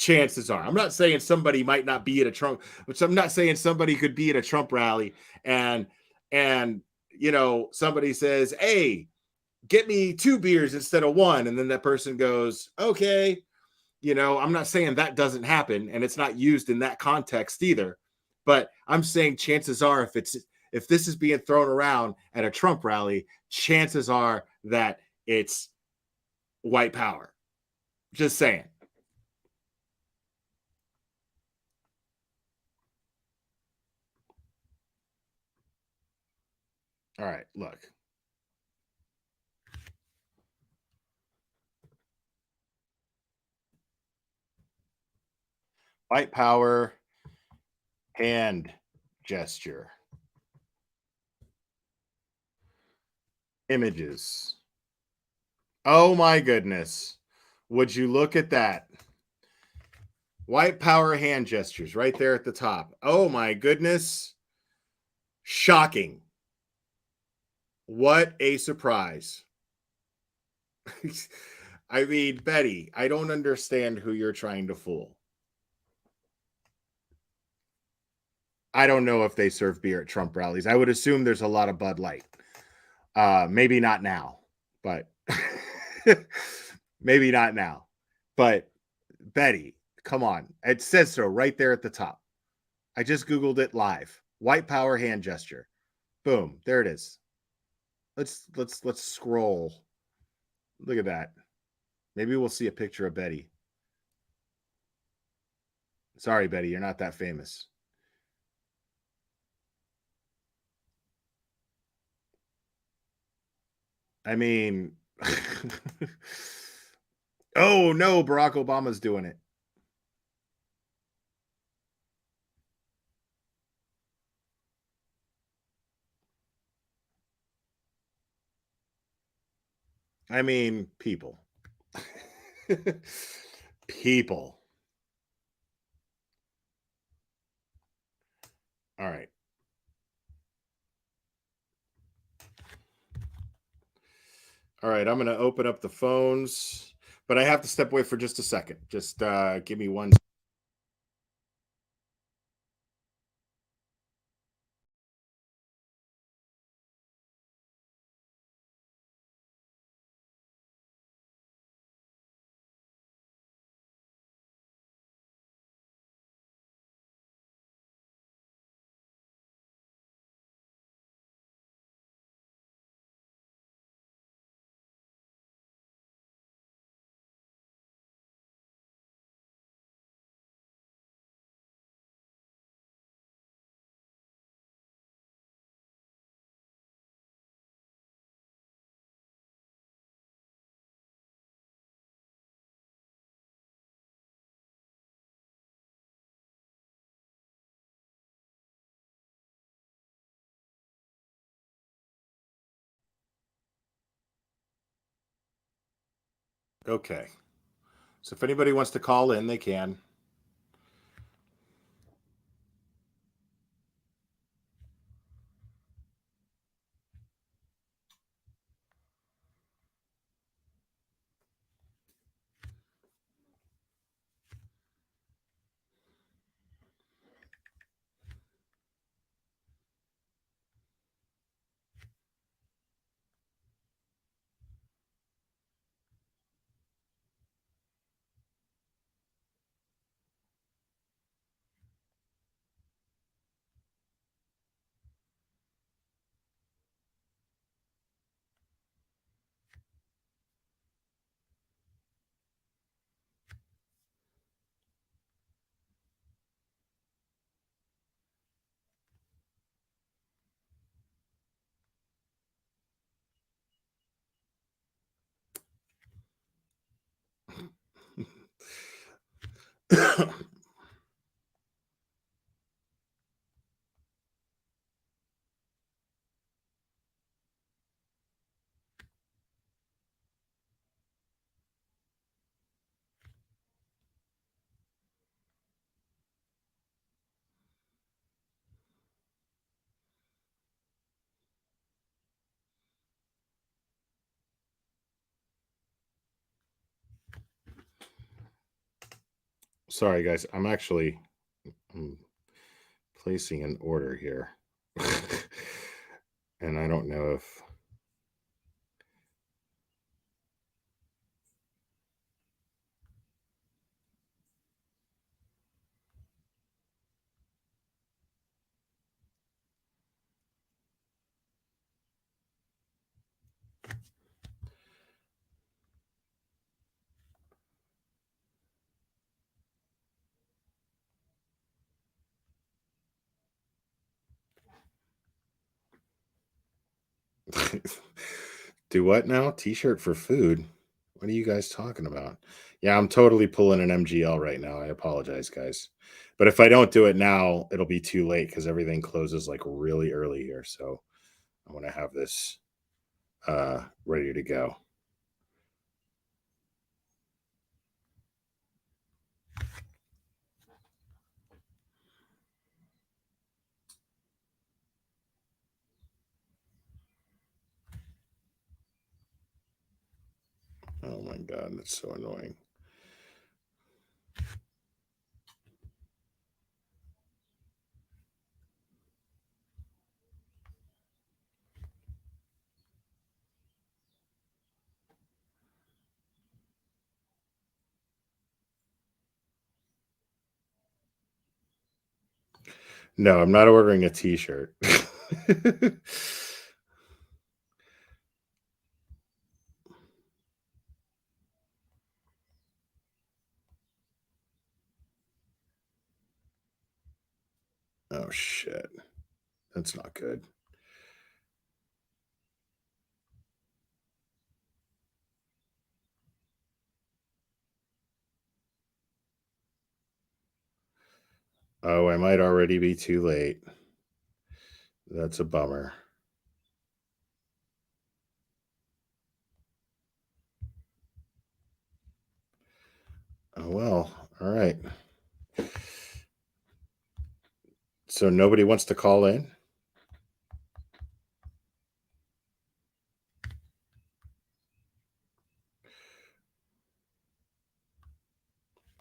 I'm not saying somebody might not be at a Trump, which I'm not saying somebody could be at a Trump rally and you know, somebody says, hey, get me 2 beers instead of 1. And then that person goes, okay. You know, I'm not saying that doesn't happen, and it's not used in that context either. But I'm saying chances are, if this is being thrown around at a Trump rally, chances are that it's white power. Just saying. All right, look. White power hand gesture. Images. Oh my goodness. Would you look at that? White power hand gestures right there at the top. Oh my goodness. Shocking. What a surprise. I mean, Betty, I don't understand who you're trying to fool. I don't know if they serve beer at Trump rallies. I would assume there's a lot of Bud Light. Maybe not now, but maybe not now. But Betty, come on. It says so right there at the top. I just Googled it live. White power hand gesture. Boom. There it is. Let's scroll. Look at that. Maybe we'll see a picture of Betty. Sorry, Betty, you're not that famous. I mean, oh no, Barack Obama's doing it. I mean, people. People. All right. All right, I'm going to open up the phones, but I have to step away for just a second. Just give me one. Okay. So if anybody wants to call in, they can. sorry guys. I'm placing an order here. And I don't know if do what now? T-shirt for food? What are you guys talking about? Yeah, I'm totally pulling an MGL right now. I apologize, guys. But if I don't do it now, it'll be too late because everything closes like really early here. So I want to have this ready to go. Oh my God, that's so annoying. No, I'm not ordering a T-shirt. Oh shit. That's not good. Oh, I might already be too late. That's a bummer. Oh well, all right. So nobody wants to call in?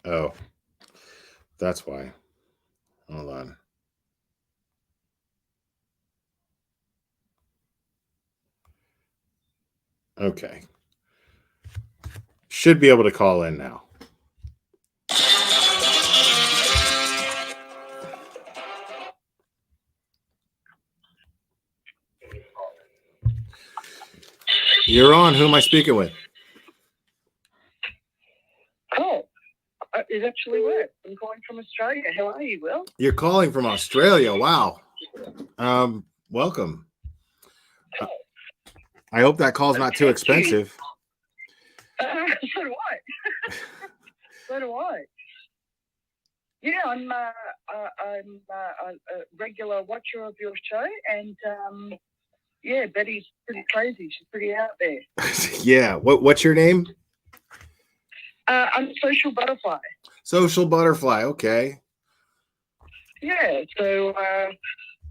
Oh, that's why. Hold on. Okay. Should be able to call in now. You're on. Who am I speaking with? Oh, it actually worked. I'm calling from Australia. How are you, Will? You're calling from Australia. Wow. Welcome. I hope that call's not too expensive. So do I. So do I. Yeah, I'm a regular watcher of your show, and yeah, Betty's pretty crazy. She's pretty out there. Yeah. What's your name? I'm Social Butterfly. Social Butterfly. Okay. Yeah. So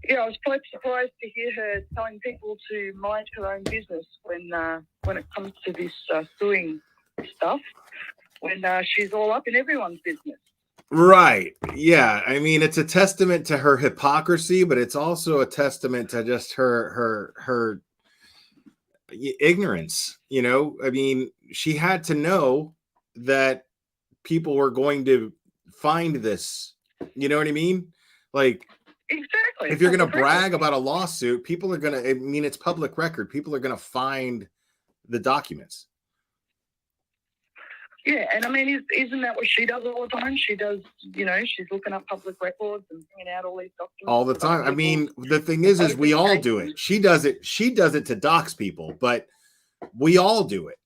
yeah, I was quite surprised to hear her telling people to mind her own business when it comes to this suing stuff. When she's all up in everyone's business. Right. Yeah. I mean, it's a testament to her hypocrisy, but it's also a testament to just her ignorance. You know, I mean, she had to know that people were going to find this. You know what I mean? Like, exactly. If you're going to brag about a lawsuit, people are going to, I mean, it's public record. People are going to find the documents. Yeah, and I mean, isn't that what she does all the time? She does, you know, she's looking up public records and bringing out all these documents. All the time. I mean, the thing is we all do it. She does it to dox people, but we all do it.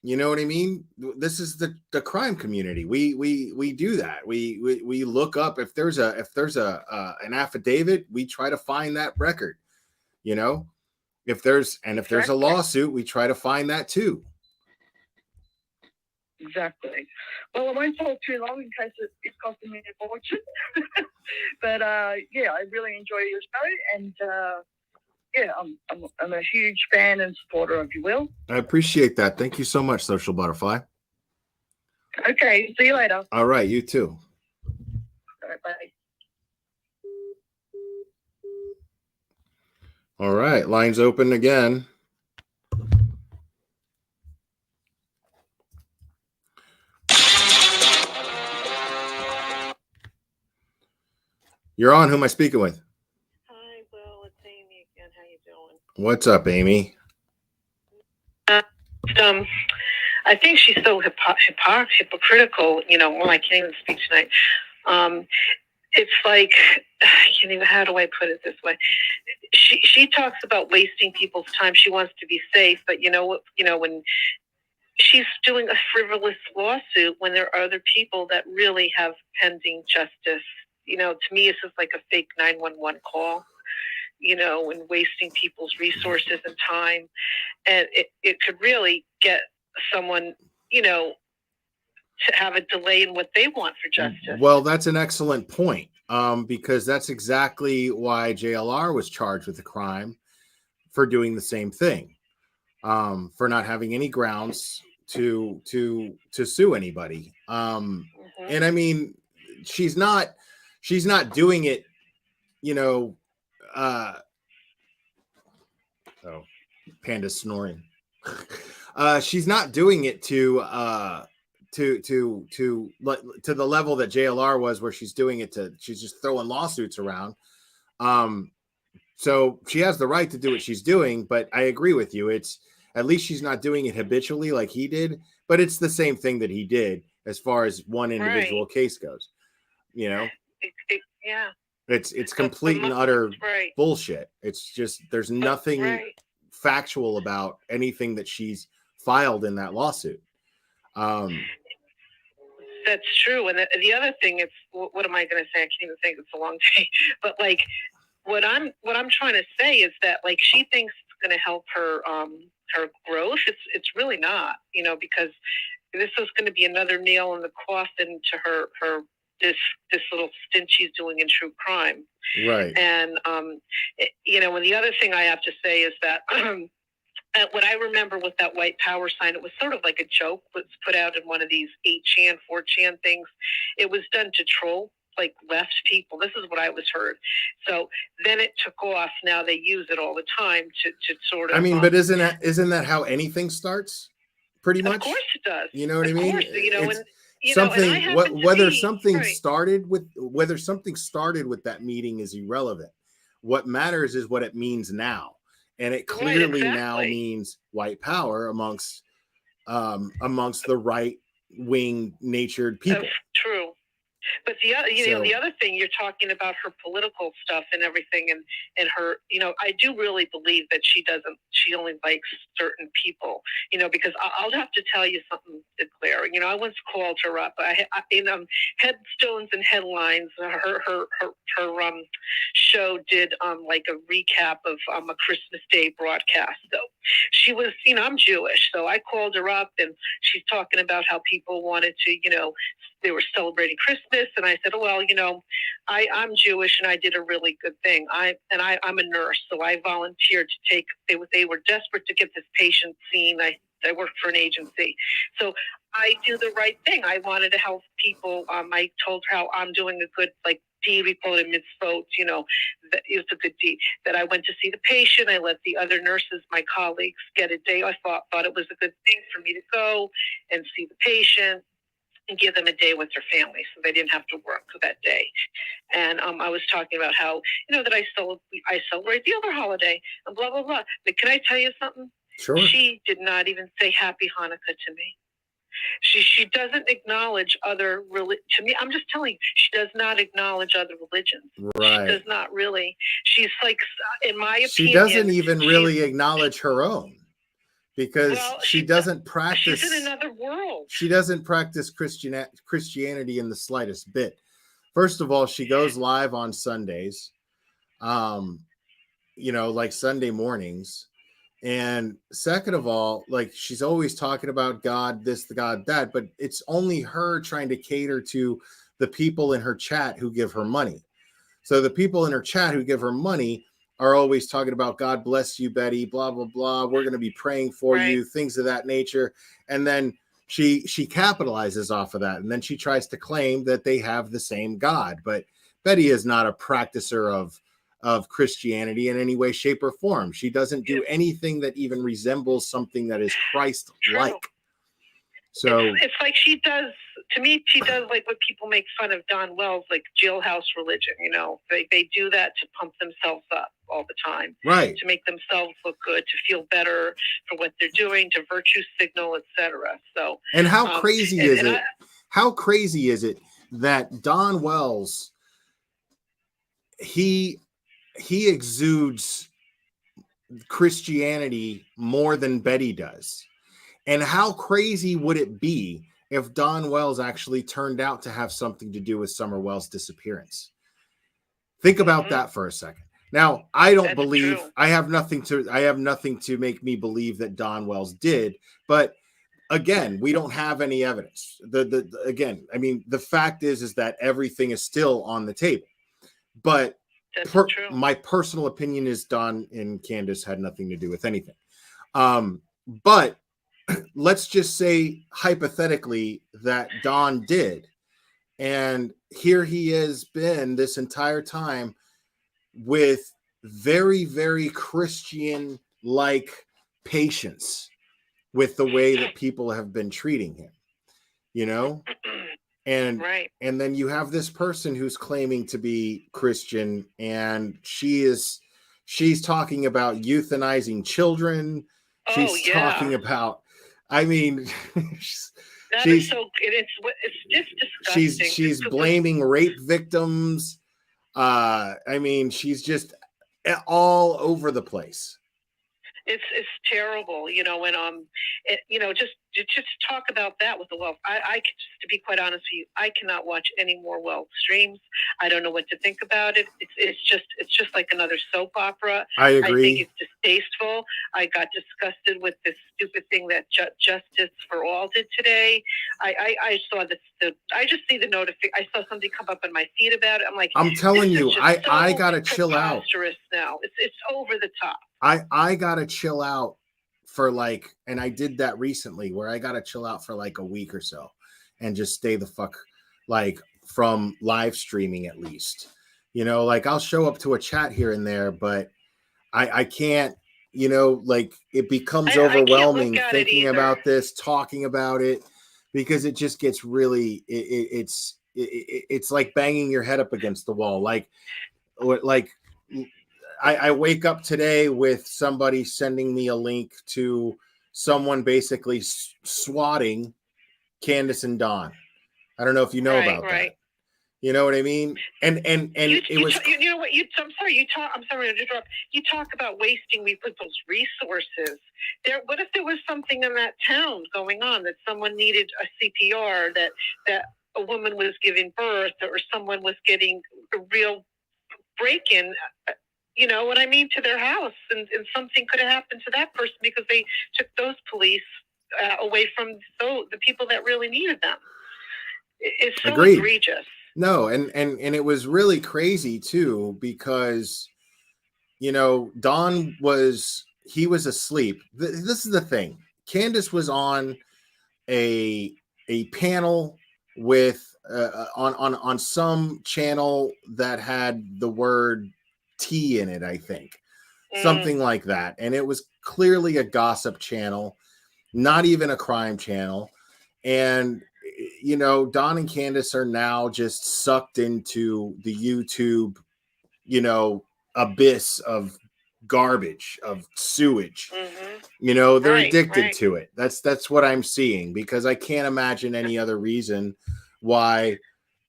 You know what I mean? This is the crime community. We do that. We look up if there's an affidavit, we try to find that record. You know, if there's a lawsuit, we try to find that too. Exactly. Well, I won't talk too long in case it's costing me a fortune. But yeah, I really enjoy your show, and yeah, I'm a huge fan and supporter of you, Will. I appreciate that. Thank you so much, Social Butterfly. Okay, see you later. All right, you too. All right, lines open again. You're on. Who am I speaking with? Hi, Will. It's Amy again. How you doing? What's up, Amy? I think she's so hypocritical. You know, well, I can't even speak tonight. It's like, I can't even, how do I put it this way? She talks about wasting people's time. She wants to be safe, but when she's doing a frivolous lawsuit when there are other people that really have pending justice. To me, it's just like a fake 911 call, and wasting people's resources and time. And it could really get someone, to have a delay in what they want for justice. Well, that's an excellent point, because that's exactly why JLR was charged with the crime for doing the same thing, for not having any grounds to sue anybody. And I mean, she's not doing it, oh, Panda's snoring. She's not doing it to the level that JLR was, where she's doing it she's just throwing lawsuits around. So she has the right to do what she's doing, but I agree with you. It's at least she's not doing it habitually like he did, but it's the same thing that he did as far as one individual case goes. Yeah. It's complete and utter bullshit. It's just, there's nothing factual about anything that she's filed in that lawsuit. That's true. And the other thing is, what am I going to say? I can't even think. It's a long day. But like, what I'm trying to say is that, like, she thinks it's going to help her her growth. It's really not, because this is going to be another nail in the coffin to her this little stint she's doing in true crime. Right. And and the other thing I have to say is that what I remember with that white power sign, it was sort of like a joke. It was put out in one of these 8chan, 4chan things. It was done to troll, like, left people. This is what I was heard. So then it took off. Now they use it all the time to sort of. I mean, but isn't that how anything starts? Pretty much. Of course it does. You know what I mean? Course, Whether something started with that meeting is irrelevant. What matters is what it means now. And it clearly now means white power amongst the right wing natured people. That's true. But the other thing, you're talking about her political stuff and everything, and her, I do really believe that she only likes certain people, because I'll have to tell you something, Claire. I once called her up. I Headstones and Headlines, her show did like a recap of a Christmas Day broadcast. So she was, I'm Jewish, so I called her up, and she's talking about how people wanted to, they were celebrating Christmas, and I said, oh, well, I'm Jewish, and I did a really good thing. I'm a nurse, so I volunteered to take. They were desperate to get this patient seen. I worked for an agency, so I do the right thing. I wanted to help people. I told her how I'm doing a good, like, deed. We call it mitzvot, that is a good deed. That I went to see the patient. I let the other nurses, my colleagues, get a day. I thought it was a good thing for me to go and see the patient and give them a day with their family, so they didn't have to work that day. And I was talking about how, that I celebrate the other holiday and blah, blah, blah. But can I tell you something? Sure. She did not even say Happy Hanukkah to me. She doesn't acknowledge other to me. I'm just telling you, she does not acknowledge other religions. Right. She does not really. She's like, in my opinion, she doesn't even really acknowledge her own. Because she doesn't practice. She's in another world. She doesn't practice Christianity in the slightest bit. First of all, she goes live on Sundays, like Sunday mornings. And second of all, like, she's always talking about God, this, the God, that, but it's only her trying to cater to the people in her chat who give her money. So the people in her chat who give her money are always talking about God bless you, Betty, blah, blah, blah. We're going to be praying for you, things of that nature. And then she capitalizes off of that. And then she tries to claim that they have the same God. But Betty is not a practicer of of Christianity in any way, shape, or form. She doesn't do anything that even resembles something that is Christ-like. So it's like she does, to me, she does like what people make fun of Don Wells, like jailhouse religion. You know, they do that to pump themselves up all the time, right? To make themselves look good, to feel better for what they're doing, to virtue signal, etc. So, and how crazy is it? How crazy is it that Don Wells, he exudes Christianity more than Betty does? And how crazy would it be if Don Wells actually turned out to have something to do with Summer Wells' disappearance? Think about that for a second. Now, I don't believe, I have nothing to make me believe that Don Wells did, but again, we don't have any evidence. Again, I mean, the fact is that everything is still on the table. But my personal opinion is Don and Candace had nothing to do with anything. But let's just say hypothetically that Don did. And here he has been this entire time with very, very Christian-like patience with the way that people have been treating him, you know? And and then you have this person who's claiming to be Christian, and she's talking about euthanizing children. She's talking about, I mean, it's just disgusting. She's blaming rape victims. I mean, she's just all over the place. It's terrible, you know, and just talk about that with the Wells. I just, to be quite honest with you, I cannot watch any more Wells streams. I don't know what to think about it. It's just like another soap opera. I agree. I think it's distasteful. I got disgusted with this stupid thing that Justice for All did today. I saw this. I just see the notification. I saw something come up in my feed about it. I'm like, I'm telling you, I gotta chill out. Now it's over the top. I gotta chill out for like, and I did that recently where I gotta chill out for like a week or so and just stay the fuck like from live streaming at least. You know, like I'll show up to a chat here and there, but I can't, you know, like it becomes overwhelming thinking about this, talking about it, because it just gets really, it's like banging your head up against the wall. Like I wake up today with somebody sending me a link to someone basically swatting Candace and Don. I don't know if you know about that. You know what I mean? And it was. You know what? I'm sorry. I'm sorry to interrupt. You talk about wasting people's resources. What if there was something in that town going on, that someone needed a CPR, that a woman was giving birth, or someone was getting a real break-in? You know what I mean, to their house, and something could have happened to that person because they took those police away from the people that really needed them. It's so egregious. No, and it was really crazy too, because you know Don was asleep. This is the thing. Candace was on a panel with on some channel that had the word tea in it, I think. Something like that. And it was clearly a gossip channel, not even a crime channel. And you know, Don and Candace are now just sucked into the YouTube, you know, abyss of garbage, of sewage. You know, they're addicted to it. That's what I'm seeing, because I can't imagine any other reason why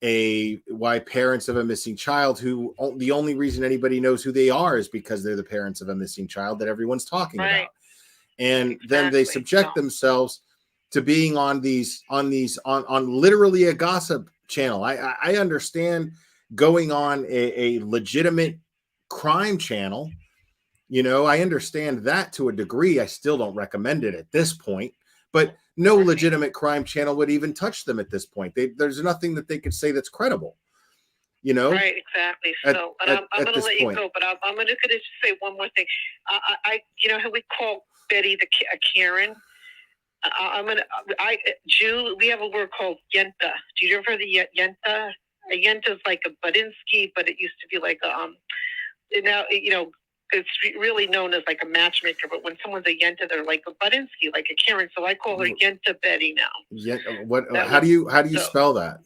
parents of a missing child, who the only reason anybody knows who they are is because they're the parents of a missing child that everyone's talking about. And then they subject themselves to being on literally a gossip channel. I understand going on a legitimate crime channel. You know, I understand that to a degree. I still don't recommend it at this point, but no legitimate crime channel would even touch them at this point. There's nothing that they could say that's credible. You know, right? Exactly. So, I'm going to let you go, but I'm going to just say one more thing. You know how we call Betty a Karen? We have a word called yenta. Do you ever heard of the yenta? A yenta is like a Budinsky, but it used to be like now, it's really known as like a matchmaker, but when someone's a Yenta, they're like a Budinsky, like a Karen. So I call her Yenta Betty now. Yeah. How do you spell that?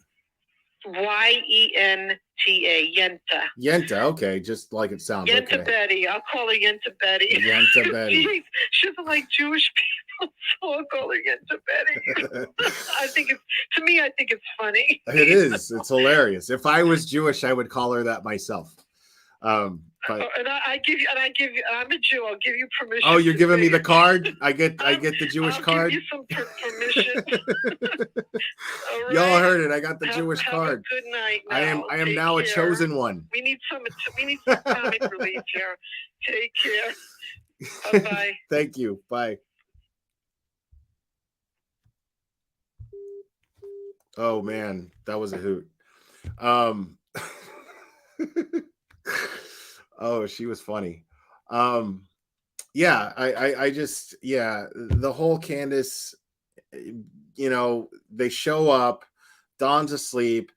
Yenta, Yenta. Yenta. Okay, just like it sounds. Yenta Okay. Betty. I'll call her Yenta Betty. Yenta Betty. She doesn't like Jewish people, so I'll call her Yenta Betty. I think it's funny. It is. It's hilarious. If I was Jewish, I would call her that myself. But and I'm a Jew. I'll give you permission. oh, you're giving me the card? I get the Jewish card. Give you some permission. All Y'all right. heard it. I got the Jewish have card. A good night. Now. I am Take now care. a chosen one. We need some comic relief here. Take care. Bye. Thank you. Bye. Oh man, that was a hoot. Oh, she was funny. Yeah, I just, yeah, the whole Candace, they show up, Dawn's asleep,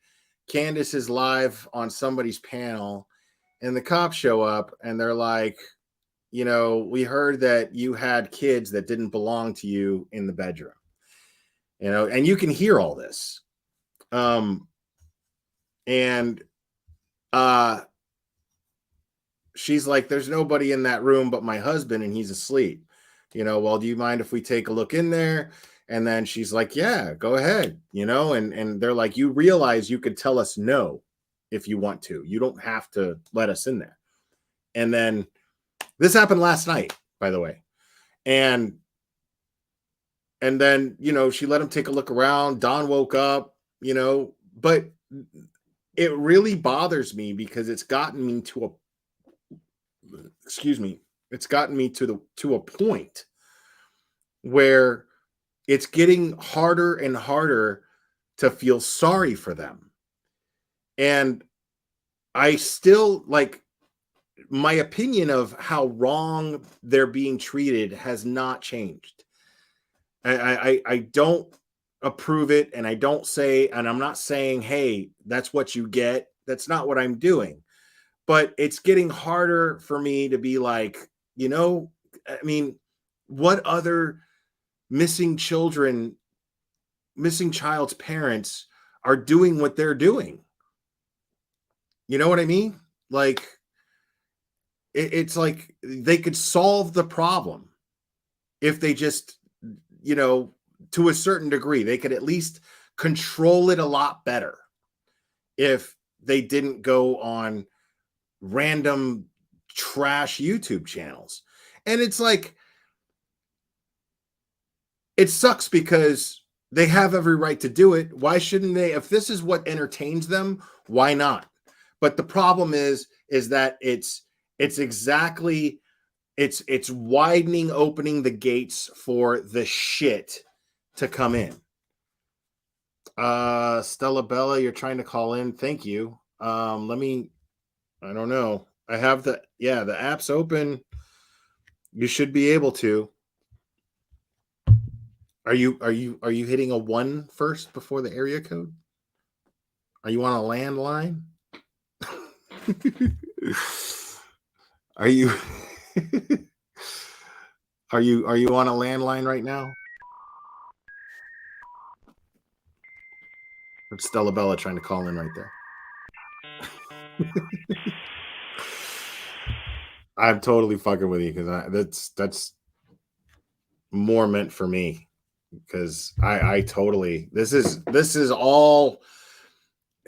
Candace is live on somebody's panel, and the cops show up and they're like, we heard that you had kids that didn't belong to you in the bedroom, and you can hear all this. She's like, there's nobody in that room but my husband and he's asleep. Well, do you mind if we take a look in there? And then she's like, yeah, go ahead. And they're like, you realize you could tell us no if you want to. You don't have to let us in there. And then this happened last night, by the way. And then, she let him take a look around. Dawn woke up, but it really bothers me because it's gotten me to a point where it's getting harder and harder to feel sorry for them. And I still, my opinion of how wrong they're being treated has not changed. I don't approve it, and I don't say, and I'm not saying, hey, that's what you get. That's not what I'm doing. But it's getting harder for me to be like, what other missing child's parents are doing what they're doing? You know what I mean? Like, it's like they could solve the problem if they just, to a certain degree, they could at least control it a lot better if they didn't go on random trash YouTube channels. And it's like, it sucks because they have every right to do it. Why shouldn't they? If this is what entertains them, why not? But the problem is that it's opening the gates for the shit to come in. Stella Bella, you're trying to call in. Thank you. I don't know. I have the app's open. You should be able to. Are you hitting a 1 first before the area code? Are you on a landline? Are you on a landline right now? It's Stella Bella trying to call in right there. I'm totally fucking with you because that's more meant for me, because I totally, this is all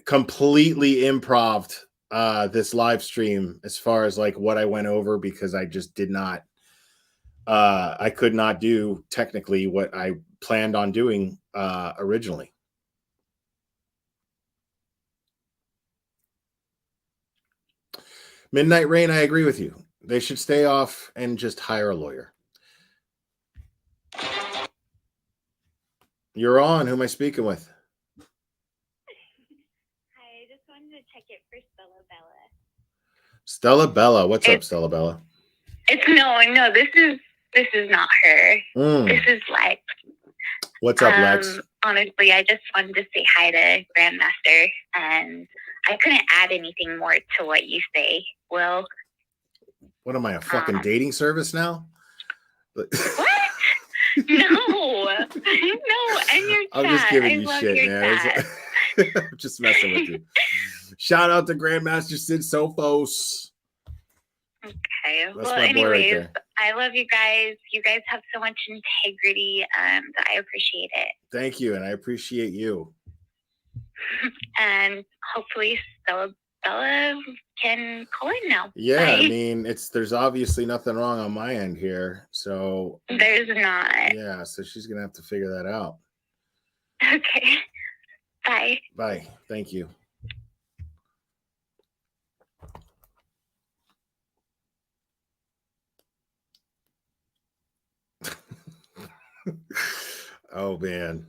completely improv, this live stream, as far as like what I went over, because I just did not, I could not do technically what I planned on doing originally. Midnight Rain, I agree with you. They should stay off and just hire a lawyer. You're on. Who am I speaking with? Hi, I just wanted to check it for Stella Bella. Stella Bella. What's up, Stella Bella? It's no, this is not her. This is Lex. What's up, Lex? Honestly, I just wanted to say hi to Grandmaster, and I couldn't add anything more to what you say, Will. What am I, a fucking dating service now? What? No, no, and your chat. I'm just giving I you love shit, your man. chat. I'm just messing with you. Shout out to Grandmaster Sid Sophos. Okay. That's Well, my boy right anyways, there. I love you guys. You guys have so much integrity, and I appreciate it. Thank you, and I appreciate you. And hopefully, Bella can call in now. Yeah, Bye. I mean, there's obviously nothing wrong on my end here. So There's not. yeah, so she's gonna have to figure that out. Okay. Bye. Bye. Thank you. Oh man.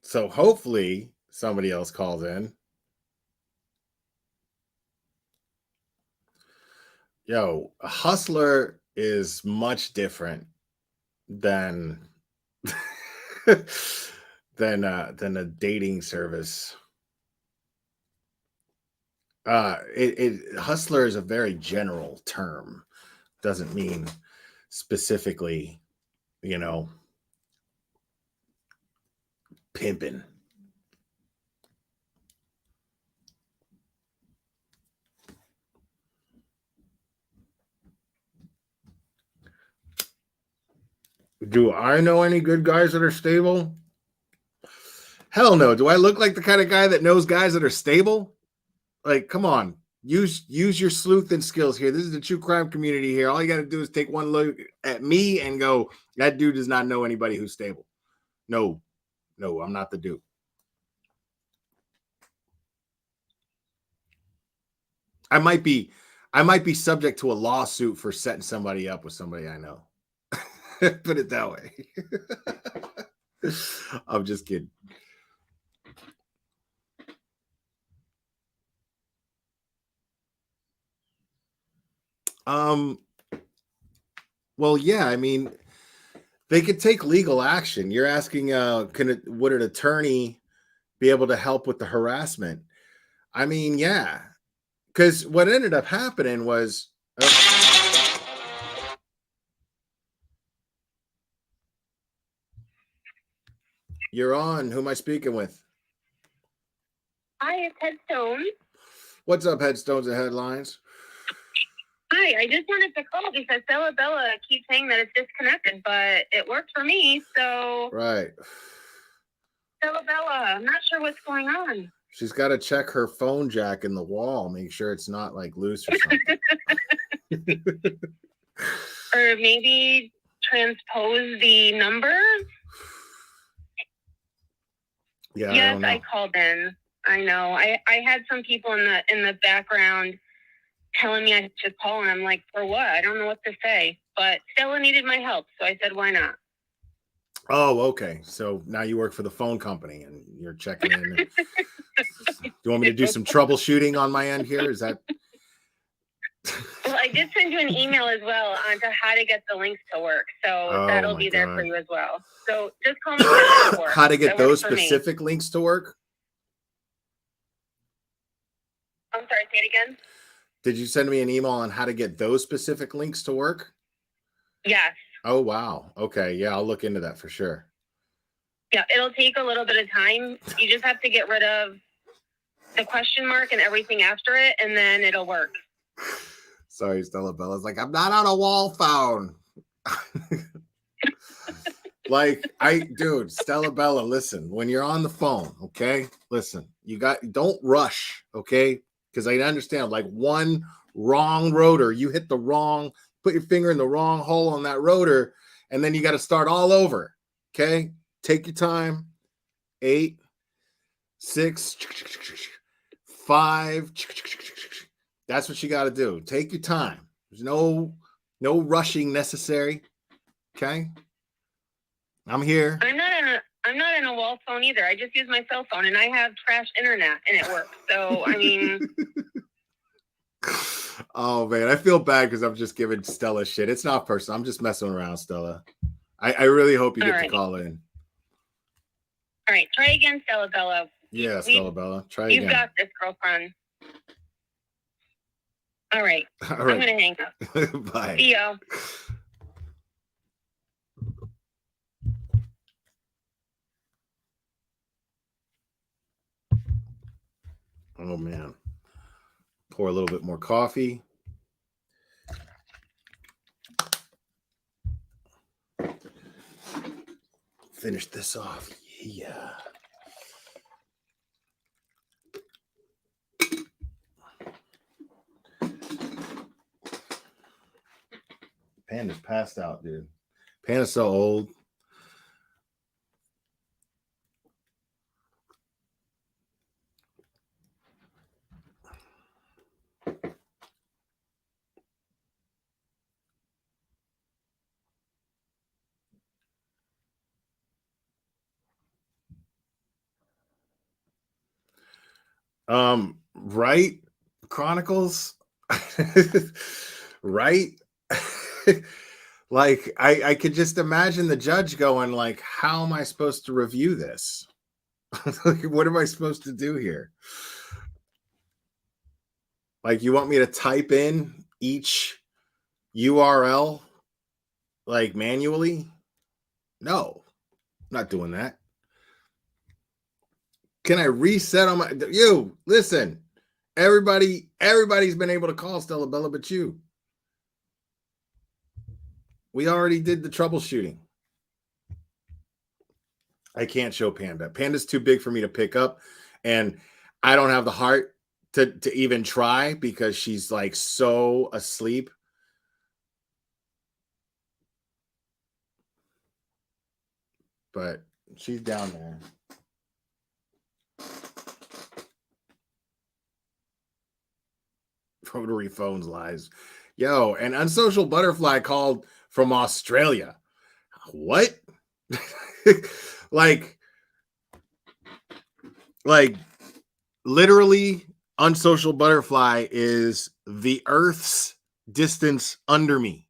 So hopefully somebody else calls in. Yo, a hustler is much different than than a dating service. Hustler is a very general term. Doesn't mean specifically, pimping. Do I know any good guys that are stable? Hell no. Do I look like the kind of guy that knows guys that are stable? Like, come on. Use your sleuthing skills here. This is the true crime community here. All you got to do is take one look at me and go, that dude does not know anybody who's stable. No, I'm not the dude. I might be subject to a lawsuit for setting somebody up with somebody I know. Put it that way. I'm just kidding. Well, yeah, I mean, they could take legal action. You're asking, would an attorney be able to help with the harassment? I mean, yeah, because what ended up happening was. You're on. Who am I speaking with? Hi, it's Headstone. What's up, Headstones and Headlines? Hi, I just wanted to call because Bella keeps saying that it's disconnected, but it worked for me, so. Right. Bella, I'm not sure what's going on. She's got to check her phone jack in the wall, make sure it's not like loose or something. Or maybe transpose the number. Yeah. Yes, I called in. I know. I had some people in the background telling me I should call, and I'm like, for what? I don't know what to say. But Stella needed my help, so I said, why not? Oh, okay. So now you work for the phone company, and you're checking in. Do you want me to do some troubleshooting on my end here? Is that? Well, I did send you an email as well on to how to get the links to work, so that'll be there for you as well. So just call me. How to get those specific links to work? I'm sorry, say it again. Did you send me an email on how to get those specific links to work? Yes. Oh, wow. Okay. Yeah, I'll look into that for sure. Yeah, it'll take a little bit of time. You just have to get rid of the question mark and everything after it, and then it'll work. Sorry, Stella Bella's like, I'm not on a wall phone. Dude, Stella Bella, listen, when you're on the phone, okay? Listen, don't rush, okay? Because I understand, like, one wrong rotor, you put your finger in the wrong hole on that rotor, and then you got to start all over, okay? Take your time. 8, 6, 5. That's what you got to do. Take your time. There's no rushing necessary, okay? I'm here. I'm not in a wall phone either. I just use my cell phone, and I have trash internet, and it works. So, I mean. Oh, man. I feel bad because I'm just giving Stella shit. It's not personal. I'm just messing around, Stella. I really hope you get to call in. All right, try again, Stella Bella. Yeah, Stella Bella. Try You've again. got this, girlfriend. All right. All I'm right. going to hang up. Bye. See ya. Oh, man. Pour a little bit more coffee. Finish this off. Yeah. Panda's passed out, dude. Panda's so old. Right? Chronicles? Right? Like, I could just imagine the judge going, like, how am I supposed to review this? Like, what am I supposed to do here? Like, you want me to type in each URL, like, manually? No, I'm not doing that. Can I reset on my... You, listen. Everybody's been able to call Stella Bella, but you. We already did the troubleshooting. I can't show Panda. Panda's too big for me to pick up, and I don't have the heart to even try because she's like so asleep. But she's down there. Rotary phones lies. Yo, an unsocial butterfly called from Australia. What? like literally, unsocial butterfly is the Earth's distance under me.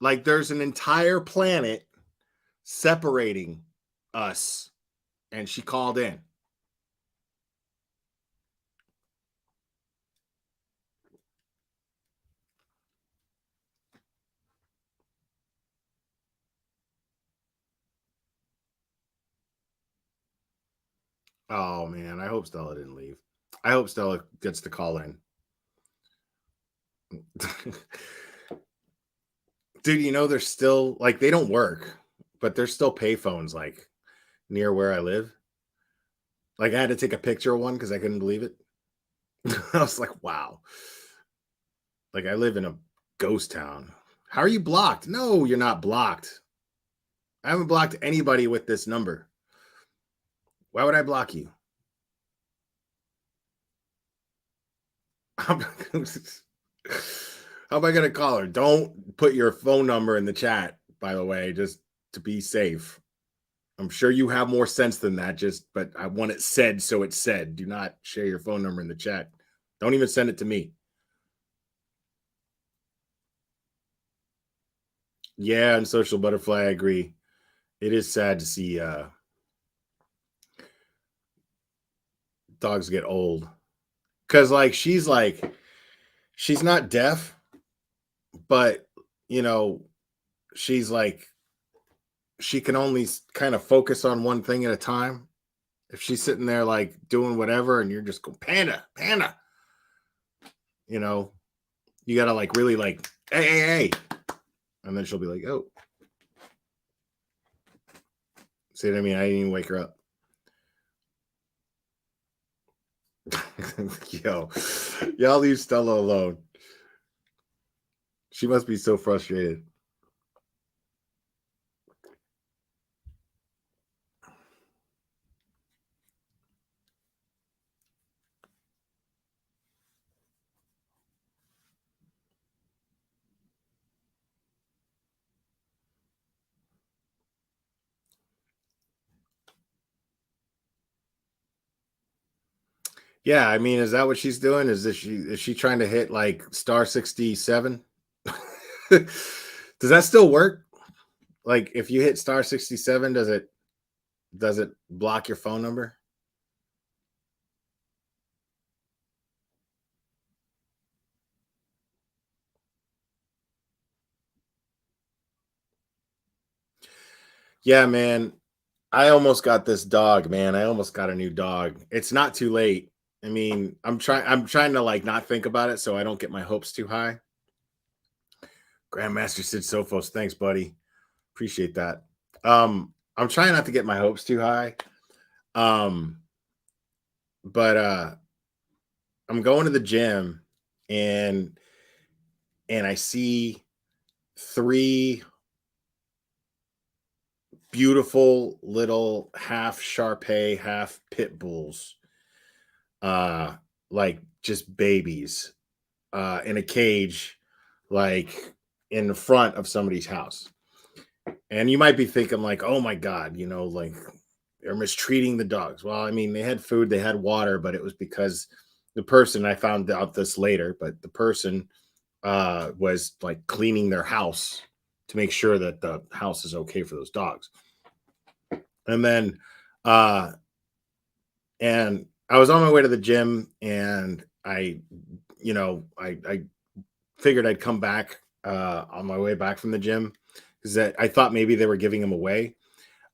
Like, there's an entire planet separating us, and she called in. Oh, man. I hope Stella didn't leave. I hope Stella gets to call in. Dude, you know, there's still, like, they don't work, but there's still payphones, like, near where I live. Like, I had to take a picture of one because I couldn't believe it. I was like, wow. Like, I live in a ghost town. How are you blocked? No, you're not blocked. I haven't blocked anybody with this number. Why would I block you? How am I going to call her? Don't put your phone number in the chat, by the way, just to be safe. I'm sure you have more sense than that, but I want it said, so it's said. Do not share your phone number in the chat. Don't even send it to me. Yeah, and Social Butterfly, I agree. It is sad to see dogs get old. Because, like, she's not deaf, but, you know, she's like, she can only kind of focus on one thing at a time. If she's sitting there, like, doing whatever, and you're just going, Panda, you know, you got to, like, really, like, hey. And then she'll be like, oh. See what I mean? I didn't even wake her up. Yo, y'all leave Stella alone. She must be so frustrated. Yeah, I mean, is that what she's doing? Is she trying to hit like star 67? Does that still work? Like, if you hit star 67, does it Does it block your phone number? Yeah, man. I almost got this dog, man. I almost got a new dog. It's not too late. I mean, I'm trying to like not think about it so I don't get my hopes too high. Grandmaster Sid Sophos, thanks, buddy. Appreciate that. I'm trying not to get my hopes too high. But I'm going to the gym and I see 3 beautiful little half Shar-Pei, half pit bulls, like just babies, in a cage, like in the front of somebody's house. And you might be thinking, like, oh my God, you know, like they're mistreating the dogs. Well, I mean, they had food, they had water, but it was because the person, I found out this later, but the person was like cleaning their house to make sure that the house is okay for those dogs. And then and I was on my way to the gym, and I figured I'd come back on my way back from the gym, because that I thought maybe they were giving them away.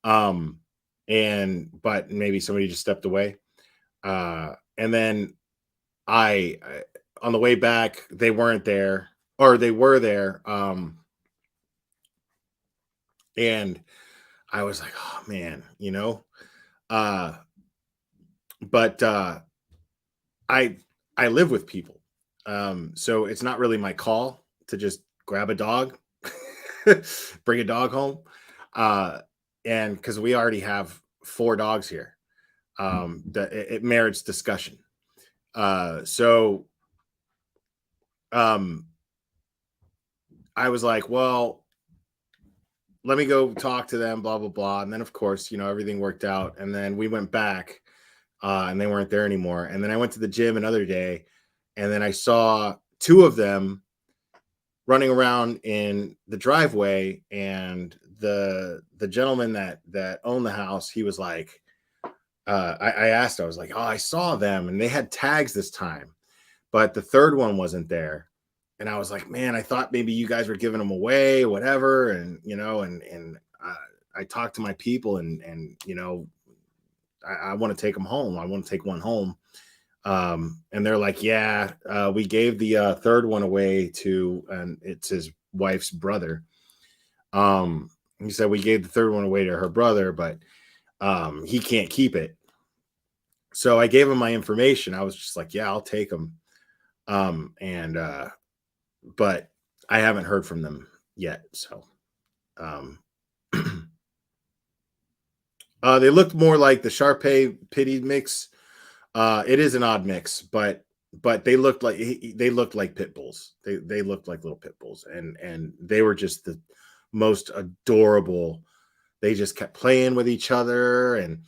But maybe somebody just stepped away. And then I on the way back, they weren't there, or they were there. And I was like, oh man, you know. But I live with people. So it's not really my call to just grab a dog, bring a dog home. And because we already have 4 dogs here, that it merits discussion. So I was like, well, let me go talk to them, blah, blah, blah. And then, of course, you know, everything worked out. And then we went back and they weren't there anymore. And then I went to the gym another day, and then I saw 2 of them running around in the driveway. And the gentleman that owned the house, he was like, I asked, I was like, oh, I saw them, and they had tags this time, but the third one wasn't there. And I was like, man, I thought maybe you guys were giving them away, whatever. And, you know, and I talked to my people, and, you know, I want to take them home. I want to take one home. And they're like, yeah, we gave the third one away to, and it's his wife's brother. He said, we gave the third one away to her brother, but he can't keep it. So I gave him my information. I was just like, yeah, I'll take him. But I haven't heard from them yet. So, they looked more like the Shar-Pei Pity mix. It is an odd mix, but they looked like pit bulls. They looked like little pit bulls, and they were just the most adorable. They just kept playing with each other, and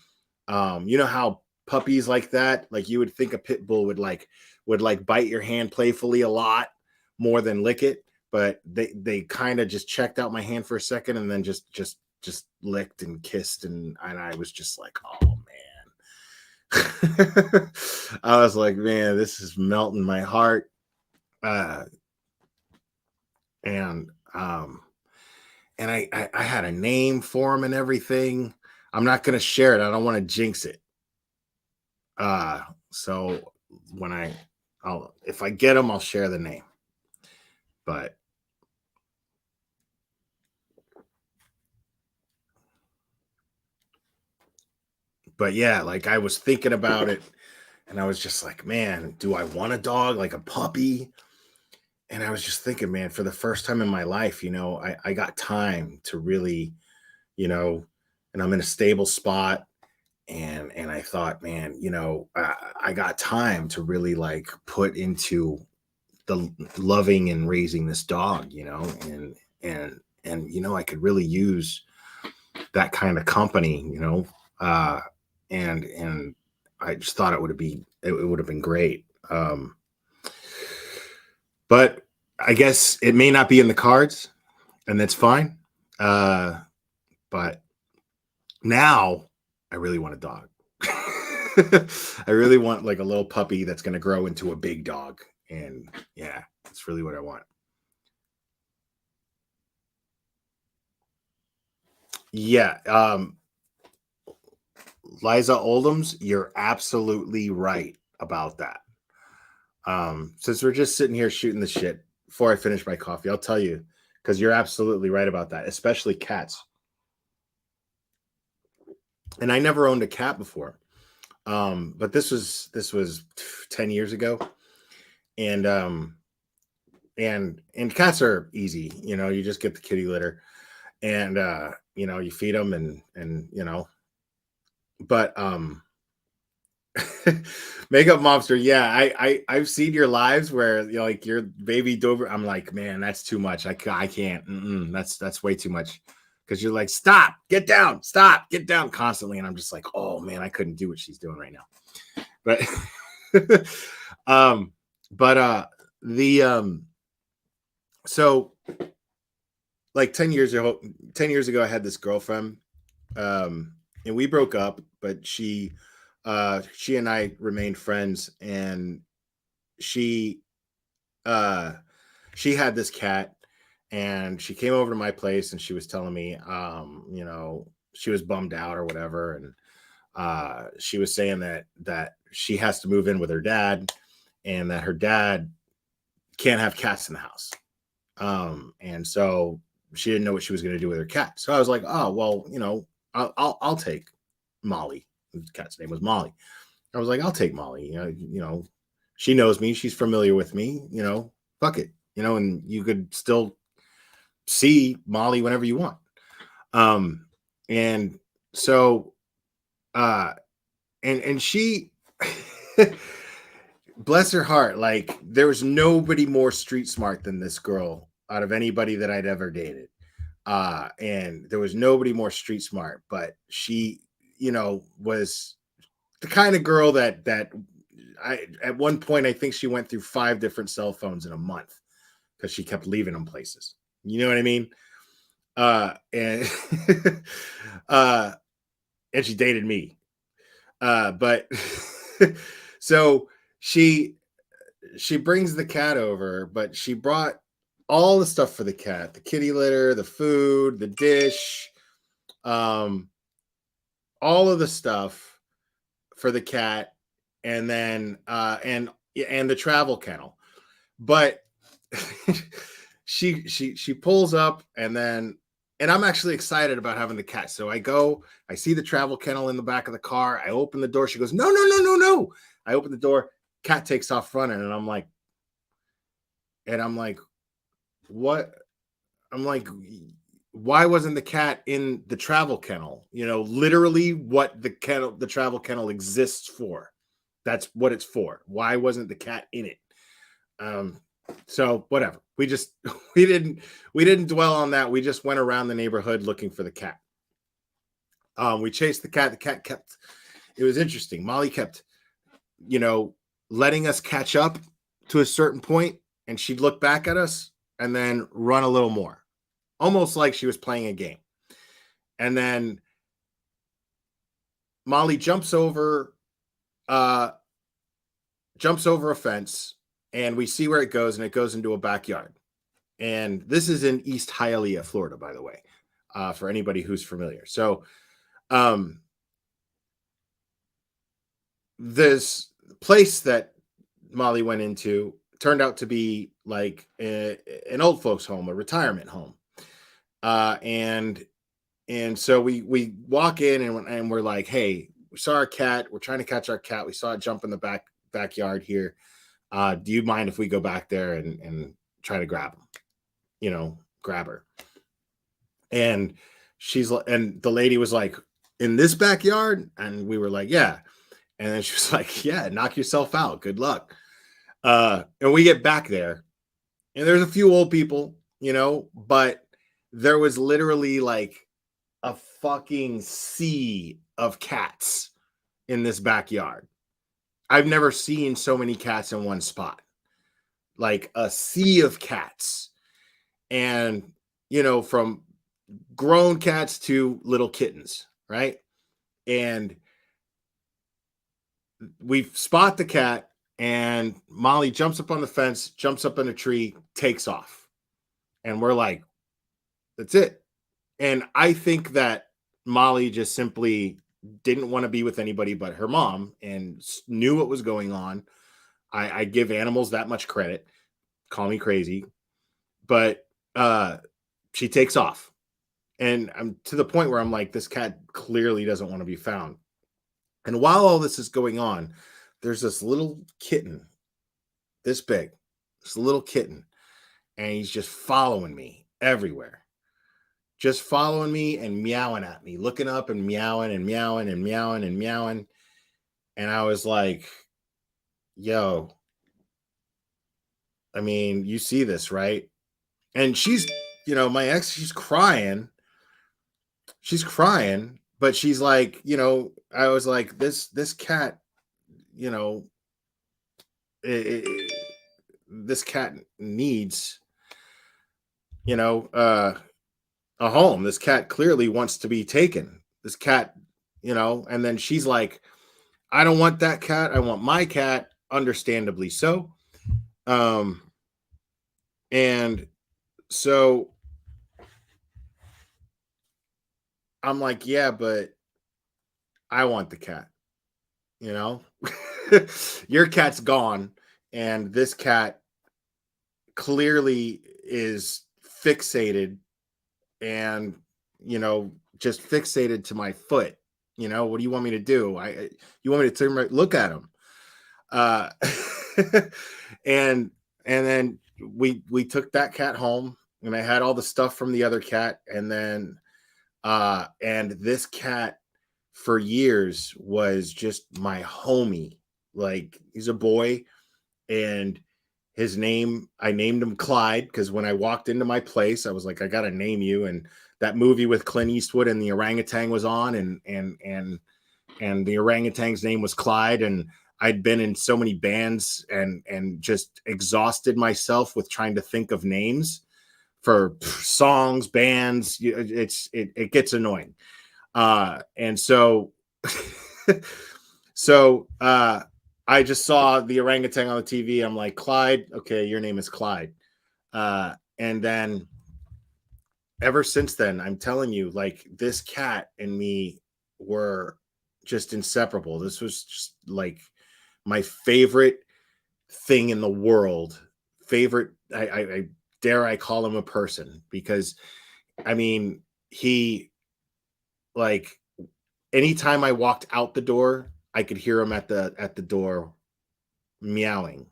you know how puppies like that, like you would think a pit bull would bite your hand playfully a lot more than lick it, but they kind of just checked out my hand for a second, and then just licked and kissed, and I was just like, oh man. I was like, man, this is melting my heart. And I had a name for him and everything. I'm not going to share it. I don't want to jinx it. So when if I get him, I'll share the name. But yeah, like I was thinking about it, and I was just like, man, do I want a dog, like a puppy? And I was just thinking, man, for the first time in my life, you know, I got time to really, you know, and I'm in a stable spot. And I thought, man, you know, I got time to really like put into the loving and raising this dog, you know, and you know, I could really use that kind of company, you know, and I just thought it would have been great. But I guess it may not be in the cards, and that's fine. But now I really want a dog. I really want like a little puppy that's going to grow into a big dog. And yeah, that's really what I want. Yeah. Liza Oldhams, you're absolutely right about that. Since we're just sitting here shooting the shit before I finish my coffee, I'll tell you, because you're absolutely right about that, especially cats. And I never owned a cat before. But this was 10 years ago. And cats are easy, you just get the kitty litter and you feed them and but Makeup Mobster, yeah, I've seen your lives where like your baby Dober. I'm like, man, that's too much. I can't. That's way too much. Because you're like, stop, get down, stop, get down constantly, and I'm just like, oh man, I couldn't do what she's doing right now. But so like 10 years ago, I had this girlfriend, and we broke up, but she and I remained friends, and she had this cat, and she came over to my place, and she was telling me, she was bummed out or whatever, and she was saying that she has to move in with her dad, and that her dad can't have cats in the house, and so she didn't know what she was going to do with her cat. So I was like, oh well, I'll take Molly. The cat's name was Molly. I was like, I'll take Molly. She knows me. She's familiar with me. Fuck it. And you could still see Molly whenever you want. And so, and she, bless her heart, like there was nobody more street smart than this girl out of anybody that I'd ever dated. And there was nobody more street smart, but she, was the kind of girl that at one point, I think she went through 5 different cell phones in a month because she kept leaving them places. You know what I mean? And and she dated me. But so she brings the cat over, but she brought all the stuff for the cat, the kitty litter, the food, the dish, all of the stuff for the cat, and then and the travel kennel. But she pulls up, and I'm actually excited about having the cat. So I see the travel kennel in the back of the car. I open the door. She goes, no. I open the door. Cat takes off running, and I'm like, what? I'm like, why wasn't the cat in the travel kennel? Literally what the travel kennel exists for. That's what it's for. Why wasn't the cat in it? So whatever. We didn't dwell on that. We just went around the neighborhood looking for the cat. We chased the cat. The cat kept, it was interesting. Molly kept, letting us catch up to a certain point, and she'd look back at us and then run a little more, almost like she was playing a game. And then Molly jumps over a fence, and we see where it goes, and it goes into a backyard. And this is in East Hialeah, Florida, by the way, for anybody who's familiar. So this place that Molly went into turned out to be like an old folks home, a retirement home. And so we walk in, and we're like, hey, we saw our cat. We're trying to catch our cat. We saw it jump in the backyard here. Do you mind if we go back there and try to grab him? Grab her. And and the lady was like, in this backyard? And we were like, yeah. And then she was like, yeah, knock yourself out. Good luck. And we get back there, and there's a few old people, but there was literally like a fucking sea of cats in this backyard. I've never seen so many cats in one spot, like a sea of cats. And, from grown cats to little kittens, right? And we spot the cat, and Molly jumps up on the fence, jumps up in a tree, takes off. And we're like, that's it. And I think that Molly just simply didn't want to be with anybody but her mom and knew what was going on. I give animals that much credit. Call me crazy. But she takes off. And I'm to the point where I'm like, this cat clearly doesn't want to be found. And while all this is going on, there's this little kitten, this big, this little kitten, and he's just following me everywhere. Just following me and meowing at me, looking up and meowing and meowing and meowing and meowing. And I was like, yo, I mean, you see this, right? And she's, my ex, she's crying. She's crying, but she's like, I was like, this cat, this cat needs, a home. This cat clearly wants to be taken. This cat, and then she's like, I don't want that cat. I want my cat, understandably so. And so I'm like, yeah, but I want the cat, your cat's gone. And this cat clearly is fixated and, just fixated to my foot. What do you want me to do? You want me to turn right, look at him. And then we took that cat home, and I had all the stuff from the other cat. And then, and this cat for years was just my homie. Like, he's a boy, and I named him Clyde, because when I walked into my place, I was like, I got to name you. And that movie with Clint Eastwood and the orangutan was on, and the orangutan's name was Clyde. And I'd been in so many bands and just exhausted myself with trying to think of names for songs, bands. It gets annoying. And so, I just saw the orangutan on the TV. I'm like, Clyde, okay, your name is Clyde. And then ever since then, I'm telling you, like, this cat and me were just inseparable. This was just like my favorite thing in the world. I dare I call him a person, because I mean, he, like, anytime I walked out the door, I could hear him at the door meowing.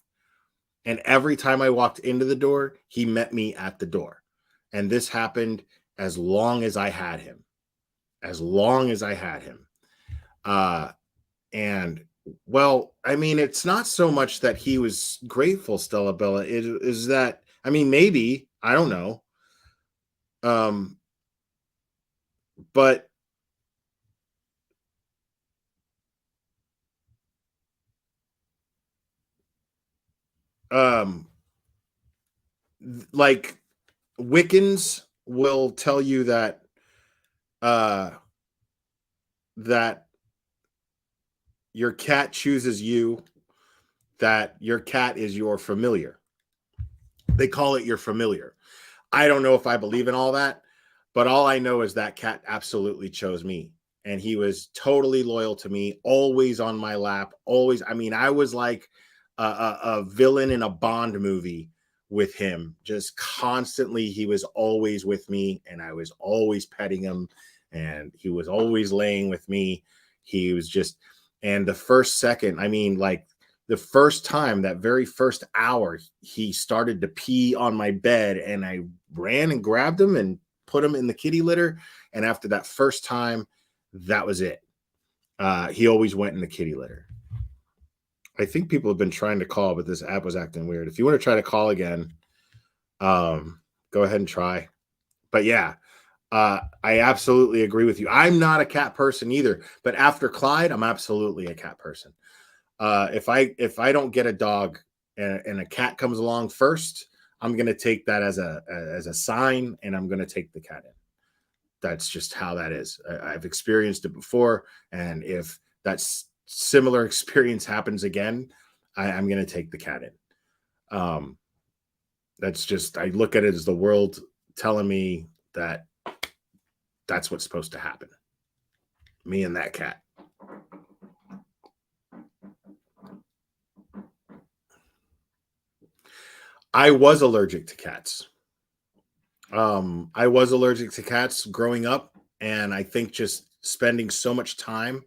And every time I walked into the door, he met me at the door. And this happened as long as I had him. And well, I mean, it's not so much that he was grateful, Stella Bella. It is that, I mean, maybe, I don't know. But like, Wiccans will tell you that that your cat chooses you, that your cat is your familiar. They call it your familiar. I don't know if I believe in all that, but all I know is that cat absolutely chose me. And he was totally loyal to me, always on my lap, always. I mean, I was like a villain in a Bond movie with him. Just constantly, he was always with me, and I was always petting him, and he was always laying with me. He was just, and the first second, I mean, like, the first time, that very first hour, he started to pee on my bed, and I ran and grabbed him and put him in the kitty litter. And after that first time, that was it. He always went in the kitty litter. I think people have been trying to call, but this app was acting weird. If you want to try to call again, go ahead and try. But yeah, I absolutely agree with you. I'm not a cat person either, but after Clyde, I'm absolutely a cat person. If I don't get a dog and a cat comes along first, I'm going to take that as a sign, and I'm going to take the cat in. That's just how that is. I've experienced it before, and if that similar experience happens again, I'm going to take the cat in. That's just, I look at it as the world telling me that that's what's supposed to happen. Me and that cat. I was allergic to cats. I was allergic to cats growing up, and I think just spending so much time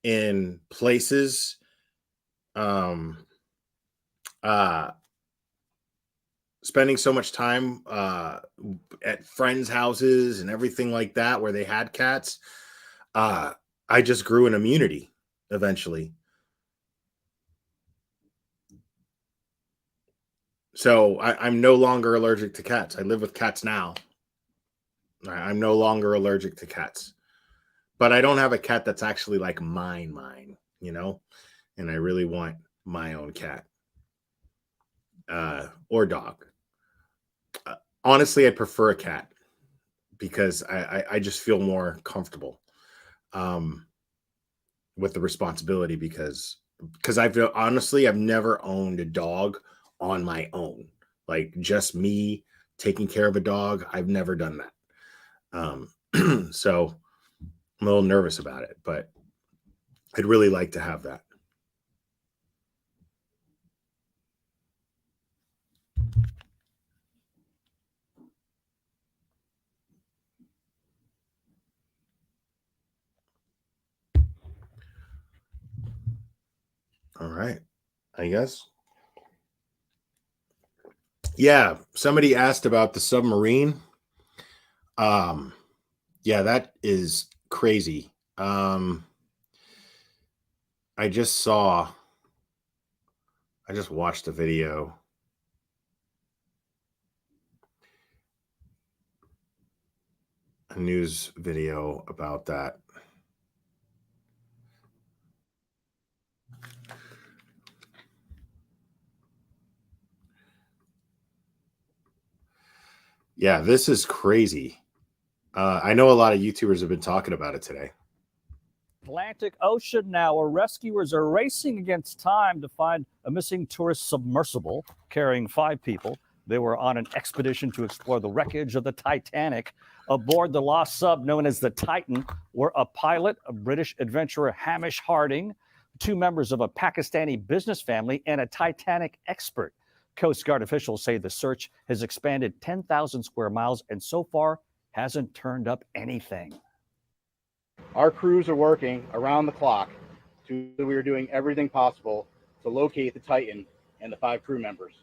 in places, spending so much time at friends' houses and everything like that where they had cats, I just grew an immunity eventually. So I'm no longer allergic to cats. I live with cats now. I'm no longer allergic to cats. But I don't have a cat that's actually like mine, you know? And I really want my own cat or dog. Honestly, I prefer a cat because I just feel more comfortable with the responsibility because I've never owned a dog on my own, like just me taking care of a dog. I've never done that. So I'm a little nervous about it, but I'd really like to have that. All right, I guess. Yeah, somebody asked about the submarine. Yeah, that is crazy. I just watched a video. A news video about that. Yeah, this is crazy. I know a lot of YouTubers have been talking about it today. Atlantic Ocean now, where rescuers are racing against time to find a missing tourist submersible carrying 5 people. They were on an expedition to explore the wreckage of the Titanic. Aboard the lost sub known as the Titan were a pilot, a British adventurer Hamish Harding, 2 members of a Pakistani business family, and a Titanic expert. Coast Guard officials say the search has expanded 10,000 square miles and so far hasn't turned up anything. Our crews are working around the clock. We are doing everything possible to locate the Titan and the 5 crew members.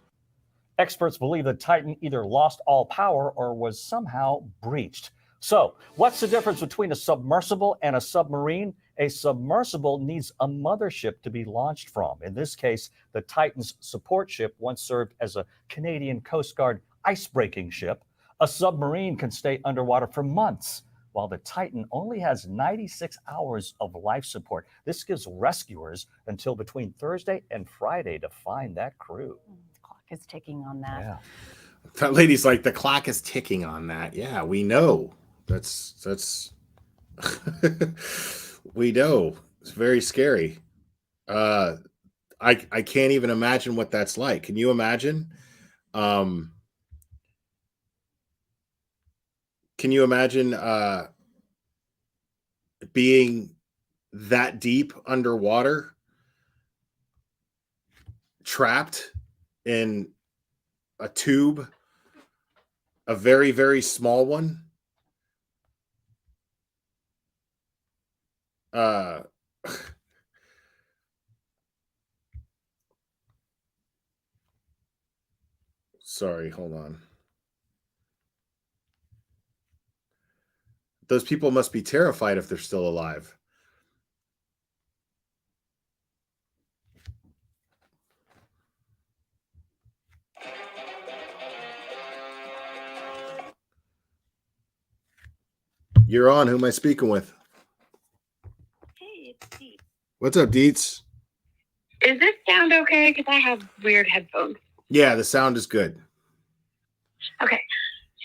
Experts believe the Titan either lost all power or was somehow breached. So, what's the difference between a submersible and a submarine? A submersible needs a mothership to be launched from. In this case, the Titan's support ship once served as a Canadian Coast Guard ice-breaking ship. A submarine can stay underwater for months, while the Titan only has 96 hours of life support. This gives rescuers until between Thursday and Friday to find that crew. The clock is ticking on that. Yeah. That lady's like, the clock is ticking on that. Yeah, we know. That's we know. It's very scary. I can't even imagine what that's like. Can you imagine? Can you imagine being that deep underwater, trapped in a tube, a very, very small one? Sorry, hold on. Those people must be terrified if they're still alive. You're on. Who am I speaking with? Hey, it's Dee. What's up, Deets? Is this sound okay? Because I have weird headphones. Yeah, the sound is good. Okay.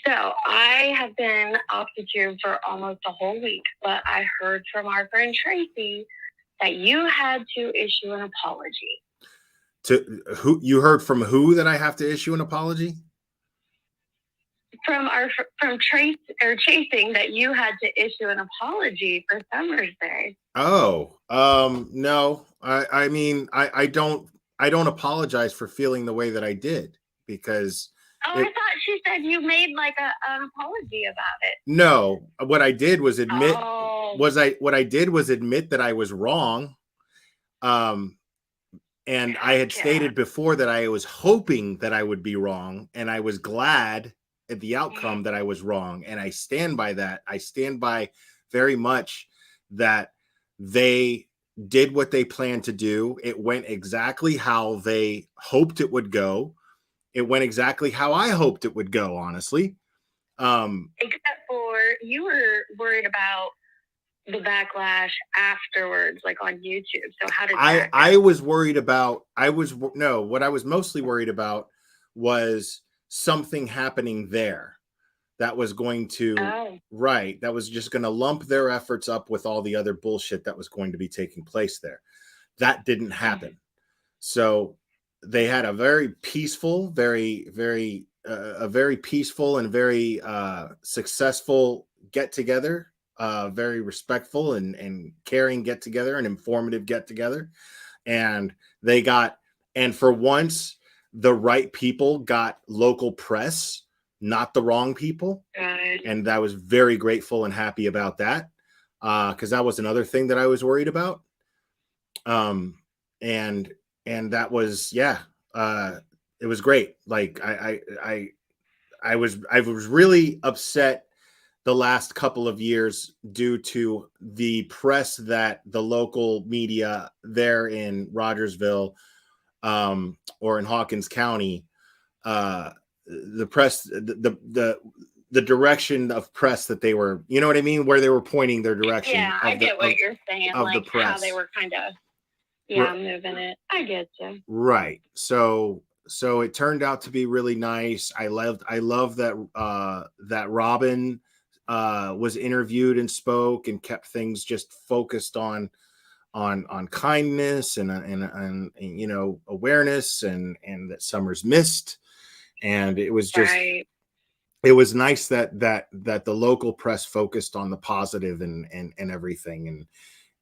So I have been off the tube for almost a whole week, but I heard from our friend Tracy that you had to issue an apology. To who? You heard from who that I have to issue an apology? From Trace or Chasing that you had to issue an apology for Summer's Day. Oh, no. I mean, I don't apologize for feeling the way that I did, because I thought she said you made like an apology about it. no, what I did was admit Oh. what I did was admit that I was wrong. And I had stated before that I was hoping that I would be wrong, and I was glad at the outcome that I was wrong. And I stand by that. I stand by very much that they did what they planned to do. It went exactly how they hoped it would go. It went exactly how I hoped it would go, honestly. Except for you were worried about the backlash afterwards, like on YouTube. So how did that go? I was worried about, what I was mostly worried about was something happening there that was going to, that was just going to lump their efforts up with all the other bullshit that was going to be taking place there. That didn't happen. So they had a very peaceful, very peaceful and very successful get together. Very respectful and caring get together, and informative get together. And for once, the right people got local press, not the wrong people. And I was very grateful and happy about that. Because that was another thing that I was worried about. And that was, it was great. Like I was really upset the last couple of years due to the press that the local media there in Rogersville or in Hawkins County, the press, the direction of press that they were, you know what I mean? Where they were pointing their direction. Yeah, I get what you're saying. Of like the press. how they were kind of, moving it. I get you. Right. So it turned out to be really nice. I love that that Robin was interviewed and spoke and kept things just focused on kindness and you know, awareness and that Summers missed. And it was just it was nice that the local press focused on the positive and everything.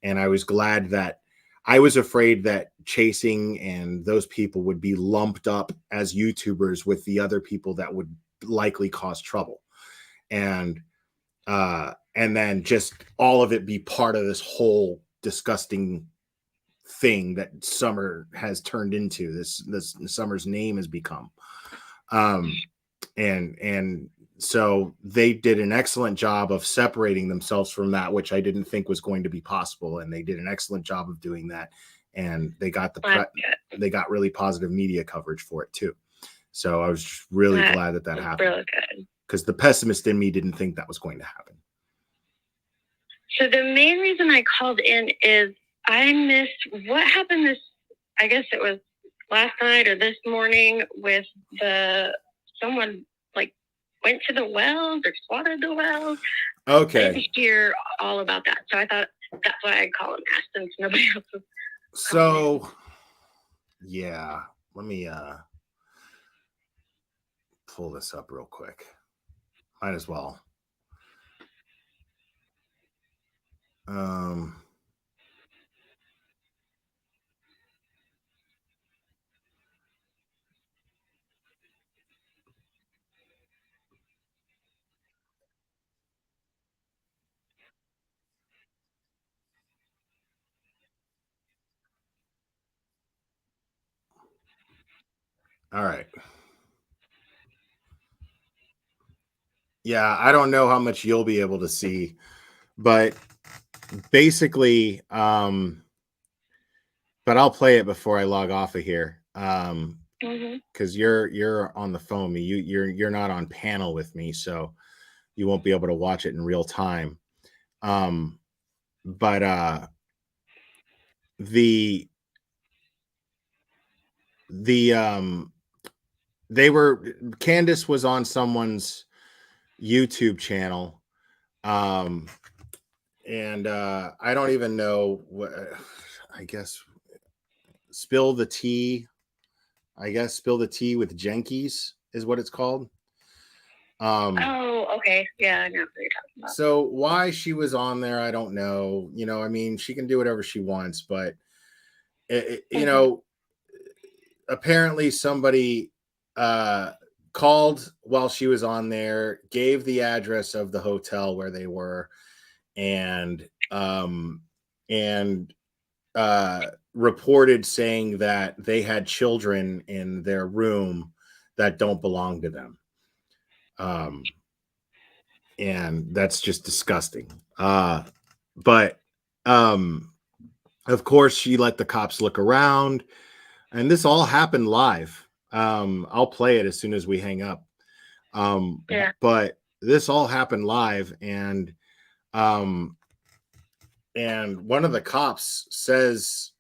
And I was glad that I was afraid that Chasing and those people would be lumped up as YouTubers with the other people that would likely cause trouble. And then just all of it be part of this whole disgusting thing that Summer has turned into. This Summer's name has become. And so they did an excellent job of separating themselves from that, which I didn't think was going to be possible. And they did an excellent job of doing that. And they got they got really positive media coverage for it too. So I was just really glad that happened. Really good. Because the pessimist in me didn't think that was going to happen. So the main reason I called in is I missed what happened I guess it was last night or this morning with someone like went to the wells or swatted the wells. Okay. I didn't hear all about that. So I thought that's why I'd call and ask since nobody else was. So, yeah, let me pull this up real quick. Might as well. All right. Yeah, I don't know how much you'll be able to see, but basically, but I'll play it before I log off of here. Because you're on the phone. You're not on panel with me, so you won't be able to watch it in real time. But Candace was on someone's YouTube channel. And I don't even know what, I guess, Spill the Tea. I guess Spill the Tea with Jenkies is what it's called. Oh, okay. Yeah, I know what you're talking about. So why she was on there, I don't know. You know, I mean, she can do whatever she wants, but you know, apparently somebody called while she was on there, gave the address of the hotel where they were, and reported saying that they had children in their room that don't belong to them. And that's just disgusting. But of course, she let the cops look around, and this all happened live. I'll play it as soon as we hang up. But this all happened live, and one of the cops says,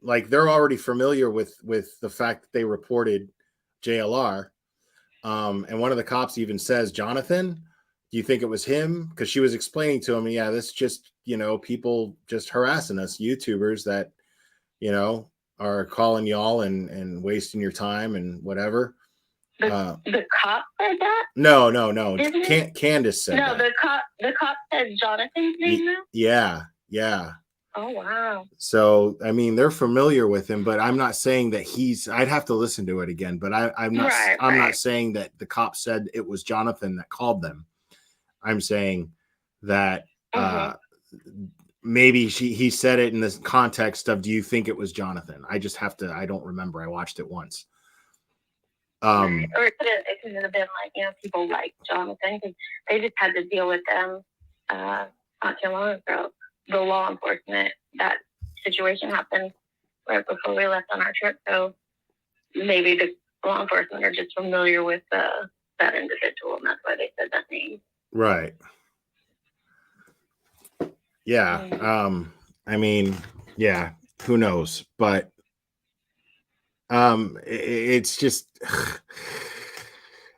like, they're already familiar with the fact that they reported JLR. And one of the cops even says, Jonathan, do you think it was him? Because she was explaining to him, yeah, this just, you know, people just harassing us, YouTubers that, you know, are calling y'all and wasting your time and whatever. The cop said that? No. Candace said no, that. The cop said Jonathan's name now? Yeah. Oh, wow. So, I mean, they're familiar with him, but I'm not saying that I'd have to listen to it again, but I'm not saying that the cop said it was Jonathan that called them. I'm saying that maybe he said it in the context of, do you think it was Jonathan? I don't remember. I watched it once. Or it could have been like, you know, people like Jonathan, because they just had to deal with them not too long ago. The law enforcement, that situation happened right before we left on our trip. So maybe the law enforcement are just familiar with that individual, and that's why they said that name. Right. Yeah. I mean, yeah, who knows? But it's just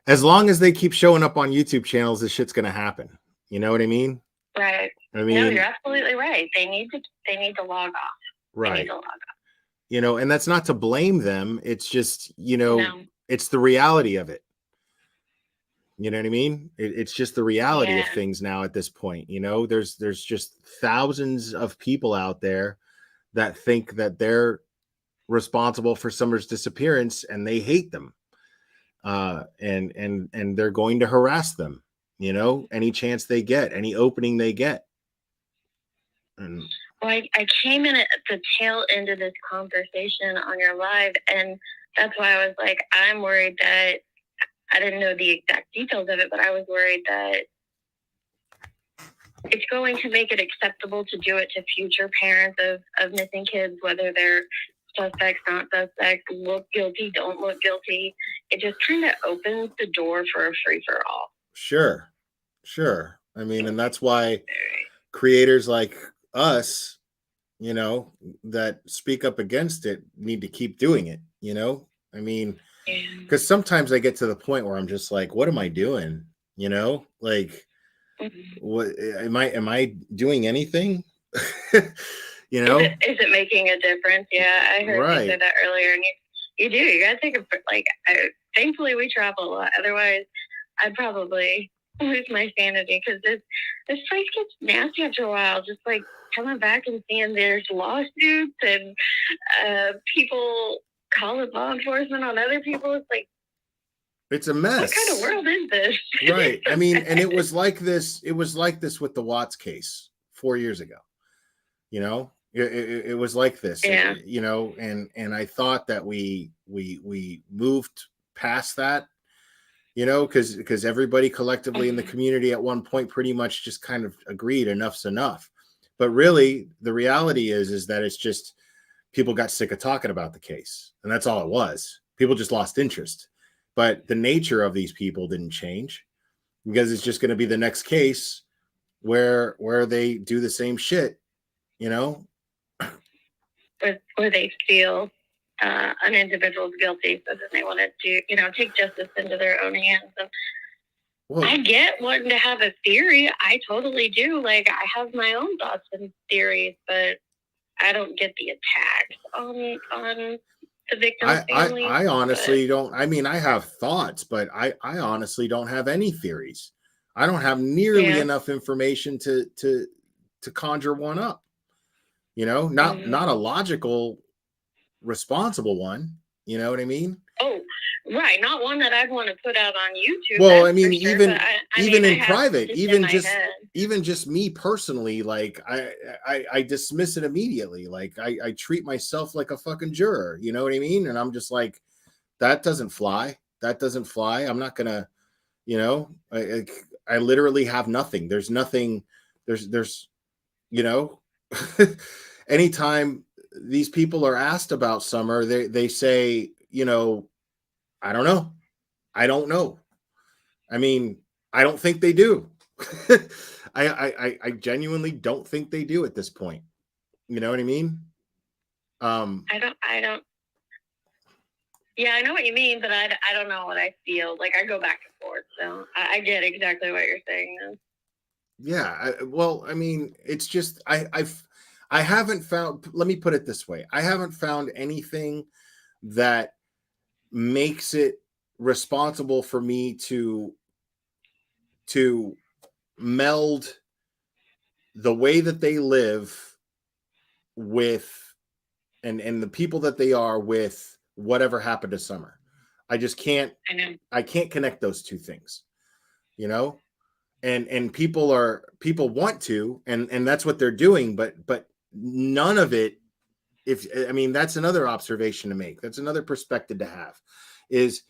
as long as they keep showing up on YouTube channels, this shit's gonna happen. You know what I mean? Right. I mean, no, you're absolutely right. They need to log off. Right. They need to log off. You know, and that's not to blame them. It's just, you know, it's the reality of it. You know what I mean? It's just the reality of things now at this point. You know, there's just thousands of people out there that think that they're responsible for someone's disappearance, and they hate them. And they're going to harass them, you know, any chance they get, any opening they get. And well, I came in at the tail end of this conversation on your live, and that's why I was like, I'm worried that I didn't know the exact details of it, but I was worried that it's going to make it acceptable to do it to future parents of missing kids, whether they're suspects, not suspects, look guilty, don't look guilty. It just kind of opens the door for a free-for-all. Sure. I mean, and that's why creators like us, you know, that speak up against it need to keep doing it, you know? I mean, because sometimes I get to the point where I'm just like, what am I doing? You know, like, what am I doing anything? You know, is it making a difference? Yeah, I heard you say that earlier, and you do. You gotta take a like. Thankfully, we travel a lot. Otherwise, I'd probably lose my sanity, because this place gets nasty after a while. Just like coming back and seeing there's lawsuits and people calling law enforcement on other people. It's like, it's a mess. What kind of world is this? Right. I mean, and it was like this with the Watts case 4 years ago. You know, it was like this. Yeah. You know, and I thought that we moved past that. You know, because everybody collectively in the community at one point pretty much just kind of agreed enough's enough. But really, the reality is that it's just people got sick of talking about the case, and that's all it was. People just lost interest. But the nature of these people didn't change, because it's just going to be the next case where they do the same shit, you know, where they feel an individual's guilty, so then they want to do, you know, take justice into their own hands. And Well, I get wanting to have a theory. I totally do. Like, I have my own thoughts and theories, but I don't get the attacks on the victim's family. I honestly don't. I mean, I have thoughts, but I honestly don't have any theories. I don't have nearly enough information to conjure one up. You know, not a logical, responsible one. You know what I mean? Oh, right. Not one that I'd want to put out on YouTube. Well, that's I mean, for sure, even but I even mean, in I have private, just in my head. even just me personally, like I dismiss it immediately. Like I treat myself like a fucking juror. You know what I mean? And I'm just like, that doesn't fly. That doesn't fly. I'm not gonna, you know, I literally have nothing. There's nothing. There's, you know, anytime these people are asked about Summer, they say, you know, I don't know. I don't know. I mean, I don't think they do. I genuinely don't think they do at this point. You know what I mean? I don't. Yeah, I know what you mean, but I don't know what I feel. Like, I go back and forth, so I get exactly what you're saying. Yeah. Well, I mean, it's just I haven't found. Let me put it this way: I haven't found anything that makes it responsible for me to meld the way that they live with and the people that they are with whatever happened to Summer. I just can't. I can't connect those two things, you know. And people want to, and that's what they're doing. But none of it. If I mean, that's another observation to make. That's another perspective to have. Is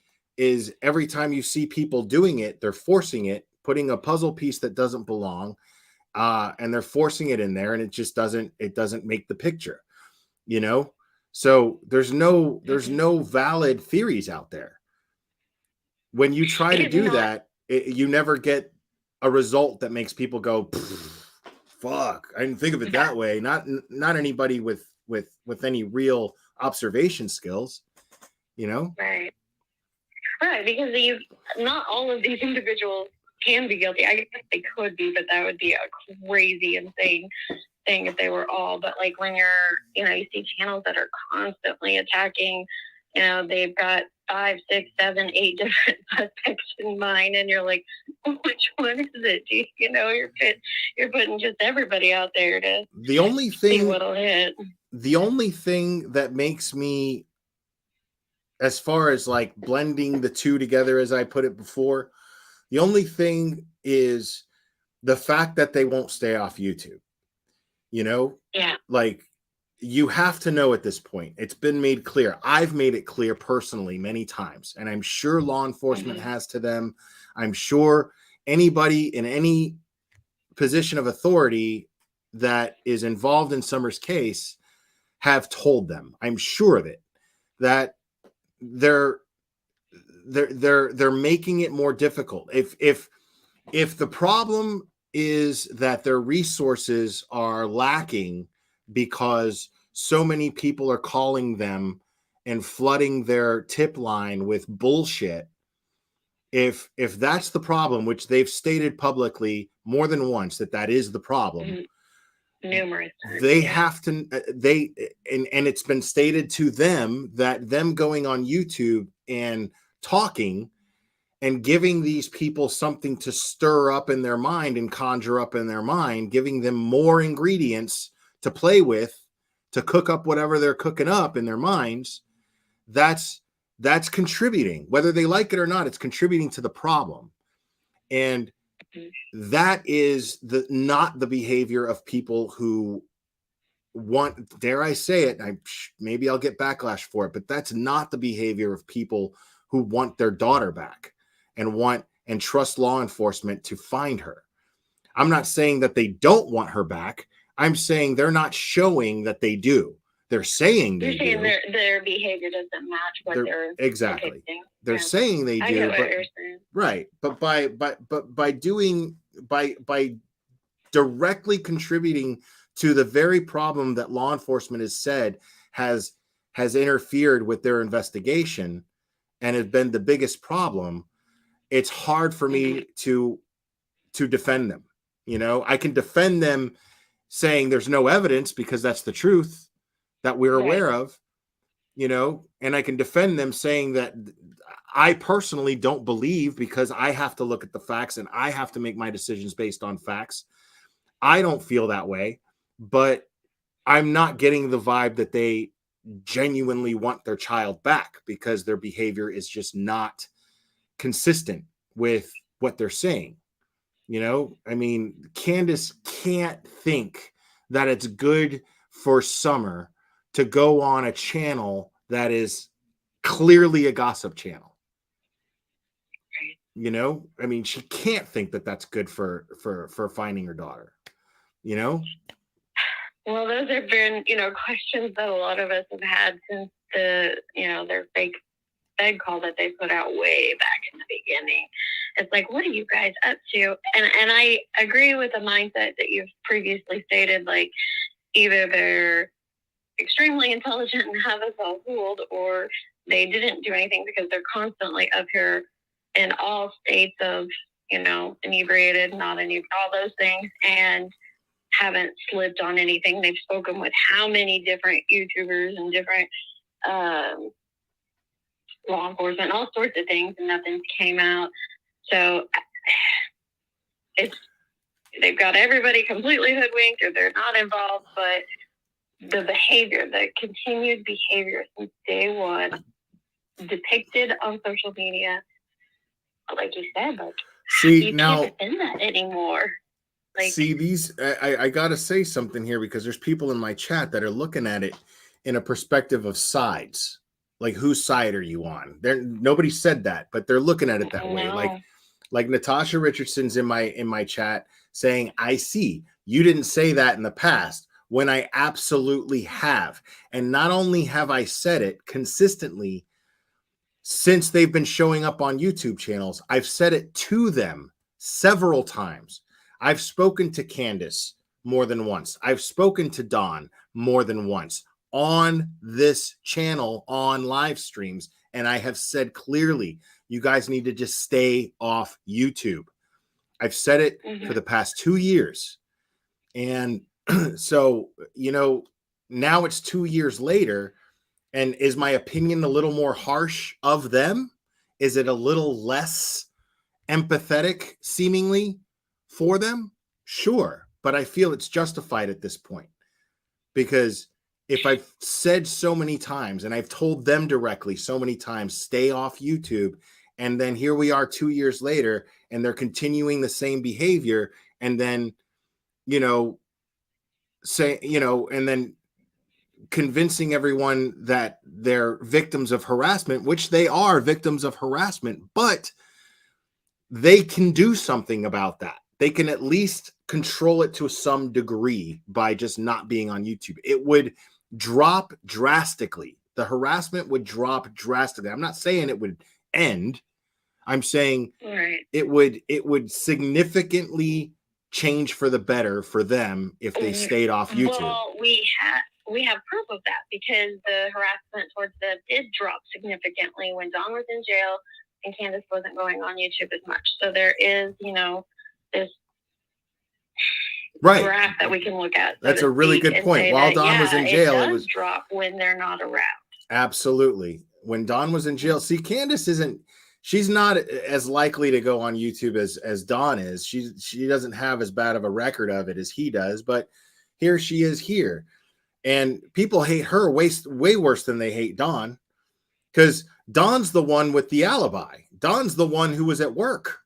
every time you see people doing it, they're forcing it, putting a puzzle piece that doesn't belong, and they're forcing it in there, and it just doesn't make the picture. You know, so there's no valid theories out there. When you try to do that, you never get a result that makes people go, fuck, I didn't think of it that way. Not anybody with any real observation skills, you know? Right, because not all of these individuals can be guilty. I guess they could be, but that would be a crazy, insane thing if they were all. But like when you see channels that are constantly attacking, they've got 5, 6, 7, 8 different suspects in mind, and you're like, which one is it? You're putting just everybody out there to see what'll hit. The only thing that makes me, as far as like blending the two together, as I put it before, the only thing is the fact that they won't stay off YouTube. You know? Yeah. Like, you have to know at this point. It's been made clear. I've made it clear personally many times, and I'm sure law enforcement has to them. I'm sure anybody in any position of authority that is involved in Summer's case have told them. I'm sure of it, that they're making it more difficult. If the problem is that their resources are lacking because so many people are calling them and flooding their tip line with bullshit, if that's the problem, which they've stated publicly more than once that is the problem, numerous times, they have to and it's been stated to them that them going on YouTube and talking and giving these people something to stir up in their mind and conjure up in their mind, giving them more ingredients to play with, to cook up whatever they're cooking up in their minds, that's contributing. Whether they like it or not, it's contributing to the problem. And that is not the behavior of people who want, dare I say it, maybe I'll get backlash for it, but that's not the behavior of people who want their daughter back and trust law enforcement to find her. I'm not saying that they don't want her back. I'm saying they're not showing that they do. They're saying they do. You're saying their behavior doesn't match what they're exactly depicting. They're saying they do. I get what you're saying. Right, but by directly contributing to the very problem that law enforcement has said has interfered with their investigation and has been the biggest problem, it's hard for me to defend them. You know, I can defend them saying there's no evidence because that's the truth that we're aware of, you know, and I can defend them saying that I personally don't believe because I have to look at the facts and I have to make my decisions based on facts. I don't feel that way, but I'm not getting the vibe that they genuinely want their child back because their behavior is just not consistent with what they're saying. You know, I mean, Candace can't think that it's good for Summer to go on a channel that is clearly a gossip channel. You know, I mean, she can't think that that's good for finding her daughter. You know. Well, those have been, questions that a lot of us have had since their fake Fed call that they put out way back in the beginning. It's like, what are you guys up to? And I agree with the mindset that you've previously stated, like either they're extremely intelligent and have us all fooled, or they didn't do anything because they're constantly up here in all states of, inebriated, not inebriated, all those things, and haven't slipped on anything. They've spoken with how many different YouTubers and different law enforcement, all sorts of things, and nothing came out. So they've got everybody completely hoodwinked, or they're not involved, but the behavior, the continued behavior since day one, depicted on social media, like you said, like you can't defend that anymore. Like, see, these I gotta say something here because there's people in my chat that are looking at it in a perspective of sides. Like, whose side are you on? Nobody said that, but they're looking at it that way. Like Natasha Richardson's in my chat saying, I see. You didn't say that in the past, when I absolutely have. And not only have I said it consistently since they've been showing up on YouTube channels, I've said it to them several times. I've spoken to Candace more than once. I've spoken to Dawn more than once on this channel on live streams, and I have said clearly, you guys need to just stay off YouTube. I've said it for the past 2 years. And so, now it's 2 years later, and is my opinion a little more harsh of them? Is it a little less empathetic seemingly for them? Sure, but I feel it's justified at this point, because if I've said so many times and I've told them directly so many times, stay off YouTube, and then here we are 2 years later and they're continuing the same behavior, and then and then convincing everyone that they're victims of harassment, which they are victims of harassment, but they can do something about that. They can at least control it to some degree by just not being on YouTube. It would drop drastically. The harassment would drop drastically. I'm not saying it would end. I'm saying it would significantly change for the better for them if they stayed off YouTube. Well, we have proof of that because the harassment towards them did drop significantly when Dawn was in jail and Candace wasn't going on YouTube as much. So there is, this graph that we can look at. That's a really good point. While Dawn was in jail, it was drop when they're not around. Absolutely. When Dawn was in jail, see, Candace she's not as likely to go on YouTube as Dawn is. She doesn't have as bad of a record of it as he does, but here she is here. And people hate her way worse than they hate Dawn, because Dawn's the one with the alibi. Dawn's the one who was at work.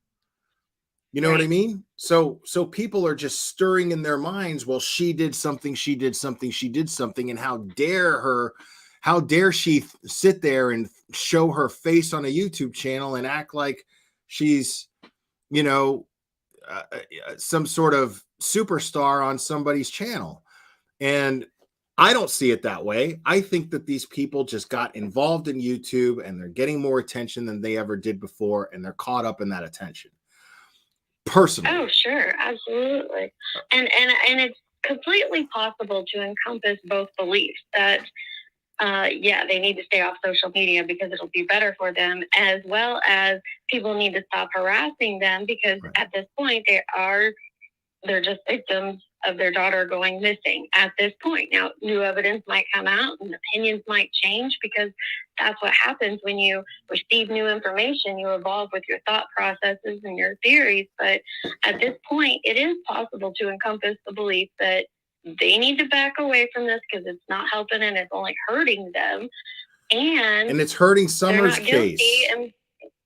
You know what I mean? So people are just stirring in their minds, well, she did something, and how dare she sit there and show her face on a YouTube channel and act like she's, some sort of superstar on somebody's channel. And I don't see it that way. I think that these people just got involved in YouTube and they're getting more attention than they ever did before, and they're caught up in that attention. Personally. Oh, sure, absolutely. And it's completely possible to encompass both beliefs, that yeah, they need to stay off social media because it'll be better for them, as well as people need to stop harassing them because at this point they're just victims of their daughter going missing at this point. Now, new evidence might come out and opinions might change because that's what happens when you receive new information. You evolve with your thought processes and your theories. But at this point, it is possible to encompass the belief that they need to back away from this because it's not helping and it's only hurting them. And it's hurting they're Summer's not guilty, case. and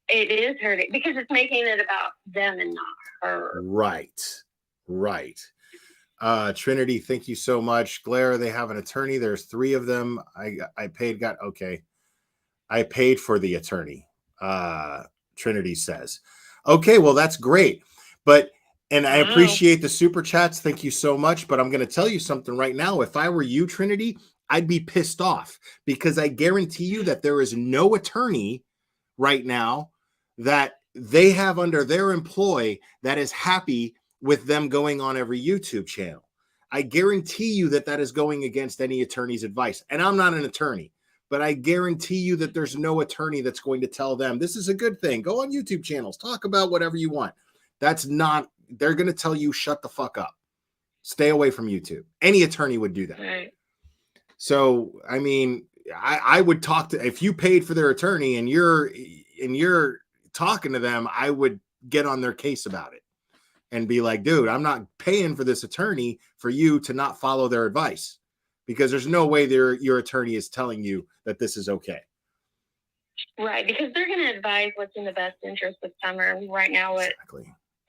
it is hurting because it's making it about them and not her. Right. Trinity, thank you so much. Glare, they have an attorney. There's 3 of them. I paid for the attorney. Trinity says, okay, well, that's great. And I appreciate the super chats. Thank you so much. But I'm going to tell you something right now. If I were you, Trinity, I'd be pissed off because I guarantee you that there is no attorney right now that they have under their employ that is happy with them going on every YouTube channel. I guarantee you that is going against any attorney's advice. And I'm not an attorney, but I guarantee you that there's no attorney that's going to tell them this is a good thing. Go on YouTube channels, talk about whatever you want. They're going to tell you, shut the fuck up. Stay away from YouTube. Any attorney would do that. Right. So, I mean, I would talk to, if you paid for their attorney and you're talking to them, I would get on their case about it and be like, dude, I'm not paying for this attorney for you to not follow their advice because there's no way your attorney is telling you that this is okay. Right. Because they're going to advise what's in the best interest of Summer. Right now, what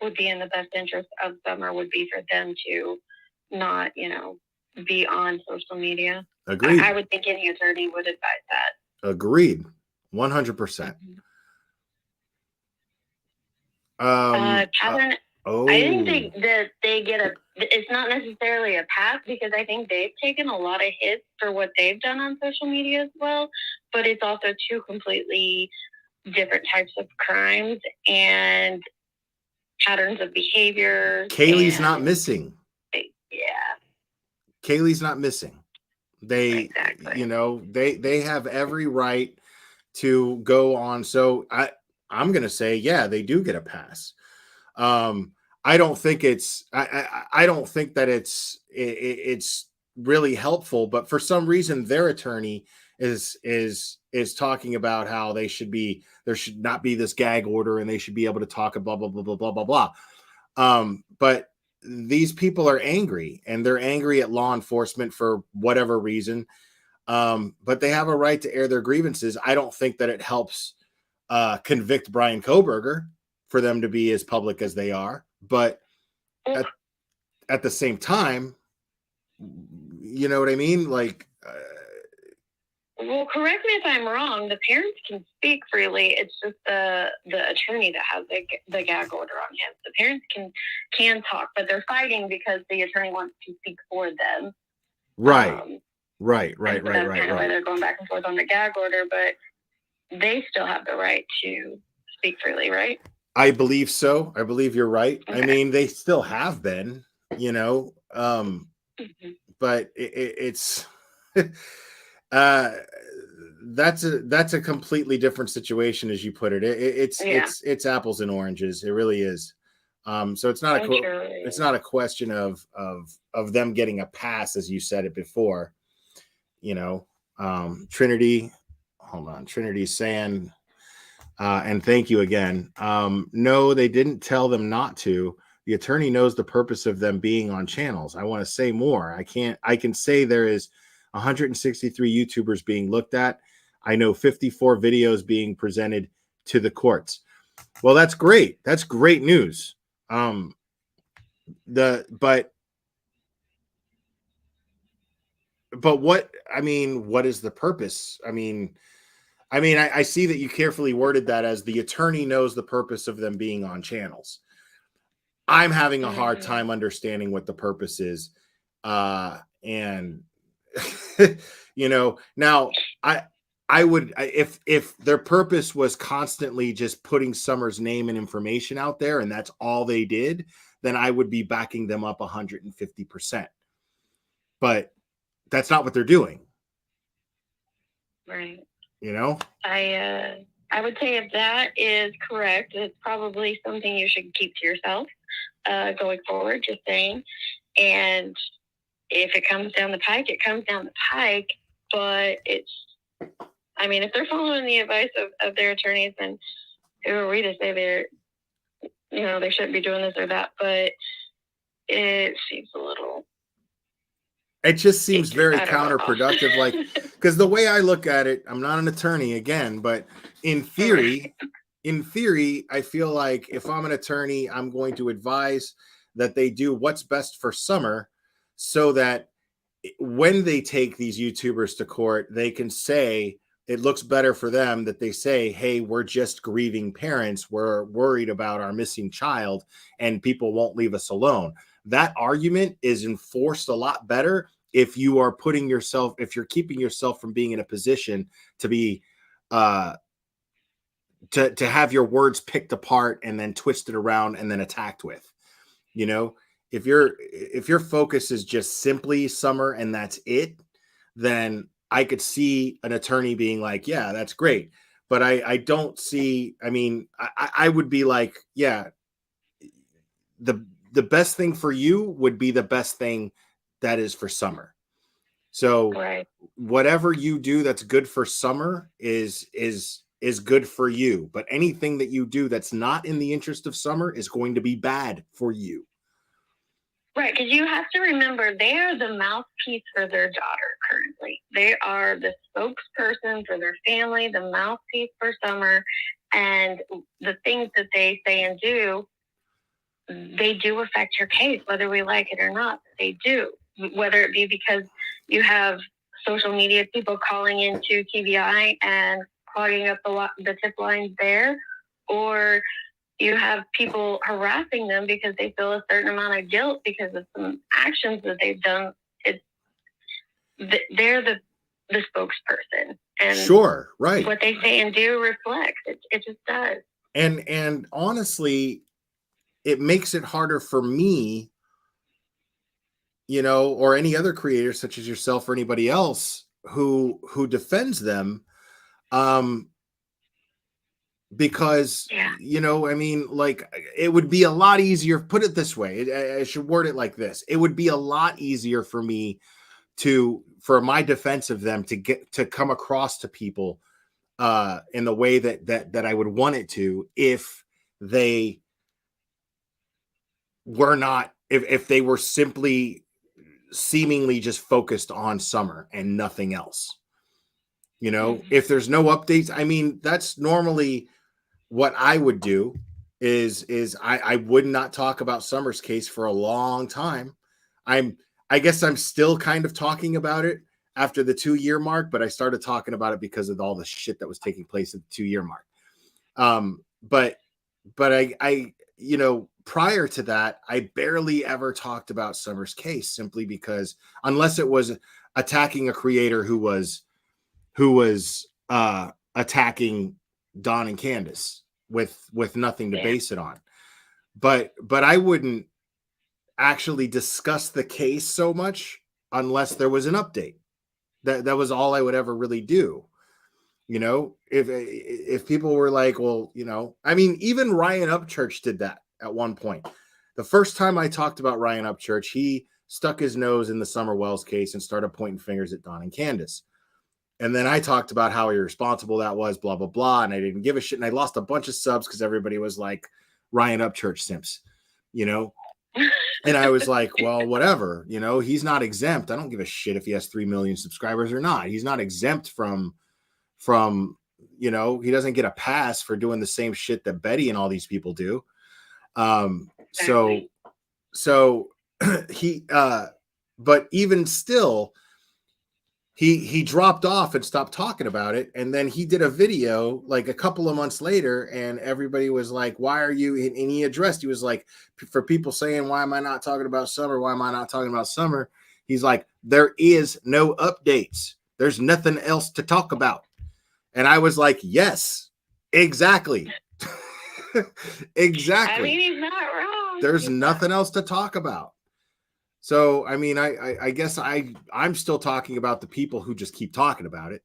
would be in the best interest of Summer would be for them to not, be on social media. Agreed. I would think any attorney would advise that. Agreed. 100%. Catherine, I didn't think that they get it's not necessarily a pass because I think they've taken a lot of hits for what they've done on social media as well, but it's also 2 completely different types of crimes and patterns of behavior. Kaylee's not missing. Yeah. Kaylee's not missing. They have every right to go on. So I'm going to say, yeah, they do get a pass. I don't think I don't think that it's really helpful, but for some reason their attorney is talking about how there should not be this gag order and they should be able to talk blah, blah, blah, blah, blah, blah, blah. But these people are angry and they're angry at law enforcement for whatever reason. But they have a right to air their grievances. I don't think that it helps convict Brian Kohberger for them to be as public as they are. But at the same time, you know what I mean? Like, well, correct me if I'm wrong. The parents can speak freely. It's just the attorney that has the gag order on him. The parents can talk, but they're fighting because the attorney wants to speak for them. Right. That's kind of why they're going back and forth on the gag order, but they still have the right to speak freely, right? I believe so. I believe you're right. Okay. I mean, they still have been, but it's that's a completely different situation as you put it. It's apples and oranges. It really is. So it's not a question of them getting a pass, as you said it before. Trinity, hold on. Trinity's saying, and thank you again. No, they didn't tell them not to. The attorney knows the purpose of them being on channels. I want to say more. I can say there is 163 YouTubers being looked at. I know 54 videos being presented to the courts. Well, that's great. That's great news. But what is the purpose? I see that you carefully worded that as the attorney knows the purpose of them being on channels. I'm having a hard time understanding what the purpose is. And now I would, if their purpose was constantly just putting Summer's name and information out there and that's all they did, then I would be backing them up 150%. But that's not what they're doing. Right. You know? I would say if that is correct, it's probably something you should keep to yourself going forward, just saying. And if it comes down the pike, it comes down the pike. But I mean, if they're following the advice of their attorneys, then who are we to say they shouldn't be doing this or that? But it seems a little. It just seems very counterproductive. Like, because the way I look at it, I'm not an attorney again, but in theory, I feel like if I'm an attorney, I'm going to advise that they do what's best for Summer so that when they take these YouTubers to court, they can say it looks better for them that they say, hey, we're just grieving parents. We're worried about our missing child and people won't leave us alone. That argument is enforced a lot better if you are if you're keeping yourself from being in a position to be, to have your words picked apart and then twisted around and then attacked with, you know, if your focus is just simply Summer and that's it, then I could see an attorney being like, yeah, that's great. But I don't see, I mean, I would be like, yeah, the best thing for you would be the best thing that is for Summer. So whatever you do that's good for Summer is good for you. But anything that you do that's not in the interest of Summer is going to be bad for you. Right, because you have to remember they are the mouthpiece for their daughter currently. They are the spokesperson for their family, the mouthpiece for Summer, and the things that they say and do, they do affect your case, whether we like it or not. They do, whether it be because you have social media people calling into TBI and clogging up the tip lines there, or you have people harassing them because they feel a certain amount of guilt because of some actions that they've done. They're the spokesperson, and sure, right, what they say and do reflects. It just does. And honestly, it makes it harder for me, you know, or any other creator such as yourself or anybody else who defends them. Because, you know, I mean, like, it would be a lot easier, put it this way, I should word it like this. It would be a lot easier for me for my defense of them to come across to people in the way that I would want it to if they were not, if they were simply seemingly just focused on Summer and nothing else. You know, if there's no updates, I mean, that's normally what I would do is I would not talk about Summer's case for a long time. I guess I'm still kind of talking about it after the 2-year mark, but I started talking about it because of all the shit that was taking place at the 2-year mark. But I, you know, prior to that, I barely ever talked about Summer's case simply because unless it was attacking a creator who was attacking Don and Candace with nothing to base it on. But I wouldn't actually discuss the case so much unless there was an update. That was all I would ever really do. You know, if people were like, well, you know, I mean, even Ryan Upchurch did that at one point. The first time I talked about Ryan Upchurch, he stuck his nose in the Summer Wells case and started pointing fingers at Don and Candace. And then I talked about how irresponsible that was, blah, blah, blah. And I didn't give a shit. And I lost a bunch of subs because everybody was like Ryan Upchurch simps, you know? And I was like, well, whatever, you know, he's not exempt. I don't give a shit if he has 3 million subscribers or not. He's not exempt from, you know, he doesn't get a pass for doing the same shit that Betty and all these people do. So he, but even still, he dropped off and stopped talking about it. And then he did a video like a couple of months later and everybody was like, why are you? And he addressed, he was like, for people saying, why am I not talking about Summer? Why am I not talking about Summer? He's like, there is no updates. There's nothing else to talk about. And I was like, yes, exactly. Exactly. I mean, he's not wrong. There's nothing else to talk about. So, I mean, I guess I'm still talking about the people who just keep talking about it.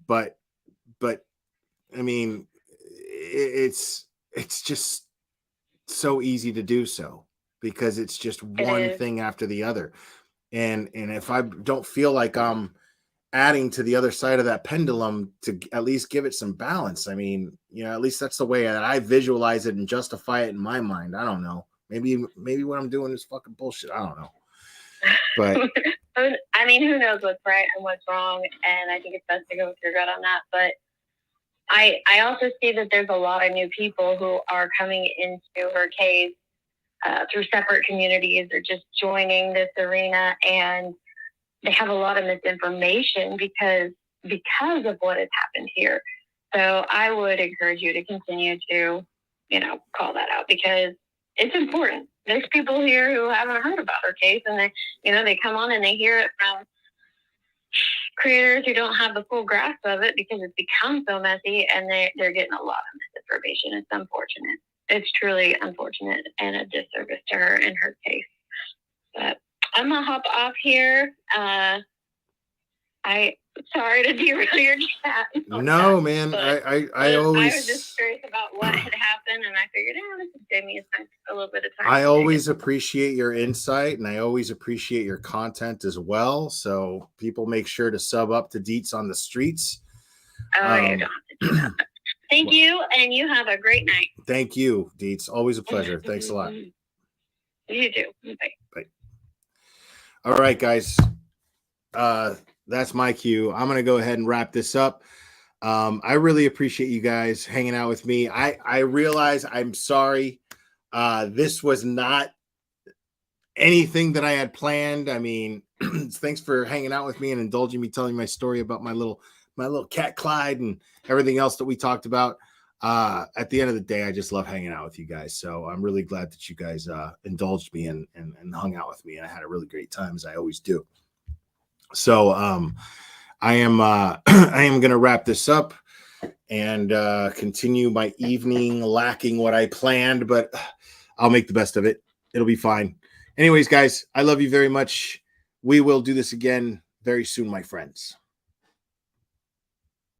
But I mean, it's just so easy to do so because it's just one thing after the other. And if I don't feel like I'm adding to the other side of that pendulum to at least give it some balance, I mean, at least that's the way that I visualize it and justify it in my mind. I don't know. Maybe what I'm doing is fucking bullshit. I don't know. But I mean, who knows what's right and what's wrong? And I think it's best to go with your gut on that. But I also see that there's a lot of new people who are coming into her case through separate communities or just joining this arena, and they have a lot of misinformation because of what has happened here. So I would encourage you to continue to, call that out because it's important. There's people here who haven't heard about her case, and they come on and they hear it from creators who don't have the full grasp of it because it's become so messy, and they're getting a lot of misinformation. It's unfortunate. It's truly unfortunate and a disservice to her and her case. But I'm gonna hop off here. Sorry to derail your chat. No, man. I always was just curious about what had happened, and I figured, this would save me a little bit of time. I always appreciate your insight, and I always appreciate your content as well. So people make sure to sub up to Deets on the Streets. You don't have to do that. Thank you, and you have a great night. Thank you, Deets. Always a pleasure. Thanks a lot. You too. Bye. Bye. All right, guys. That's my cue. I'm going to go ahead and wrap this up. I really appreciate you guys hanging out with me. I realize I'm sorry. This was not anything that I had planned. I mean, thanks for hanging out with me and indulging me telling my story about my little cat Clyde and everything else that we talked about. At the end of the day, I just love hanging out with you guys. So I'm really glad that you guys indulged me and hung out with me. And I had a really great time, as I always do. So I am going to wrap this up and continue my evening lacking what I planned, but I'll make the best of it. It'll be fine. Anyways, guys, I love you very much. We will do this again very soon, my friends.